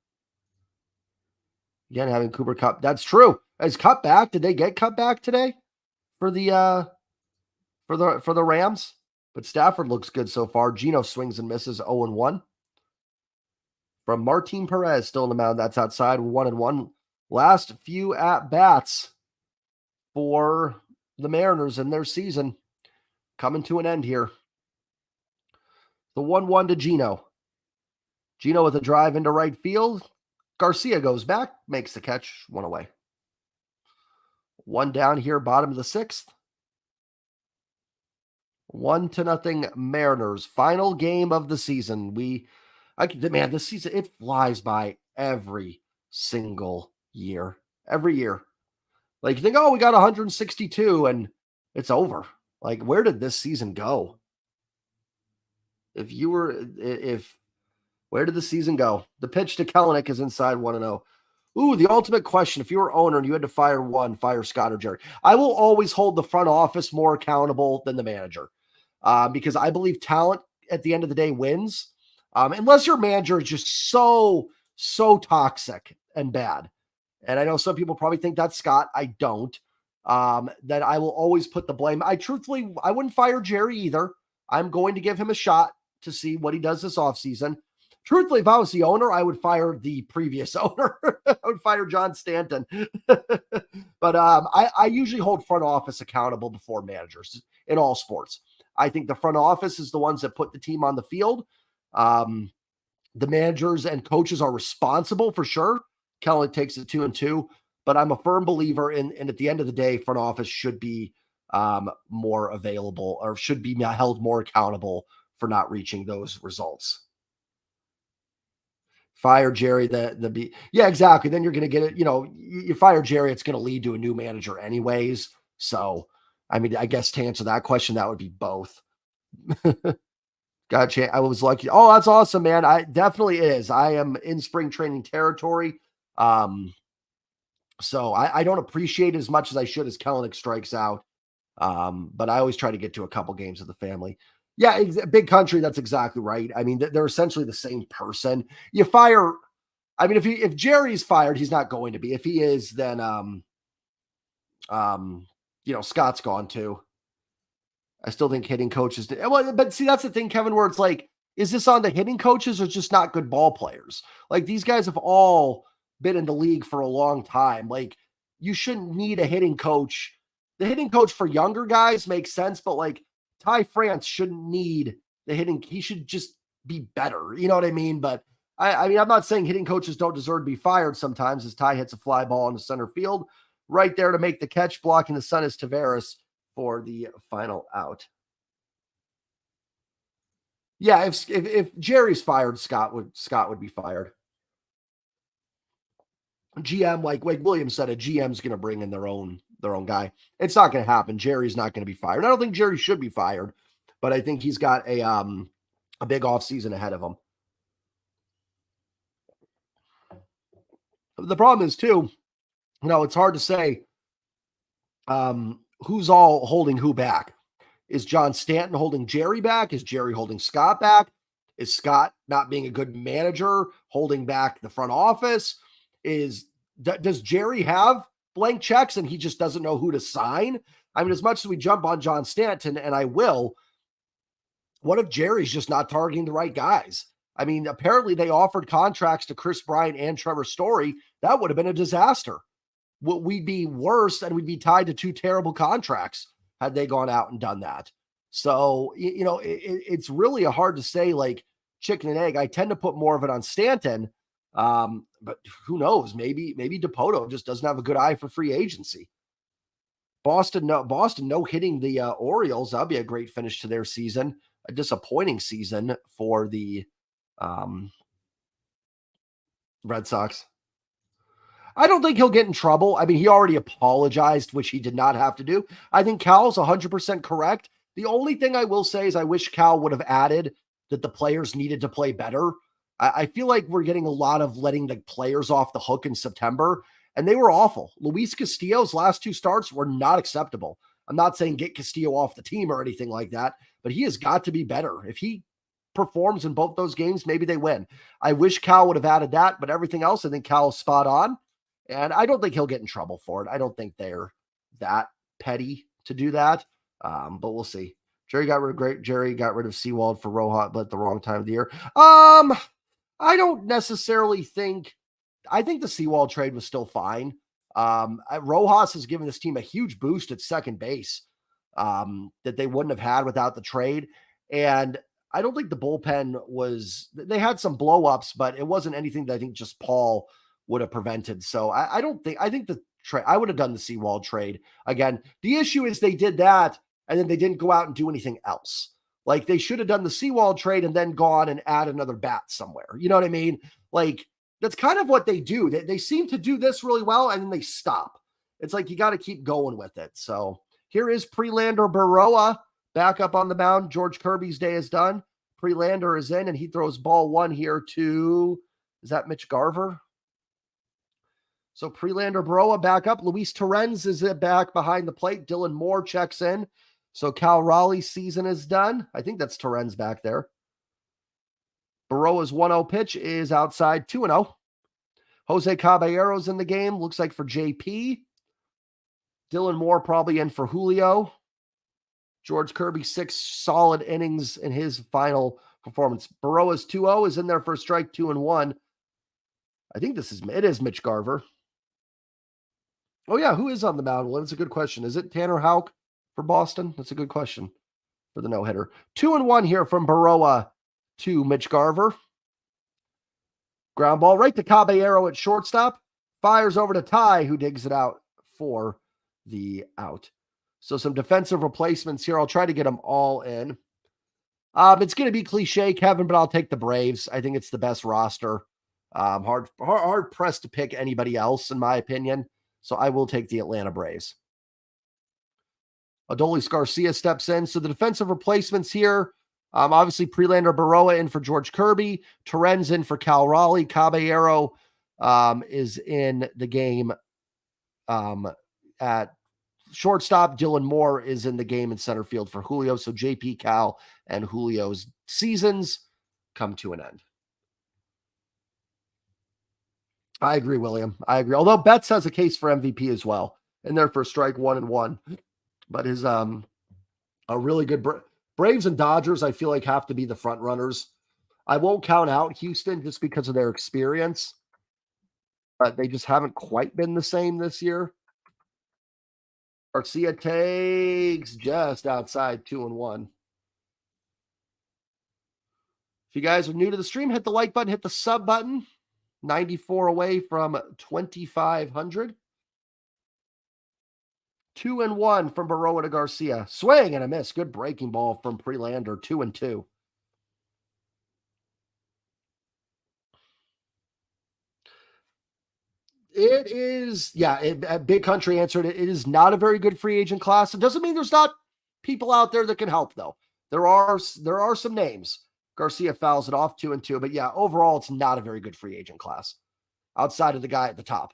Again, having Cooper Kupp. That's true. Is Kupp back? Did they get Kupp back today for the Rams? But Stafford looks good so far. Geno swings and misses 0-1. From Martin Perez, still in the mound. That's outside, 1-1. Last few at-bats for the Mariners in their season coming to an end here. The 1-1 to Geno. Geno with a drive into right field. Garcia goes back, makes the catch, one away. One down here, bottom of the sixth. 1-0 Mariners. Final game of the season. This season, it flies by every single year. Every year. Like, you think, we got 162 and it's over. Like, where did this season go? Where did the season go? The pitch to Kelenic is inside 1-0. Ooh, the ultimate question. If you were owner and you had to fire Scott or Jerry. I will always hold the front office more accountable than the manager because I believe talent at the end of the day wins. Unless your manager is just so toxic and bad. And I know some people probably think that's Scott. I don't. That I will always put the blame. I wouldn't fire Jerry either. I'm going to give him a shot to see what he does this offseason. Truthfully, if I was the owner, I would fire the previous owner. I would fire John Stanton. But I usually hold front office accountable before managers in all sports. I think the front office is the ones that put the team on the field. The managers and coaches are responsible for sure. Kelly takes it 2-2, but I'm a firm believer in at the end of the day, front office should be more available or should be held more accountable for not reaching those results. Fire Jerry, yeah, exactly. Then you're going to get it. You fire Jerry, it's going to lead to a new manager anyways. So, I mean, I guess to answer that question, that would be both. Gotcha. I was lucky. Oh, that's awesome, man. I definitely is. I am in spring training territory. So I don't appreciate it as much as I should as Kelenic strikes out. But I always try to get to a couple games with the family. Yeah, big country. That's exactly right. I mean, they're essentially the same person. You fire. I mean, if Jerry's fired, he's not going to be. If he is, then Scott's gone too. I still think hitting coaches. But see, that's the thing, Kevin, where it's like, is this on the hitting coaches or just not good ball players? Like, these guys have all been in the league for a long time. Like, you shouldn't need a hitting coach. The hitting coach for younger guys makes sense, but like Ty France shouldn't need the hitting. He should just be better. You know what I mean? But I mean, I'm not saying hitting coaches don't deserve to be fired sometimes as Ty hits a fly ball in the center field. Right there to make the catch, blocking the sun is Taveras for the final out. Yeah, if Jerry's fired, Scott would be fired. GM, like Williams said, a GM's going to bring in their own guy. It's not going to happen. Jerry's not going to be fired. I don't think Jerry should be fired, but I think he's got a big offseason ahead of him. The problem is too, it's hard to say who's all holding who back. Is John Stanton holding Jerry back? Is Jerry holding Scott back? Is Scott not being a good manager holding back the front office? Does Jerry have blank checks and he just doesn't know who to sign? I mean, as much as we jump on John Stanton, and I will, what if Jerry's just not targeting the right guys? I mean, apparently they offered contracts to Chris Bryant and Trevor Story. That would have been a disaster. We'd be worse and we'd be tied to two terrible contracts had they gone out and done that. So, it's really hard to say like chicken and egg. I tend to put more of it on Stanton. But who knows? Maybe DePoto just doesn't have a good eye for free agency. Boston no hitting the Orioles. That'd be a great finish to their season. A disappointing season for the um, Red Sox. I don't think he'll get in trouble. I mean, he already apologized, which he did not have to do. I think Cal's 100% correct. The only thing I will say is I wish Cal would have added that the players needed to play better. I feel like we're getting a lot of letting the players off the hook in September, and they were awful. Luis Castillo's last two starts were not acceptable. I'm not saying get Castillo off the team or anything like that, but he has got to be better. If he performs in both those games, maybe they win. I wish Cal would have added that, but everything else, I think Cal is spot on. And I don't think he'll get in trouble for it. I don't think they're that petty to do that. But we'll see. Jerry got rid of Seawald for Rojas, but at the wrong time of the year. I don't necessarily think. I think the Seawald trade was still fine. Rojas has given this team a huge boost at second base that they wouldn't have had without the trade. And I don't think the bullpen was. They had some blow-ups, but it wasn't anything that I think just Paul would have prevented. So I think the trade, I would have done the Seawald trade again. The issue is they did that and then they didn't go out and do anything else. Like they should have done the Seawald trade and then gone and add another bat somewhere. You know what I mean? Like that's kind of what they do. They seem to do this really well and then they stop. It's like you got to keep going with it. So here is Prelander Baroa back up on the mound. George Kirby's day is done. Prelander is in and he throws ball one here to, is that Mitch Garver? So Prelander Baroa back up. Luis Torrens is back behind the plate. Dylan Moore checks in. So Cal Raleigh's season is done. I think that's Torrens back there. Baroa's 1-0 pitch is outside 2-0. Jose Caballero's in the game. Looks like for JP. Dylan Moore probably in for Julio. George Kirby, 6 solid innings in his final performance. Baroa's 2-0 is in there for a strike, 2-1. I think it is Mitch Garver. Oh, yeah. Who is on the mound? Well, that's a good question. Is it Tanner Houck for Boston? That's a good question for the no-hitter. 2-1 here from Baroa to Mitch Garver. Ground ball right to Caballero at shortstop. Fires over to Ty, who digs it out for the out. So some defensive replacements here. I'll try to get them all in. It's going to be cliche, Kevin, but I'll take the Braves. I think it's the best roster. Hard pressed to pick anybody else, in my opinion. So I will take the Atlanta Braves. Adolis Garcia steps in. So the defensive replacements here, obviously Prelander Baroa in for George Kirby. Torrens in for Cal Raleigh. Caballero is in the game at shortstop. Dylan Moore is in the game in center field for Julio. So JP, Cal, and Julio's seasons come to an end. I agree, William. I agree. Although Betts has a case for MVP as well. In there for strike 1-1. But his a really good Braves and Dodgers, I feel like have to be the front runners. I won't count out Houston just because of their experience. But they just haven't quite been the same this year. Garcia takes just outside 2-1. If you guys are new to the stream, hit the like button, hit the sub button. 94 away from 2,500. 2-1 from Baroa to Garcia. Swing and a miss. Good breaking ball from Prelander. 2-2. It is, Big Country answered it. It is not a very good free agent class. It doesn't mean there's not people out there that can help, though. There are some names. Garcia fouls it off 2-2. But yeah, overall, it's not a very good free agent class outside of the guy at the top.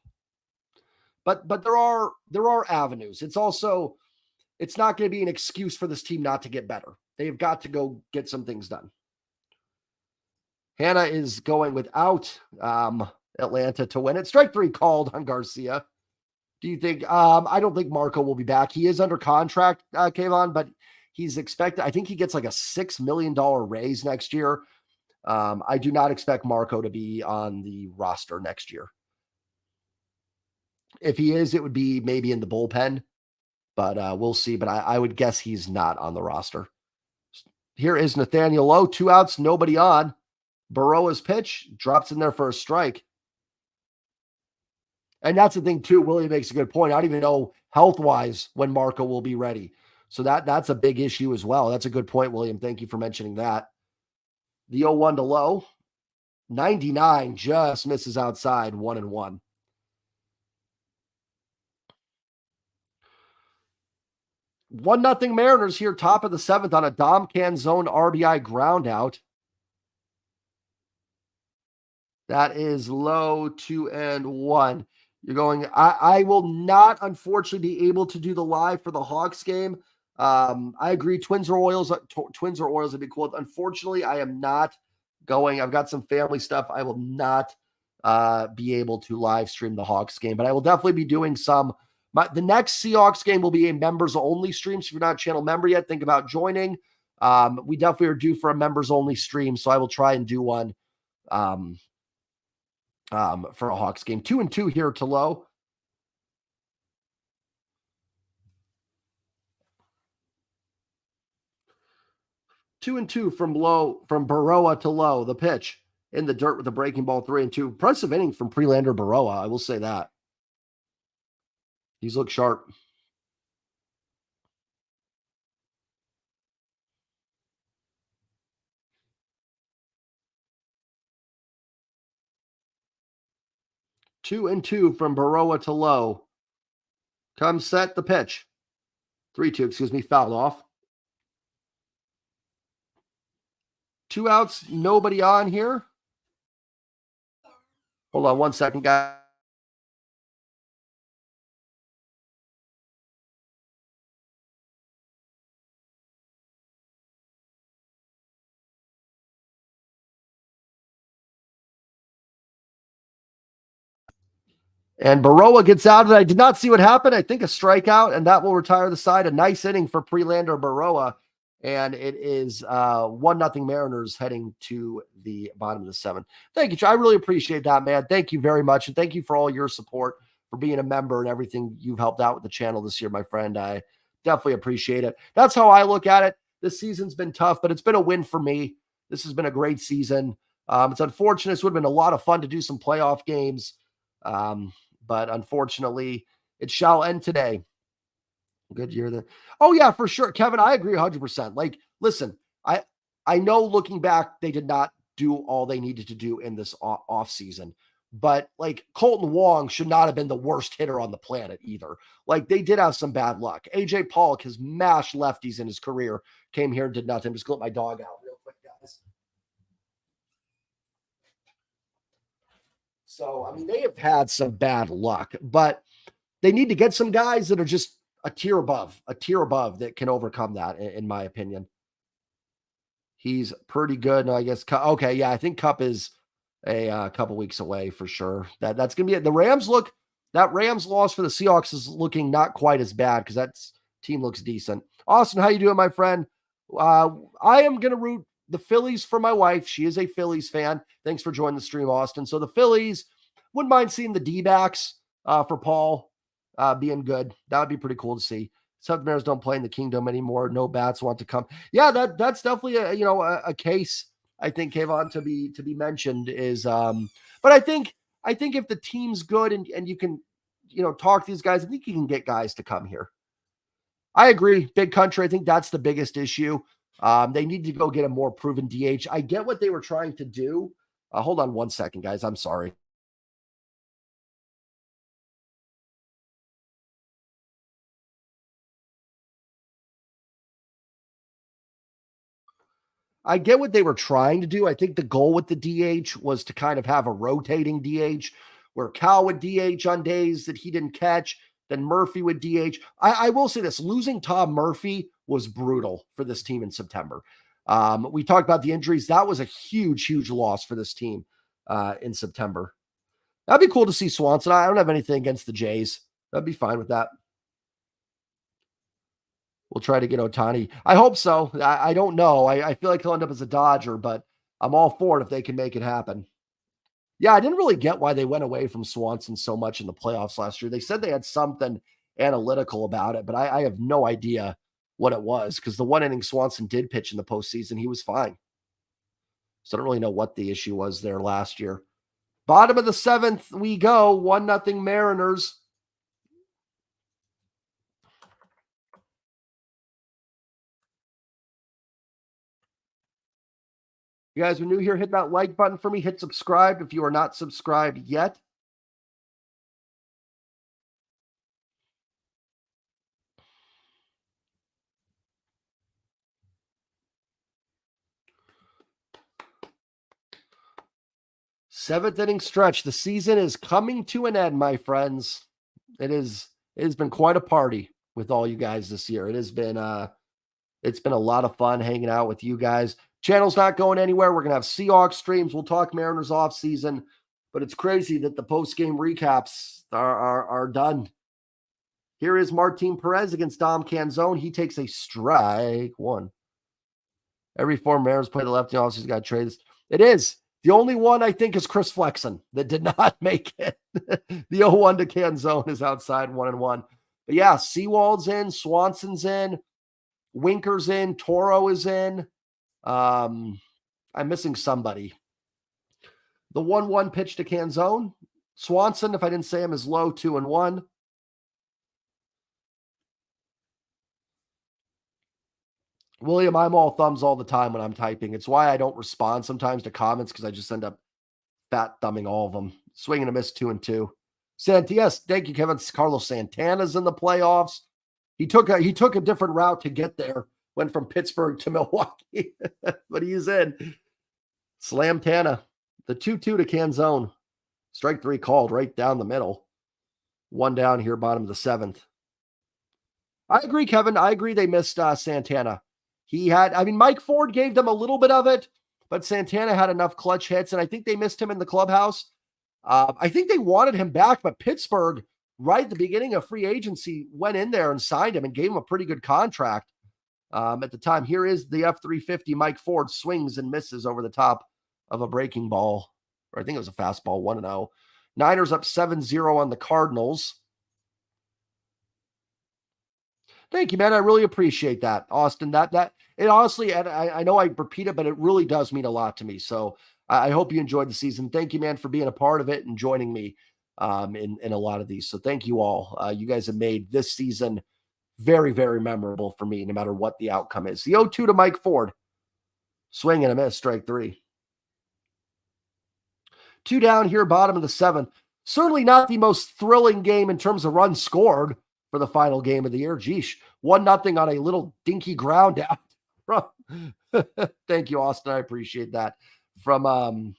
But there are avenues. It's not going to be an excuse for this team not to get better. They've got to go get some things done. Hannah is going without Atlanta to win it. Strike 3 called on Garcia. Do you think? I don't think Marco will be back. He is under contract, Kayvon, but he's expected. I think he gets like a $6 million raise next year. I do not expect Marco to be on the roster next year. If he is, it would be maybe in the bullpen, but we'll see. But I would guess he's not on the roster. Here is Nathaniel Lowe. 2 outs, nobody on. Burrowa's pitch drops in there for a strike. And that's the thing, too. Willie makes a good point. I don't even know health-wise when Marco will be ready. So that's a big issue as well. That's a good point, William. Thank you for mentioning that. The 0-1 to Lowe. 99 just misses outside, 1-1. 1-0 Mariners here, top of the 7th on a Dom Canzone RBI ground out. That is Low, 2-1. You're going, I will not, unfortunately, be able to do the live for the Hawks game. I agree. Twins or Oils would be cool. Unfortunately, I am not going. I've got some family stuff. I will not be able to live stream the Hawks game, but I will definitely be doing some. The next Seahawks game will be a members only stream. So if you're not a channel member yet, think about joining. We definitely are due for a members only stream. So I will try and do one for a Hawks game. 2-2 here to Low. Two and two from Burrowa to Low. The pitch in the dirt with the breaking ball. 3-2. Impressive inning from Prelander Burrowa. I will say that. He's looked sharp. Two and two from Burrowa to Low. Come set the pitch. 3-2, fouled off. 2 outs, nobody on here. Hold on 1 second, guys. And Burrowa gets out of it. I did not see what happened. I think a strikeout, and that will retire the side. A nice inning for Prelander Burrowa. And it is 1-0 Mariners heading to the bottom of the 7th. Thank you, I really appreciate that, man. Thank you very much. And thank you for all your support, for being a member and everything you've helped out with the channel this year, my friend. I definitely appreciate it. That's how I look at it. This season's been tough, but it's been a win for me. This has been a great season. It's unfortunate. It would have been a lot of fun to do some playoff games. But unfortunately, it shall end today. Good year there. Oh, yeah, for sure. Kevin, I agree 100%. Like, listen, I know looking back, they did not do all they needed to do in this offseason. But, like, Colton Wong should not have been the worst hitter on the planet either. Like, they did have some bad luck. A.J. Pollock has mashed lefties in his career, came here and did nothing. Just let my dog out real quick, guys. So, I mean, they have had some bad luck, but they need to get some guys that are just a tier above that can overcome that, in my opinion. He's pretty good. No, I guess. Okay, yeah, I think Cup is a couple weeks away for sure. That's gonna be it. The Rams that Rams loss for the Seahawks is looking not quite as bad because that team looks decent. Austin, how you doing, my friend? I am gonna root the Phillies for my wife. She is a Phillies fan. Thanks for joining the stream, Austin. So the Phillies, wouldn't mind seeing the D-backs for Paul being good. That would be pretty cool to see. South Mariners don't play in the Kingdom anymore. No bats want to come. Yeah, that's definitely a case I think, Kayvon, to be mentioned is. But I think if the team's good and you can talk to these guys, I think you can get guys to come here. I agree. Big country. I think that's the biggest issue. They need to go get a more proven DH. I get what they were trying to do. Hold on 1 second, guys. I'm sorry. I get what they were trying to do. I think the goal with the DH was to kind of have a rotating DH where Cal would DH on days that he didn't catch, then Murphy would DH. I will say this, losing Tom Murphy was brutal for this team in September. We talked about the injuries. That was a huge, huge loss for this team in September. That'd be cool to see Swanson. I don't have anything against the Jays. That'd be fine with that. We'll try to get Ohtani. I hope so. I don't know. I feel like he'll end up as a Dodger, but I'm all for it if they can make it happen. Yeah, I didn't really get why they went away from Swanson so much in the playoffs last year. They said they had something analytical about it, but I have no idea what it was, because the one inning Swanson did pitch in the postseason, he was fine. So I don't really know what the issue was there last year. Bottom of the 7th, we go. 1-0 Mariners. You guys are new here, hit that like button for me. Hit subscribe if you are not subscribed yet. Seventh inning stretch. The season is coming to an end, my friends. It has been quite a party with all you guys this year. It's been a lot of fun hanging out with you guys. Channel's not going anywhere. We're gonna have Seahawks streams. We'll talk Mariners off season, but it's crazy that the post game recaps are done. Here is Martin Perez against Dom Canzone. He takes a strike one. Every four Mariners play the lefty offense. He's got to trade this. It is. The only one I think is Chris Flexen that did not make it. The 0-1 to Canzone is outside 1-1. But yeah, Seawald's in, Swanson's in, Winker's in, Toro is in. I'm missing somebody. The 1-1 pitch to Canzone. Swanson, if I didn't say him, is low 2-1. William, I'm all thumbs all the time when I'm typing. It's why I don't respond sometimes to comments, because I just end up fat thumbing all of them. Swing and a miss, 2-2. Yes, thank you, Kevin. Carlos Santana's in the playoffs. He took a different route to get there. Went from Pittsburgh to Milwaukee, but he's in. Slam Tana. The 2-2 to Canzone. Strike three called right down the middle. One down here, bottom of the 7th. I agree, Kevin. I agree they missed Santana. Mike Ford gave them a little bit of it, but Santana had enough clutch hits, and I think they missed him in the clubhouse. I think they wanted him back, but Pittsburgh, right at the beginning of free agency, went in there and signed him and gave him a pretty good contract at the time. Here is the F-350. Mike Ford swings and misses over the top of a breaking ball, or I think it was a fastball, 1-0. Niners up 7-0 on the Cardinals. Thank you, man. I really appreciate that, Austin. That it honestly, and I know I repeat it, but it really does mean a lot to me. So I hope you enjoyed the season. Thank you, man, for being a part of it and joining me in a lot of these. So thank you all. You guys have made this season very, very memorable for me, no matter what the outcome is. The 0-2 to Mike Ford. Swing and a miss, strike three. Two down here, bottom of the 7th. Certainly not the most thrilling game in terms of runs scored for the final game of the year. Geesh, 1-0 on a little dinky ground out. Thank you, Austin. I appreciate that. From Dom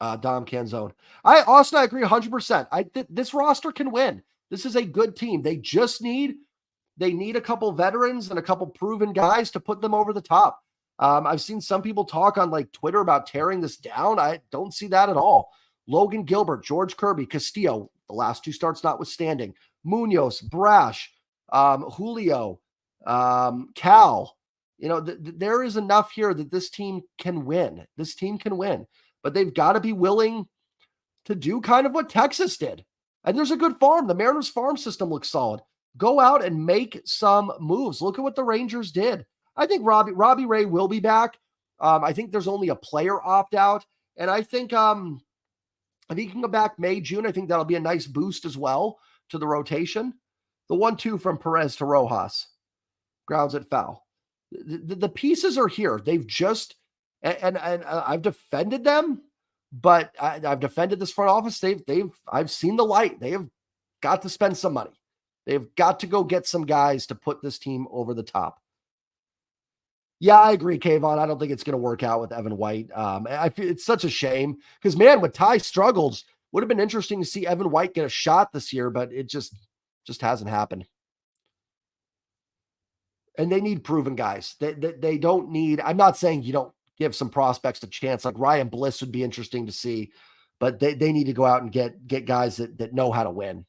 Canzone. Austin, I agree 100%. This roster can win. This is a good team. They need a couple veterans and a couple proven guys to put them over the top. I've seen some people talk on like Twitter about tearing this down. I don't see that at all. Logan Gilbert, George Kirby, Castillo, the last two starts notwithstanding, Munoz, Brash, Julio, Cal. There is enough here that this team can win. This team can win, but they've got to be willing to do kind of what Texas did. And there's a good farm. The Mariners farm system looks solid. Go out and make some moves. Look at what the Rangers did. I think Robbie Ray will be back. I think there's only a player opt-out. And I think if he can go back May, June, I think that'll be a nice boost as well to the rotation. The 1-2 from Perez to Rojas. Grounds it foul. The pieces are here. They've just, and I've defended them, but I've defended this front office. I've seen the light. They have got to spend some money. They've got to go get some guys to put this team over the top. Yeah, I agree, Kayvon. I don't think it's going to work out with Evan White. I feel it's such a shame because, man, with Ty struggles, would have been interesting to see Evan White get a shot this year, but it just hasn't happened. And they need proven guys. They don't need. I'm not saying you don't give some prospects a chance. Like Ryan Bliss would be interesting to see, but they need to go out and get guys that know how to win.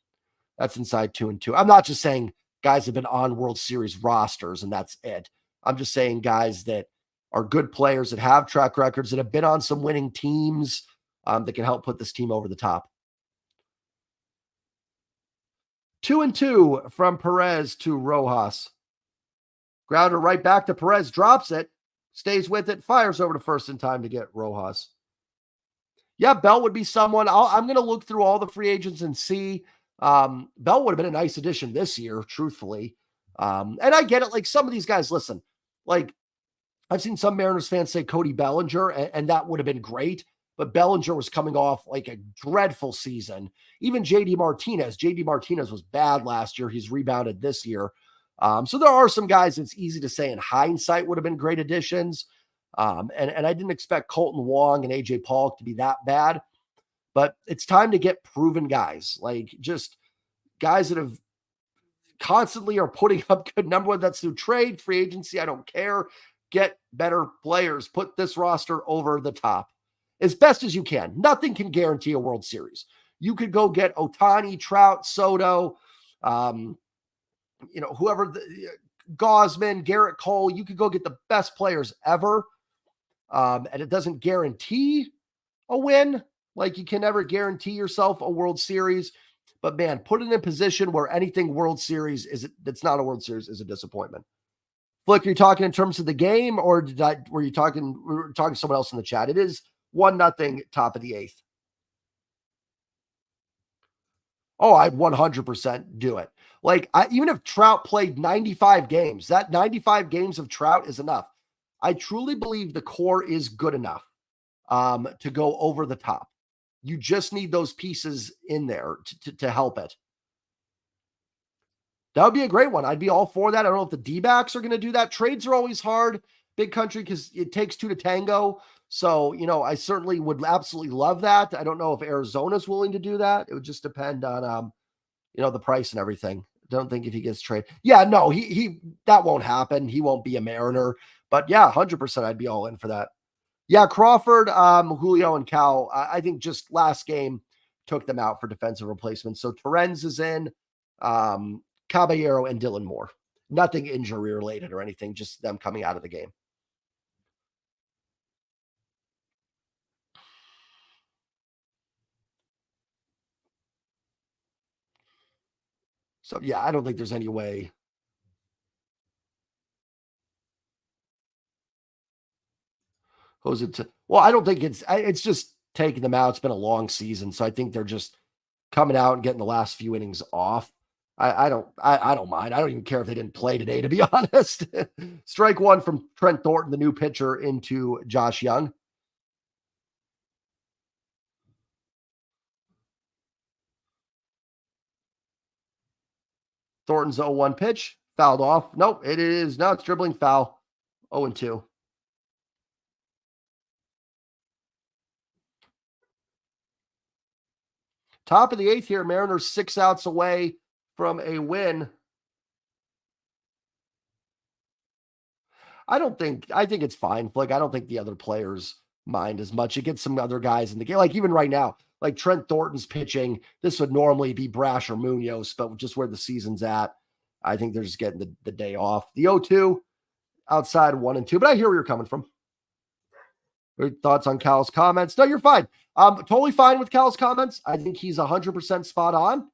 That's inside 2-2. I'm not just saying guys have been on World Series rosters and that's it. I'm just saying guys that are good players, that have track records, that have been on some winning teams, that can help put this team over the top. 2-2 from Perez to Rojas. Grounder right back to Perez, drops it, stays with it, fires over to first in time to get Rojas. Yeah, Bell would be someone. I'm going to look through all the free agents and see. Bell would have been a nice addition this year, truthfully. And I get it. Like some of these guys, listen, like I've seen some Mariners fans say Cody Bellinger, and that would have been great. But Bellinger was coming off like a dreadful season. Even JD Martinez. JD Martinez was bad last year. He's rebounded this year. So there are some guys it's easy to say in hindsight would have been great additions. And I didn't expect Colton Wong and AJ Polk to be that bad. But it's time to get proven guys, like just guys that have constantly are putting up good number, whether that's through trade, free agency, I don't care. Get better players. Put this roster over the top as best as you can. Nothing can guarantee a World Series. You could go get Ohtani, Trout, Soto, whoever, Gosman, Garrett Cole. You could go get the best players ever. And it doesn't guarantee a win. Like you can never guarantee yourself a World Series. But man, put it in a position where anything World Series that's not a World Series is a disappointment. Flick, are you talking in terms of the game, or were you talking to someone else in the chat? It is 1-0, top of the eighth. Oh, I'd 100% do it. Like even if Trout played 95 games, that 95 games of Trout is enough. I truly believe the core is good enough to go over the top. You just need those pieces in there to help it. That would be a great one. I'd be all for that. I don't know if the D-backs are going to do that. Trades are always hard, big country, because it takes two to tango. So, I certainly would absolutely love that. I don't know if Arizona's willing to do that. It would just depend on, the price and everything. Don't think if he gets traded. Yeah, no, he that won't happen. He won't be a Mariner. But yeah, 100% I'd be all in for that. Yeah, Crawford, Julio, and Cal, I think just last game took them out for defensive replacements. So Terens is in. Caballero and Dylan Moore. Nothing injury related or anything, just them coming out of the game. So yeah, I don't think there's any way. Who's it to? Well, I don't think it's just taking them out. It's been a long season, so I think they're just coming out and getting the last few innings off. I don't mind. I don't even care if they didn't play today, to be honest. Strike one from Trent Thornton, the new pitcher, into Josh Young. Thornton's 0-1 pitch, fouled off. Nope, it's dribbling foul. 0-2. Top of the eighth here. Mariners 6 outs away from a win. I think it's fine. Like, I don't think the other players mind as much. It gets some other guys in the game. Like even right now, like Trent Thornton's pitching. This would normally be Brash or Munoz, but just where the season's at, I think they're just getting the day off. The 0-2 outside 1-2, but I hear where you're coming from. Your thoughts on Cal's comments? No, you're fine. Totally fine with Cal's comments. I think he's 100% spot on.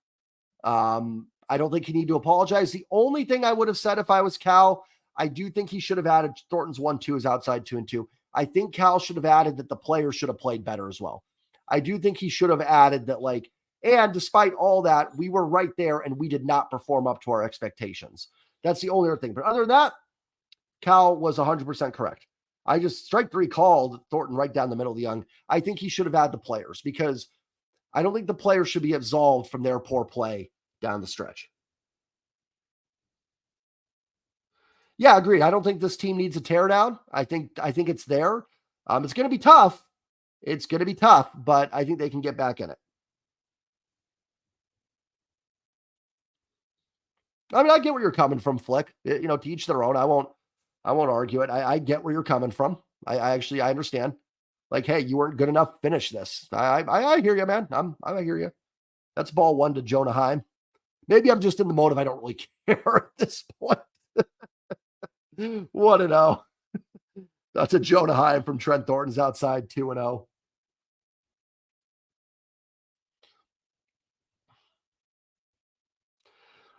I don't think you need to apologize. The only thing I would have said if I was Cal, I do think he should have added Thornton's 1-2 is outside 2-2. I think Cal should have added that the players should have played better as well. I do think he should have added that, and despite all that, we were right there and we did not perform up to our expectations. That's the only other thing. But other than that, Cal was 100% correct. I just strike three called Thornton right down the middle of the young. I think he should have had the players because I don't think the players should be absolved from their poor play down the stretch. Yeah, agreed. I don't think this team needs a teardown. I think it's there. It's going to be tough. It's going to be tough, but I think they can get back in it. I mean, I get where you're coming from, Flick. To each their own. I won't argue it. I get where you're coming from. I understand. Like, hey, you weren't good enough. Finish this. I hear you, man. I hear you. That's ball one to Jonah Heim. Maybe I'm just in the mode of I don't really care at this point. 1-0. That's a Jonah Heim from Trent Thornton's outside 2-0.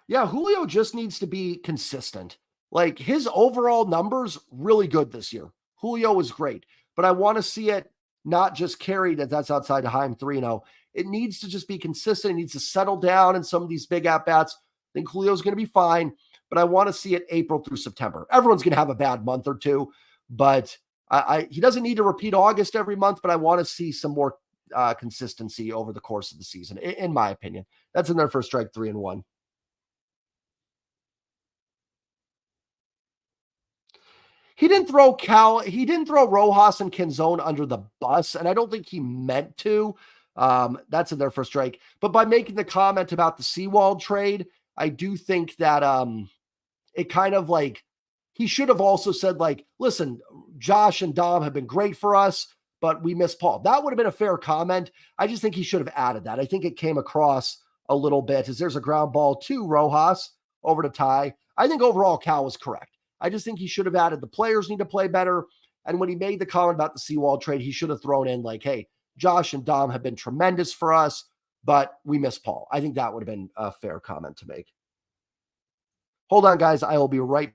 Yeah, Julio just needs to be consistent. Like his overall numbers really good this year. Julio was great, but I want to see it not just carried that that's outside of Heim 3-0. It needs to just be consistent. It needs to settle down in some of these big at bats. I think Julio's going to be fine, but I want to see it April through September. Everyone's going to have a bad month or two, but he doesn't need to repeat August every month, but I want to see some more consistency over the course of the season, in my opinion. That's in their first strike 3-1. He didn't throw Rojas and Canzone under the bus, and I don't think he meant to. That's in their first strike. But by making the comment about the Seawald trade, I do think that it kind of like he should have also said, like, listen, Josh and Dom have been great for us, but we miss Paul. That would have been a fair comment. I just think he should have added that. I think it came across a little bit as there's a ground ball to Rojas over to Ty. I think overall Cal was correct. I just think he should have added the players need to play better. And when he made the comment about the Seawald trade, he should have thrown in like, hey, Josh and Dom have been tremendous for us, but we miss Paul. I think that would have been a fair comment to make. Hold on, guys. I will be right back.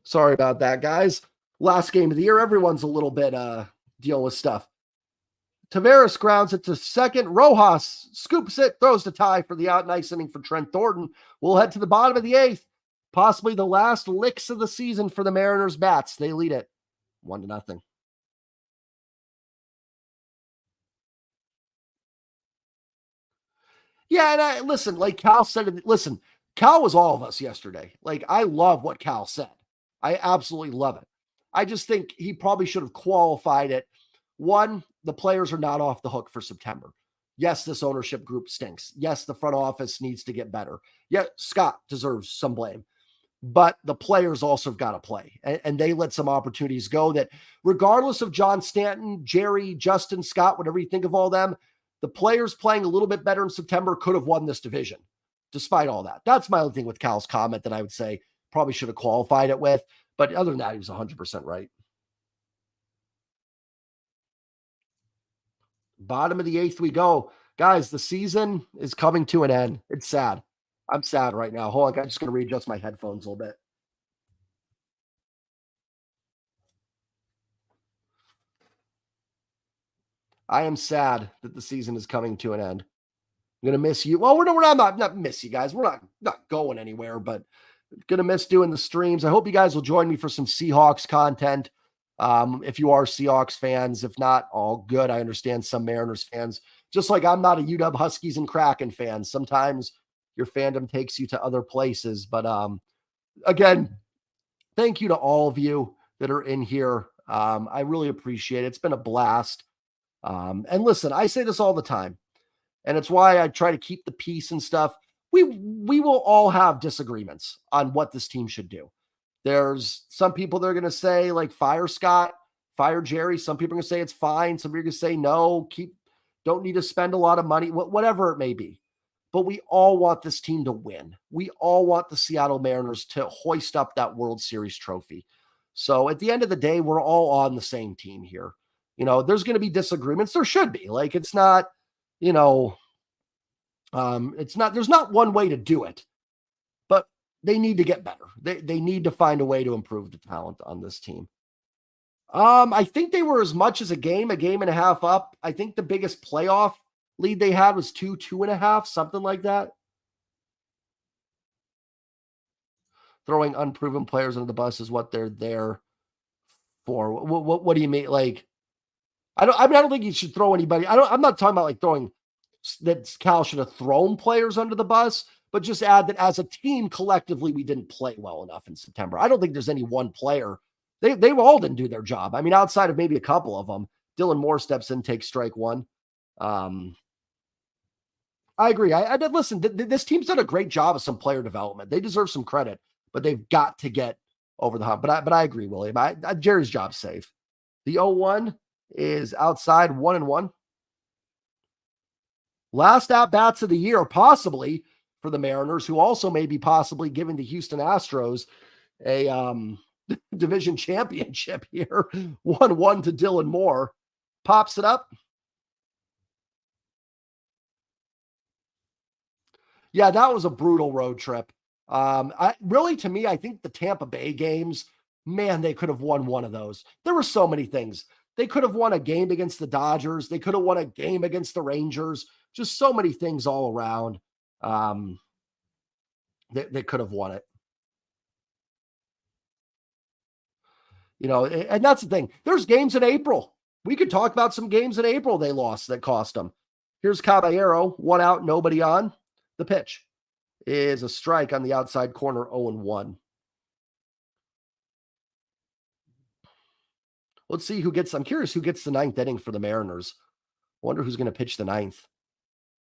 Sorry about that, guys. Last game of the year. Everyone's a little bit dealing with stuff. Taveras grounds it to second. Rojas scoops it, throws to Ty for the out. Nice inning for Trent Thornton. We'll head to the bottom of the eighth. Possibly the last licks of the season for the Mariners bats. They lead it 1-0. Yeah, and listen, like Cal said, listen, Cal was all of us yesterday. Like, I love what Cal said. I absolutely love it. I just think he probably should have qualified it. One, the players are not off the hook for September. Yes, this ownership group stinks. Yes, the front office needs to get better. Yeah, Scott deserves some blame. But the players also have got to play. And they let some opportunities go that, regardless of John Stanton, Jerry, Justin, Scott, whatever you think of all them, the players playing a little bit better in September could have won this division, despite all that. That's my only thing with Cal's comment that I would say probably should have qualified it with. But other than that, he was 100% right. Bottom of the eighth we go. Guys, the season is coming to an end. It's sad. I'm sad right now. Hold on, I'm just going to readjust my headphones a little bit. I am sad that the season is coming to an end. I'm going to miss you. Well, we're not miss you guys. We're not going anywhere, but going to miss doing the streams. I hope you guys will join me for some Seahawks content. If you are Seahawks fans, if not, all good. I understand some Mariners fans, just like I'm not a UW Huskies and Kraken fan. Sometimes your fandom takes you to other places. But again, thank you to all of you that are in here. I really appreciate it. It's been a blast. And listen, I say this all the time, and it's why I try to keep the peace and stuff. We will all have disagreements on what this team should do. There's some people that are going to say, like, fire Scott, fire Jerry. Some people are going to say it's fine. Some people are going to say no, don't need to spend a lot of money, whatever it may be. But we all want this team to win. We all want the Seattle Mariners to hoist up that World Series trophy. So at the end of the day, we're all on the same team here. There's going to be disagreements. There should be. Like, it's not, there's not one way to do it, but they need to get better. They need to find a way to improve the talent on this team. I think they were as much as a game and a half up. I think the biggest playoff lead they had was 2.5, something like that. Throwing unproven players under the bus is what they're there for. What do you mean? Like, I don't think you should throw anybody. I'm not talking about like throwing that Cal should have thrown players under the bus, but just add that as a team collectively, we didn't play well enough in September. I don't think there's any one player. They all didn't do their job. I mean, outside of maybe a couple of them, Dylan Moore steps in, takes strike one. I agree. I did listen. This team's done a great job of some player development. They deserve some credit, but they've got to get over the hump. But I agree, William. Jerry's job's safe. The 0-1 is outside 1-1. Last at bats of the year, possibly for for the Mariners, who also may be possibly giving the Houston Astros a division championship here. 1-1 to Dylan Moore. Pops it up. Yeah, that was a brutal road trip. To me, I think the Tampa Bay games, man, they could have won one of those. There were so many things. They could have won a game against the Dodgers. They could have won a game against the Rangers. Just so many things all around. They could have won it. And that's the thing. There's games in April. We could talk about some games in April they lost that cost them. Here's Caballero, 1 out, nobody on. The pitch is a strike on the outside corner, 0-1. Let's see I'm curious who gets the 9th inning for the Mariners. Wonder who's going to pitch the 9th.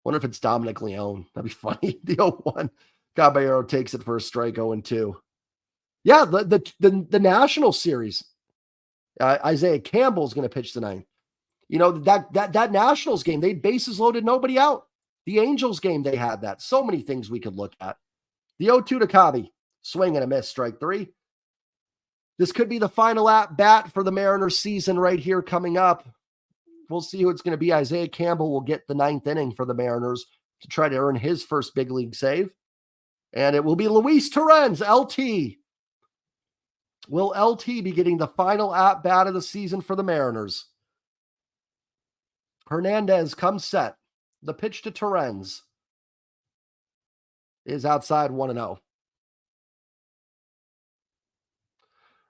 Wonder if it's Dominic Leone. That'd be funny. The 0-1. Caballero takes it for a strike, 0-2. Yeah, the National Series. Isaiah Campbell's going to pitch the 9th. That Nationals game, they bases loaded, nobody out. The Angels game, they had that. So many things we could look at. The 0-2 to Cobby. Swing and a miss, strike 3. This could be the final at bat for the Mariners season right here coming up. We'll see who it's going to be. Isaiah Campbell will get the 9th inning for the Mariners to try to earn his first big league save. And it will be Luis Torrens, LT. Will LT be getting the final at bat of the season for the Mariners? Hernandez comes set. The pitch to Torrens is outside 1-0.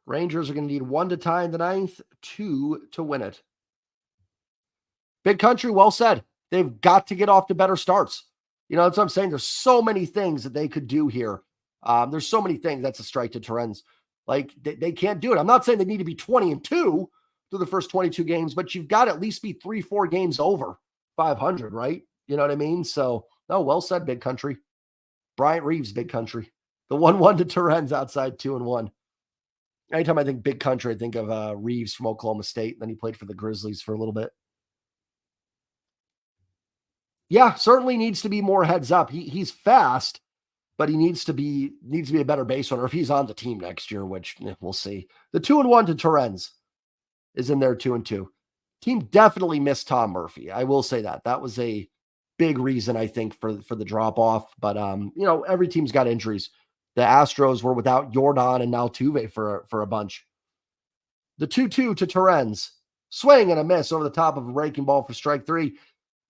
Rangers are going to need 1 to tie in the 9th, 2 to win it. Big Country, well said. They've got to get off to better starts. That's what I'm saying. There's so many things that they could do here. There's so many things. That's a strike to Torrens. Like, they can't do it. I'm not saying they need to be 20-2 through the first 22 games, but you've got to at least be 3-4 games over 500, right? You know what I mean? So, no, well said, Big Country. Bryant Reeves, Big Country. The 1-1 to Torrens outside 2-1. Anytime I think Big Country, I think of Reeves from Oklahoma State. Then he played for the Grizzlies for a little bit. Yeah, certainly needs to be more heads up. He's fast, but he needs to be a better base runner if he's on the team next year, which we'll see. The 2-1 to Torrens is in there, 2-2. Team definitely missed Tom Murphy. I will say that. That was a big reason, I think, for the drop-off. But, every team's got injuries. The Astros were without Jordan and now Altuve for a bunch. The 2-2 to Torrens. Swing and a miss over the top of a breaking ball for strike 3.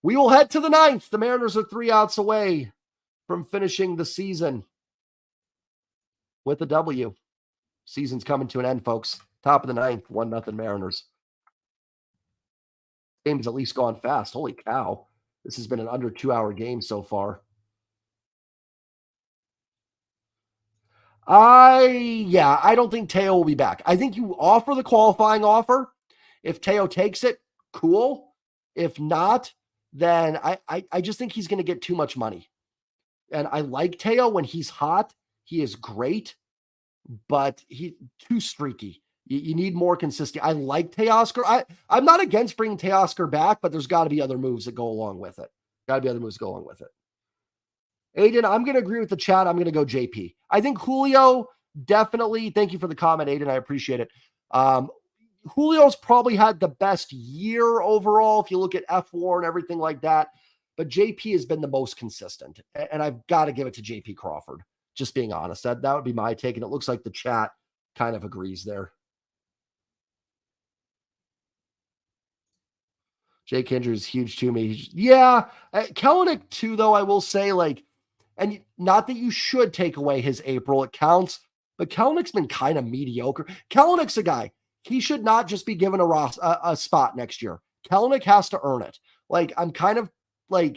We will head to the 9th. The Mariners are 3 outs away from finishing the season with a W. Season's coming to an end, folks. Top of the 9th, 1-0 Mariners. Game's at least gone fast. Holy cow. This has been an under 2-hour game so far. I don't think Teo will be back. I think you offer the qualifying offer. If Teo takes it, cool. If not, then I just think he's going to get too much money. And I like Teo when he's hot. He is great, but he's too streaky. You need more consistency. I like Teoscar. I'm not against bringing Teoscar back, but there's got to be other moves that go along with it. Aiden, I'm going to agree with the chat. I'm going to go JP. I think Julio definitely, thank you for the comment, Aiden. I appreciate it. Julio's probably had the best year overall if you look at F4 and everything like that. But JP has been the most consistent. And I've got to give it to JP Crawford, just being honest. That would be my take. And it looks like the chat kind of agrees there. Jake Kendrick is huge to me. Yeah. Kelenic too, though, I will say, and not that you should take away his April, it counts, but Kelenic's been kind of mediocre. Kelenic's a guy. He should not just be given a spot next year. Kelenic has to earn it. I'm kind of I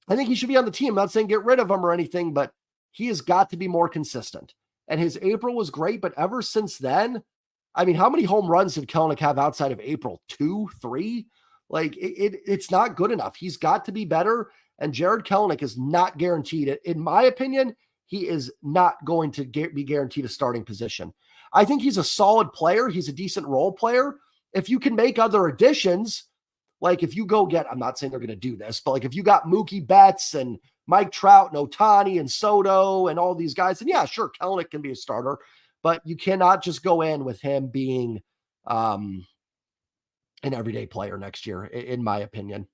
think he should be on the team. I'm not saying get rid of him or anything, but he has got to be more consistent. And his April was great, but ever since then, I mean, how many home runs did Kelenic have outside of April? 2, 3? It's not good enough. He's got to be better. And Jared Kelenic is not guaranteed. In my opinion, he is not going to be guaranteed a starting position. I think he's a solid player. He's a decent role player. If you can make other additions, Like if you go get, I'm not saying they're going to do this, but like if you got Mookie Betts and Mike Trout and Ohtani and Soto and all these guys, then yeah, sure, Kelenic can be a starter, but you cannot just go in with him being an everyday player next year, in my opinion.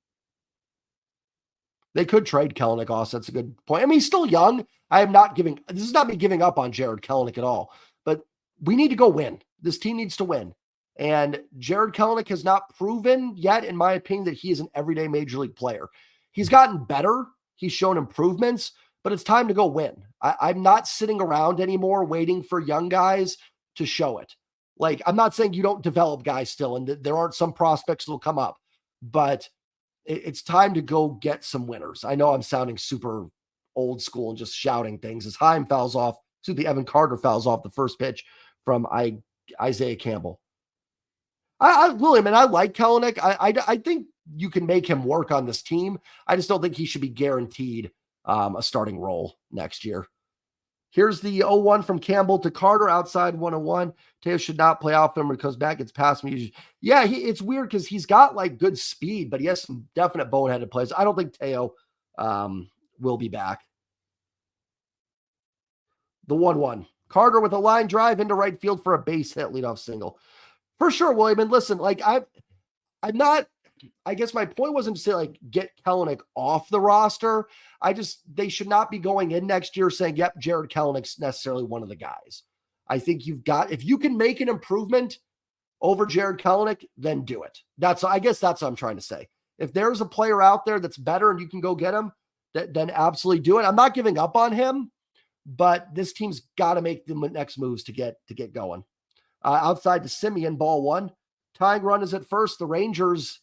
They could trade Kelenic also. That's a good point. I mean, he's still young. This is not me giving up on Jared Kelenic at all, but we need to go win. This team needs to win. And Jared Kelenic has not proven yet, in my opinion, that he is an everyday major league player. He's gotten better. He's shown improvements, but it's time to go win. I'm not sitting around anymore waiting for young guys to show it. Like, I'm not saying you don't develop guys still, and there aren't some prospects that will come up, but it's time to go get some winners. I know I'm sounding super old school and just shouting things as Evan Carter fouls off the first pitch from Isaiah Campbell. William, and I like Kelenic. I think you can make him work on this team. I just don't think he should be guaranteed a starting role next year. Here's the 0-1 from Campbell to Carter outside 101. Teo should not play off him when he comes back. It's past me. Yeah, it's weird because he's got like good speed, but he has some definite boneheaded plays. I don't think Teo will be back. The 1-1. Carter with a line drive into right field for a base hit leadoff single. For sure, William. And listen, like I'm not, I guess my point wasn't to say like get Kelenic off the roster. They should not be going in next year saying, yep, Jared Kellenic's necessarily one of the guys. I think if you can make an improvement over Jared Kelenic, then do it. I guess that's what I'm trying to say. If there's a player out there that's better and you can go get him, then absolutely do it. I'm not giving up on him, but this team's got to make the next moves to get going. Outside to Simeon, ball one. Tying run is at first. The Rangers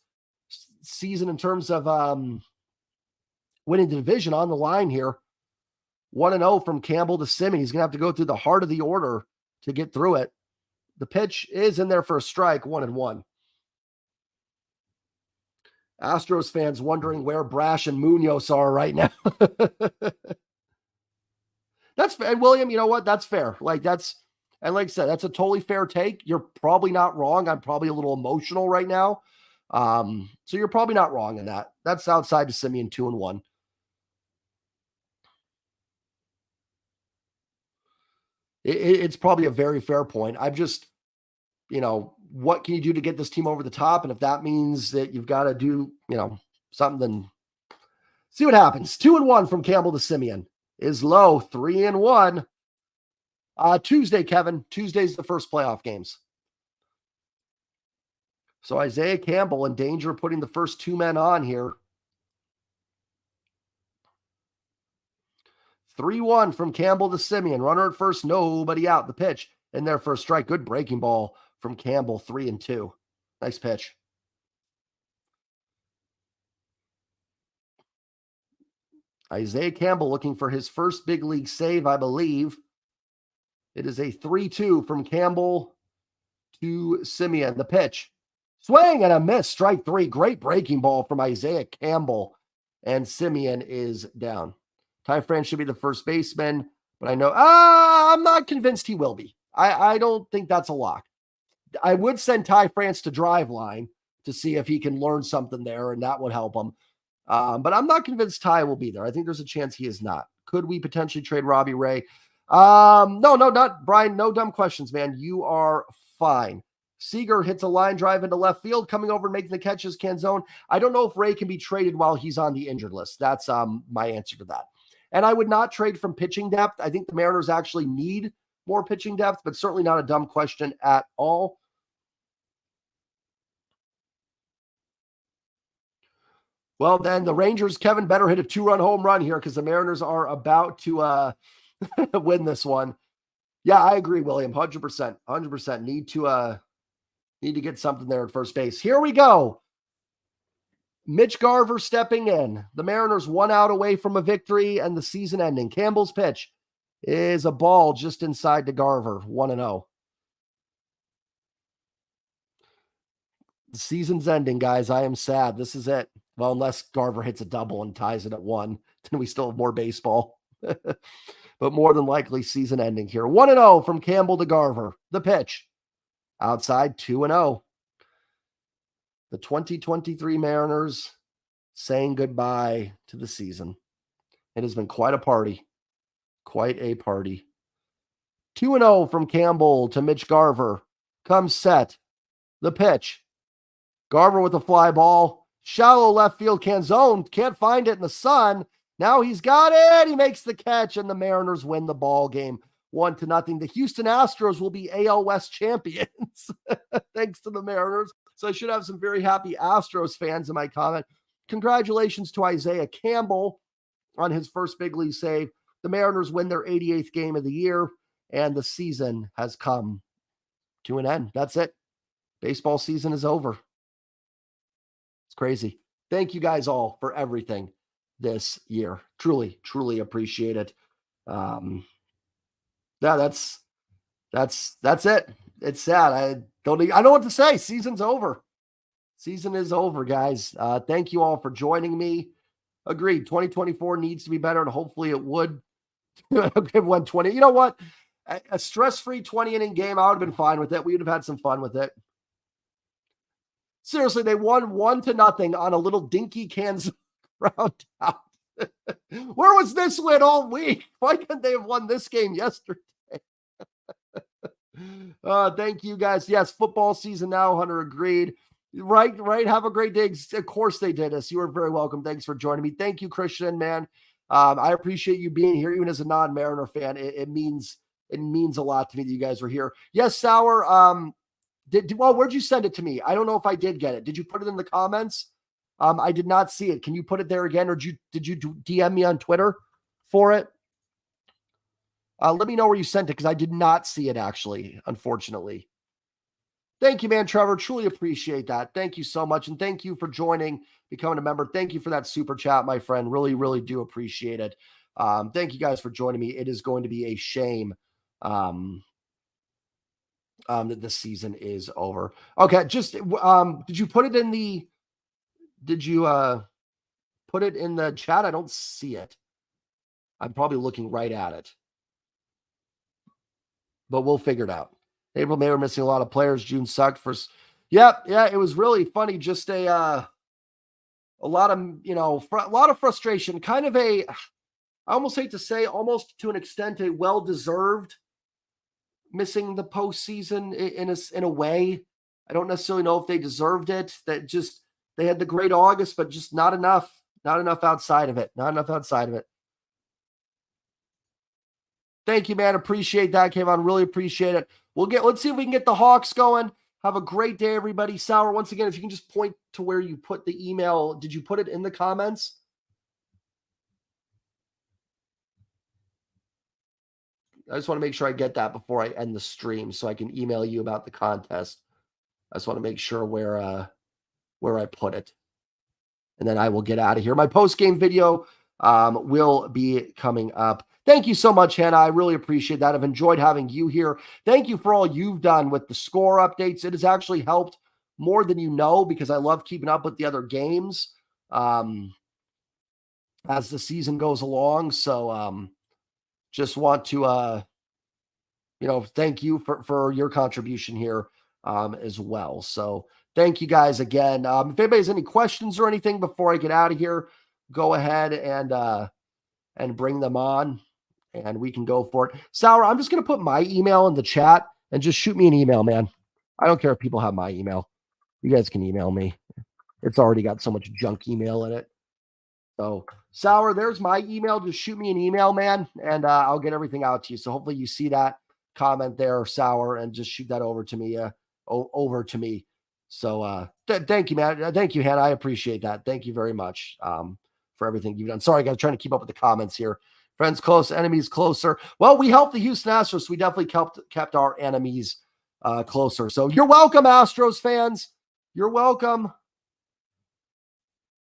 season in terms of winning the division on the line here. 1-0 from Campbell to Simeon. He's going to have to go through the heart of the order to get through it. The pitch is in there for a strike, 1-1. Astros fans wondering where Brash and Munoz are right now. That's fair. And William, you know what? That's fair. Like I said, that's a totally fair take. You're probably not wrong. I'm probably a little emotional right now. So you're probably not wrong in that. That's outside to Simeon, 2-1. It's probably a very fair point. I'm just, what can you do to get this team over the top? And if that means that you've got to do, something, then see what happens. 2-1 from Campbell to Simeon is low. 3-1. Tuesday, Kevin. Tuesday's the first playoff games. So Isaiah Campbell in danger of putting the first two men on here. 3-1 from Campbell to Simeon. Runner at first, nobody out. The pitch in there for a strike. Good breaking ball from Campbell, 3-2. Nice pitch. Isaiah Campbell looking for his first big league save, I believe. It is a 3-2 from Campbell to Simeon. The pitch. Swing and a miss. Strike three. Great breaking ball from Isaiah Campbell. And Simeon is down. Ty France should be the first baseman, but I know I'm not convinced he will be. I don't think that's a lock. I would send Ty France to Driveline to see if he can learn something there, and that would help him. But I'm not convinced Ty will be there. I think there's a chance he is not. Could we potentially trade Robbie Ray? No, not Brian. No dumb questions, man. You are fine. Seager hits a line drive into left field, coming over and making the catches. Canzone. I don't know if Ray can be traded while he's on the injured list. That's my answer to that. And I would not trade from pitching depth. I think the Mariners actually need more pitching depth, but certainly not a dumb question at all. Well, then the Rangers, Kevin, better hit a 2-run home run here because the Mariners are about to win this one. Yeah, I agree, William. 100%. 100%. Need to get something there at first base. Here we go. Mitch Garver stepping in. The Mariners 1 out away from a victory and the season ending. Campbell's pitch is a ball just inside to Garver. 1-0. The season's ending, guys. I am sad. This is it. Well, unless Garver hits a double and ties it at 1, then we still have more baseball. But more than likely, season ending here. 1-0 from Campbell to Garver. The pitch. Outside, 2-0. The 2023 Mariners saying goodbye to the season. It has been quite a party. Quite a party. 2-0 from Campbell to Mitch Garver. Comes set. The pitch. Garver with a fly ball. Shallow left field, Canzone can't find it in the sun. Now he's got it. He makes the catch, and the Mariners win the ball game 1-0. The Houston Astros will be AL West champions thanks to the Mariners. So I should have some very happy Astros fans in my comment. Congratulations to Isaiah Campbell on his first big league save. The Mariners win their 88th game of the year, and the season has come to an end. That's it. Baseball season is over. It's crazy. Thank you guys all for everything this year. Truly, truly appreciate it. Yeah, that's it. It's sad. I don't know what to say. Season's over. Season is over, guys. Thank you all for joining me. Agreed. 2024 needs to be better, and hopefully it would. 120. You know what? A stress-free 20-inning game, I would have been fine with it. We would have had some fun with it. Seriously, they won 1-0 on a little dinky Kansas ground out. Where was this win all week? Why couldn't they have won this game yesterday? Thank you guys. Yes, football season now. Hunter agreed. Right. Have a great day. Of course they did us. You are very welcome. Thanks for joining me. Thank you, Christian, man. I appreciate you being here, even as a non-Mariner fan. It means a lot to me that you guys were here. Yes, Sour. Where'd you send it to me? I don't know if I did get it. Did you put it in the comments? I did not see it. Can you put it there again, or did you DM me on Twitter for it? Let me know where you sent it, because I did not see it, actually, unfortunately. Thank you, man, Trevor. Truly appreciate that. Thank you so much, and thank you for joining, becoming a member. Thank you for that super chat, my friend. Really, really do appreciate it. Thank you guys for joining me. It is going to be a shame that this season is over. Okay, just did you put it in the? Did you put it in the chat? I don't see it. I'm probably looking right at it, but we'll figure it out. April, May were missing a lot of players. June sucked for. Yeah, it was really funny. Just a lot of frustration. Kind of I almost hate to say, almost to an extent, a well-deserved missing the postseason in a way. I don't necessarily know if they deserved it. That just they had the great August, but just not enough. Not enough outside of it. Thank you, man. Appreciate that, Kayvon. Really appreciate it. Let's see if we can get the Hawks going. Have a great day, everybody. Sour, once again, if you can just point to where you put the email. Did you put it in the comments? I just want to make sure I get that before I end the stream so I can email you about the contest. I just want to make sure where I put it. And then I will get out of here. My post-game video will be coming up. Thank you so much, Hannah. I really appreciate that. I've enjoyed having you here. Thank you for all you've done with the score updates. It has actually helped more than you know, because I love keeping up with the other games as the season goes along. So just want to, thank you for your contribution here as well. So thank you guys again. If anybody has any questions or anything before I get out of here, go ahead and bring them on, and we can go for it. Sour, I'm just going to put my email in the chat, and just shoot me an email, man. I don't care if people have my email. You guys can email me. It's already got so much junk email in it. So, Sour, there's my email. Just shoot me an email, man, and I'll get everything out to you. So hopefully you see that comment there, Sour, and just shoot that over to me. So thank you, man. Thank you, Hannah. I appreciate that. Thank you very much for everything you've done. Sorry, guys, trying to keep up with the comments here. Friends close, enemies closer. Well, we helped the Houston Astros. So we definitely kept our enemies closer. So you're welcome, Astros fans. You're welcome.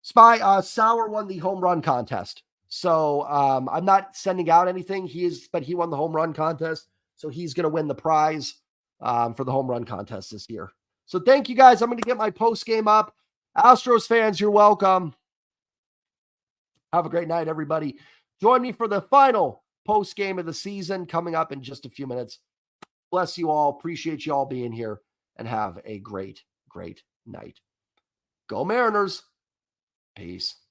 Sour won the home run contest. So I'm not sending out anything. But he won the home run contest. So he's going to win the prize for the home run contest this year. So thank you, guys. I'm going to get my post game up. Astros fans, you're welcome. Have a great night, everybody. Join me for the final post game of the season coming up in just a few minutes. Bless you all. Appreciate you all being here, and have a great, great night. Go Mariners. Peace.